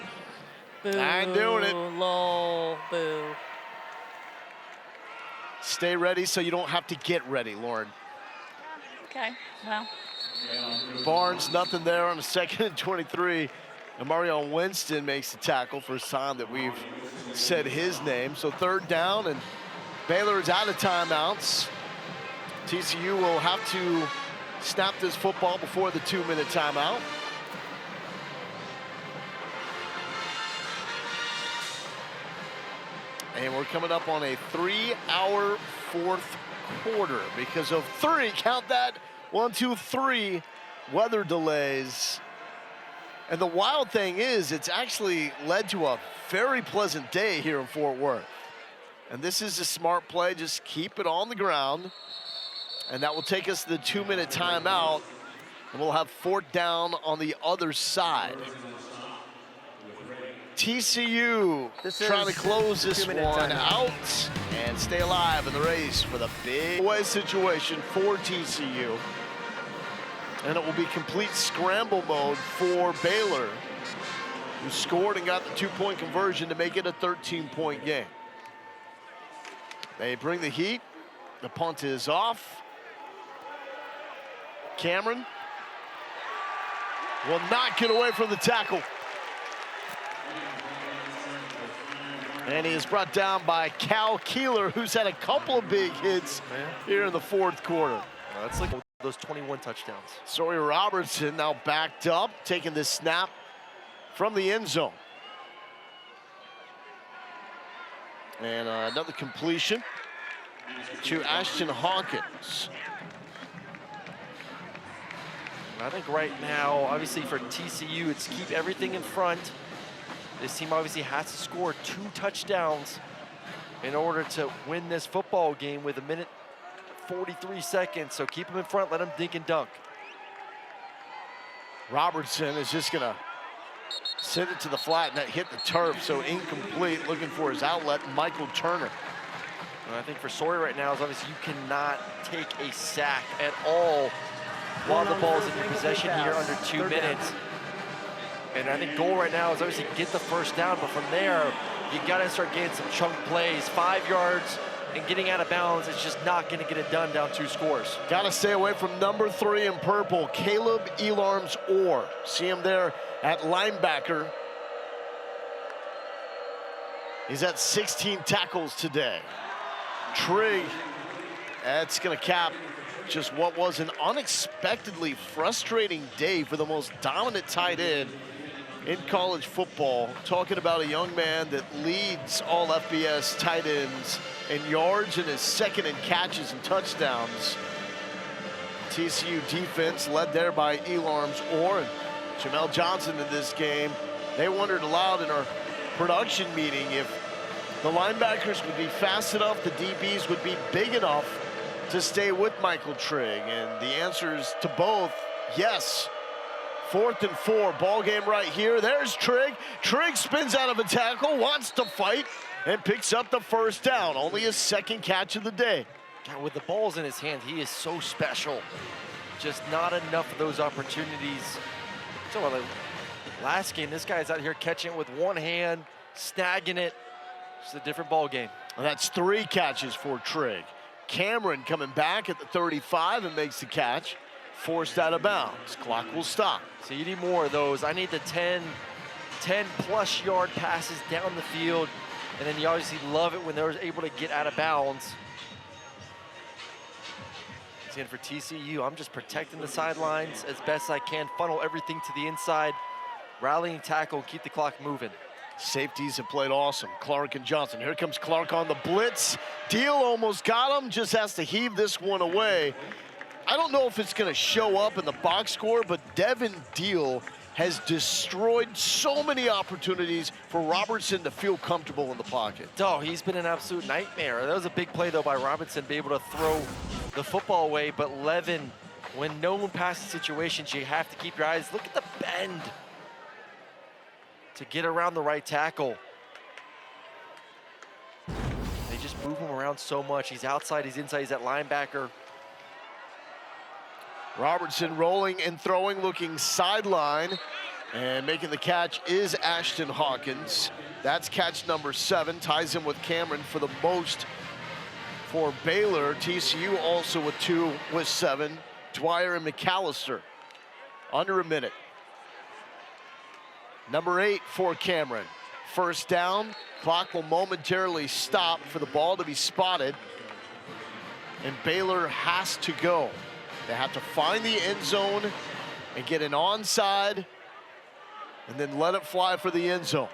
ain't doing it. Lol, boo. Stay ready so you don't have to get ready, Lauren. Okay, well. Barnes, nothing there on a 2nd and 23. And Marion Winston makes the tackle, first time that we've said his name. So 3rd down, and Baylor is out of timeouts. TCU will have to snap this football before the 2-minute timeout. And we're coming up on a 3-hour 4th quarter because of 3, count that, 1, 2, 3 weather delays. And the wild thing is, it's actually led to a very pleasant day here in Fort Worth. And this is a smart play, just keep it on the ground. And that will take us to the 2-minute timeout. And we'll have 4th down on the other side. TCU trying to close this one out and stay alive in the race for the big away situation for TCU. And it will be complete scramble mode for Baylor, who scored and got the 2-point conversion to make it a 13-point game. They bring the heat. The punt is off. Cameron will not get away from the tackle. And he is brought down by Cal Keeler, who's had a couple of big hits here in the 4th quarter. That's like those 21 touchdowns. Sawyer Robertson now backed up, taking this snap from the end zone. And another completion to Ashton Hawkins. I think right now, obviously for TCU, it's keep everything in front. This team obviously has to score 2 touchdowns in order to win this football game with 1:30 43 seconds, so keep him in front, let him dink and dunk. Robertson is just gonna send it to the flat, and that hit the turf, so incomplete, looking for his outlet, Michael Turner. And I think for Sawyer right now is obviously you cannot take a sack at all while the ball's in your possession here under 2 minutes. And I think goal right now is obviously get the first down, but from there, you gotta start getting some chunk plays. 5 yards and getting out of bounds, it's just not gonna get it done down 2 scores. Gotta stay away from number 3 in purple, Caleb Elarms-Orr. See him there at linebacker. He's at 16 tackles today. Trigg, that's gonna cap just what was an unexpectedly frustrating day for the most dominant tight end in college football. Talking about a young man that leads all FBS tight ends in yards and is second in catches and touchdowns. TCU defense led there by Elarms-Orr and Jamel Johnson in this game. They wondered aloud in our production meeting if the linebackers would be fast enough, the DBs would be big enough to stay with Michael Trigg, and the answers to both, yes. 4th and 4, ball game right here. There's Trigg. Trigg spins out of a tackle, wants to fight, and picks up the first down. Only his 2nd catch of the day. God, with the balls in his hand, he is so special. Just not enough of those opportunities. So last game, this guy's out here catching it with one hand, snagging it. It's a different ball game. And that's 3 catches for Trigg. Cameron coming back at the 35 and makes the catch. Forced out of bounds. Clock will stop. So you need more of those. I need the 10-plus yard passes down the field. And then you obviously love it when they're able to get out of bounds. Again, for TCU, I'm just protecting the sidelines as best I can, funnel everything to the inside, rallying tackle, keep the clock moving. Safeties have played awesome. Clark and Johnson. Here comes Clark on the blitz. Deal almost got him, just has to heave this one away. I don't know if it's gonna show up in the box score, but Devin Deal has destroyed so many opportunities for Robertson to feel comfortable in the pocket. Oh, he's been an absolute nightmare. That was a big play, though, by Robinson, be able to throw the football away, but Levin, when known passing situations, you have to keep your eyes. Look at the bend to get around the right tackle. They just move him around so much. He's outside, he's inside, he's at linebacker. Robertson rolling and throwing, looking sideline, and making the catch is Ashton Hawkins. That's catch number 7, ties him with Cameron for the most for Baylor. TCU also with 2 with 7. Dwyer and McAllister, under a minute. Number 8 for Cameron. First down, clock will momentarily stop for the ball to be spotted, and Baylor has to go. They have to find the end zone and get an onside and then let it fly for the end zone.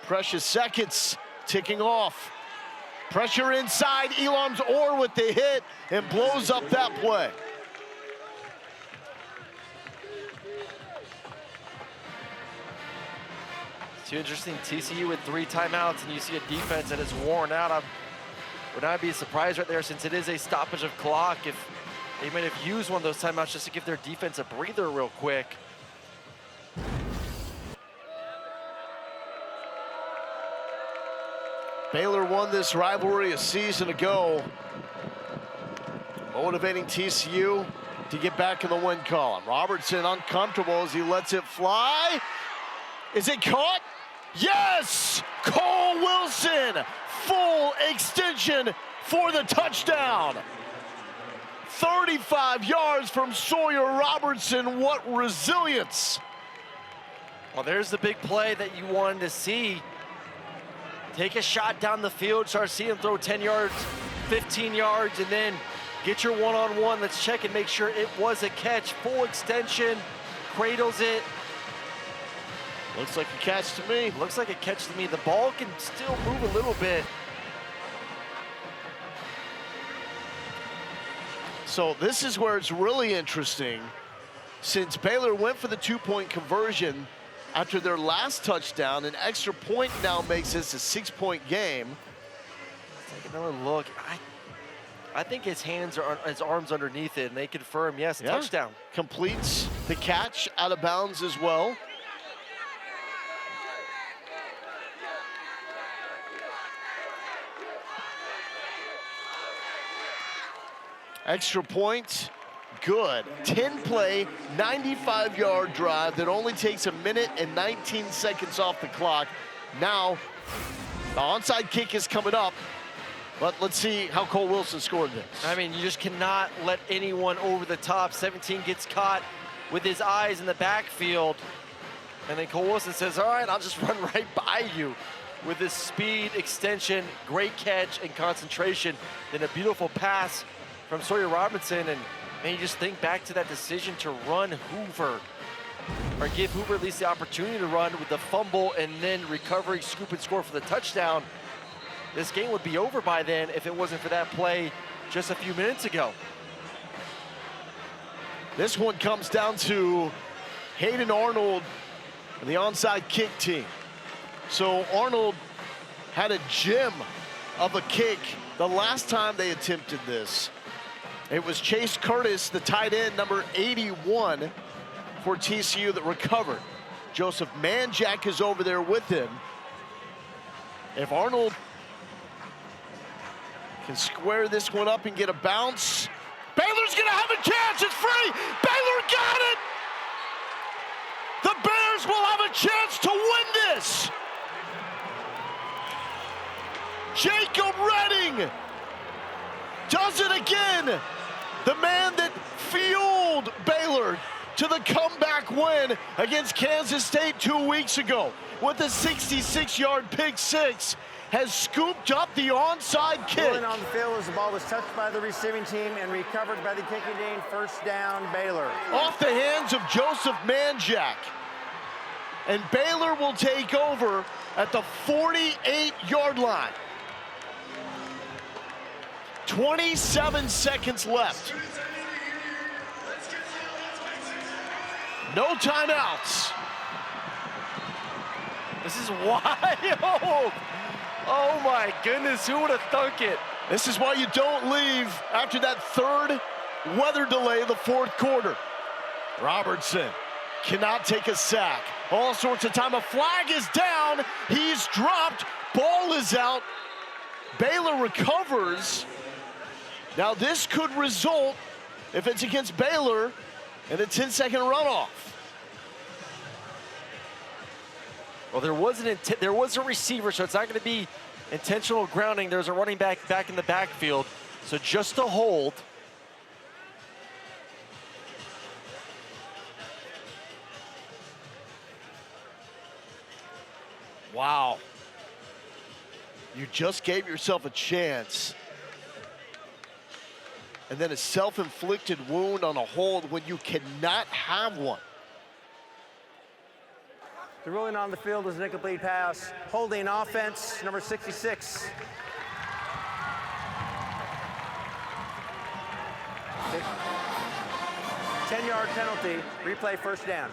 Precious seconds ticking off. Pressure inside, Elarms-Orr with the hit and blows up that play. It's interesting, TCU with 3 timeouts, and you see a defense that is worn out. Would not be a surprise right there, since it is a stoppage of clock, if they might have used one of those timeouts just to give their defense a breather real quick. Baylor won this rivalry a season ago, motivating TCU to get back in the win column. Robertson uncomfortable as he lets it fly. Is it caught? Yes! Cole Wilson, full extension for the touchdown. 35 yards from Sawyer Robertson. What resilience. Well, there's the big play that you wanted to see. Take a shot down the field, start seeing him throw 10 yards, 15 yards, and then get your one-on-one. Let's check and make sure it was a catch. Full extension, cradles it. Looks like a catch to me. Looks like a catch to me. The ball can still move a little bit. So this is where it's really interesting. Since Baylor went for the 2-point conversion after their last touchdown, an extra point now makes this a 6-point game. Take another look. I think his arms underneath it, and they confirm, yes, touchdown. Completes the catch out of bounds as well. Extra point, good. 10-play, 95-yard drive that only takes 1 minute and 19 seconds off the clock. Now, the onside kick is coming up, but let's see how Cole Wilson scored this. I mean, you just cannot let anyone over the top. 17 gets caught with his eyes in the backfield, and then Cole Wilson says, all right, I'll just run right by you. With his speed, extension, great catch, and concentration. Then a beautiful pass from Sawyer Robinson, and you just think back to that decision to run Hoover, or give Hoover at least the opportunity to run with the fumble and then recovery, scoop and score for the touchdown. This game would be over by then if it wasn't for that play just a few minutes ago. This one comes down to Hayden Arnold and the onside kick team. So Arnold had a gem of a kick the last time they attempted this. It was Chase Curtis, the tight end, number 81 for TCU, that recovered. Joseph Manjack is over there with him. If Arnold can square this one up and get a bounce, Baylor's gonna have a chance, it's free! Baylor got it! The Bears will have a chance to win this! Jacob Redding does it again! The man that fueled Baylor to the comeback win against Kansas State 2 weeks ago with a 66-yard pick six has scooped up the onside kick. Rolling on the field as the ball was touched by the receiving team and recovered by the kicking team. First down, Baylor. Off the hands of Joseph Manjack. And Baylor will take over at the 48-yard line. 27 seconds left. No timeouts. This is wild. Oh my goodness, who would have thunk it? This is why you don't leave after that third weather delay of the fourth quarter. Robertson cannot take a sack. All sorts of time. A flag is down. He's dropped. Ball is out. Baylor recovers. Now this could result, if it's against Baylor, in a 10-second runoff. Well, there was a receiver, so it's not going to be intentional grounding. There's a running back in the backfield, so just a hold. Wow. You just gave yourself a chance. And then a self-inflicted wound on a hold when you cannot have one. The ruling on the field was an incomplete pass. Holding offense, number 66. Okay. 10-yard penalty, replay first down.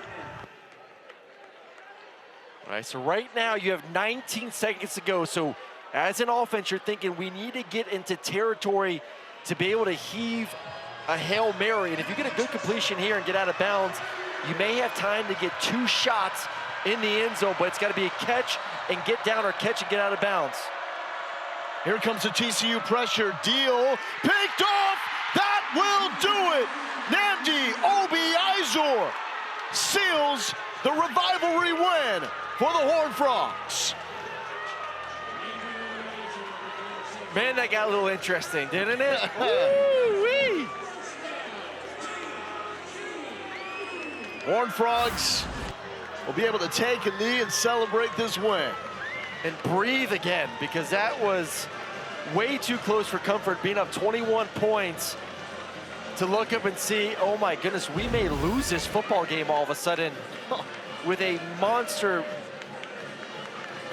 All right, so right now you have 19 seconds to go. So as an offense, you're thinking we need to get into territory to be able to heave a Hail Mary. And if you get a good completion here and get out of bounds, you may have time to get 2 shots in the end zone, but it's got to be a catch and get down, or catch and get out of bounds. Here comes the TCU pressure. Deal picked off. That will do it. Namdi Obi-Izor seals the rivalry win for the Horned Frogs. Man, that got a little interesting, didn't it? Woo-wee. Horned Frogs will be able to take a knee and celebrate this win. And breathe again, because that was way too close for comfort, being up 21 points, to look up and see, oh my goodness, we may lose this football game all of a sudden with a monster,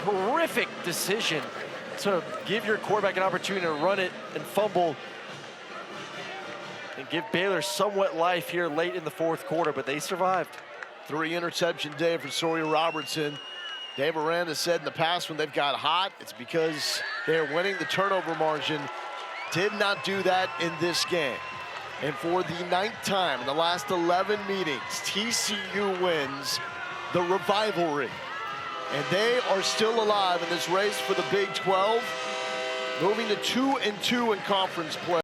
horrific decision to give your quarterback an opportunity to run it and fumble and give Baylor somewhat life here late in the fourth quarter, but they survived. 3 interception day for Sawyer Robertson. Dave Aranda said in the past when they've got hot, it's because they're winning the turnover margin. Did not do that in this game. And for the 9th time in the last 11 meetings, TCU wins the rivalry. And they are still alive in this race for the Big 12, moving to 2-2 in conference play.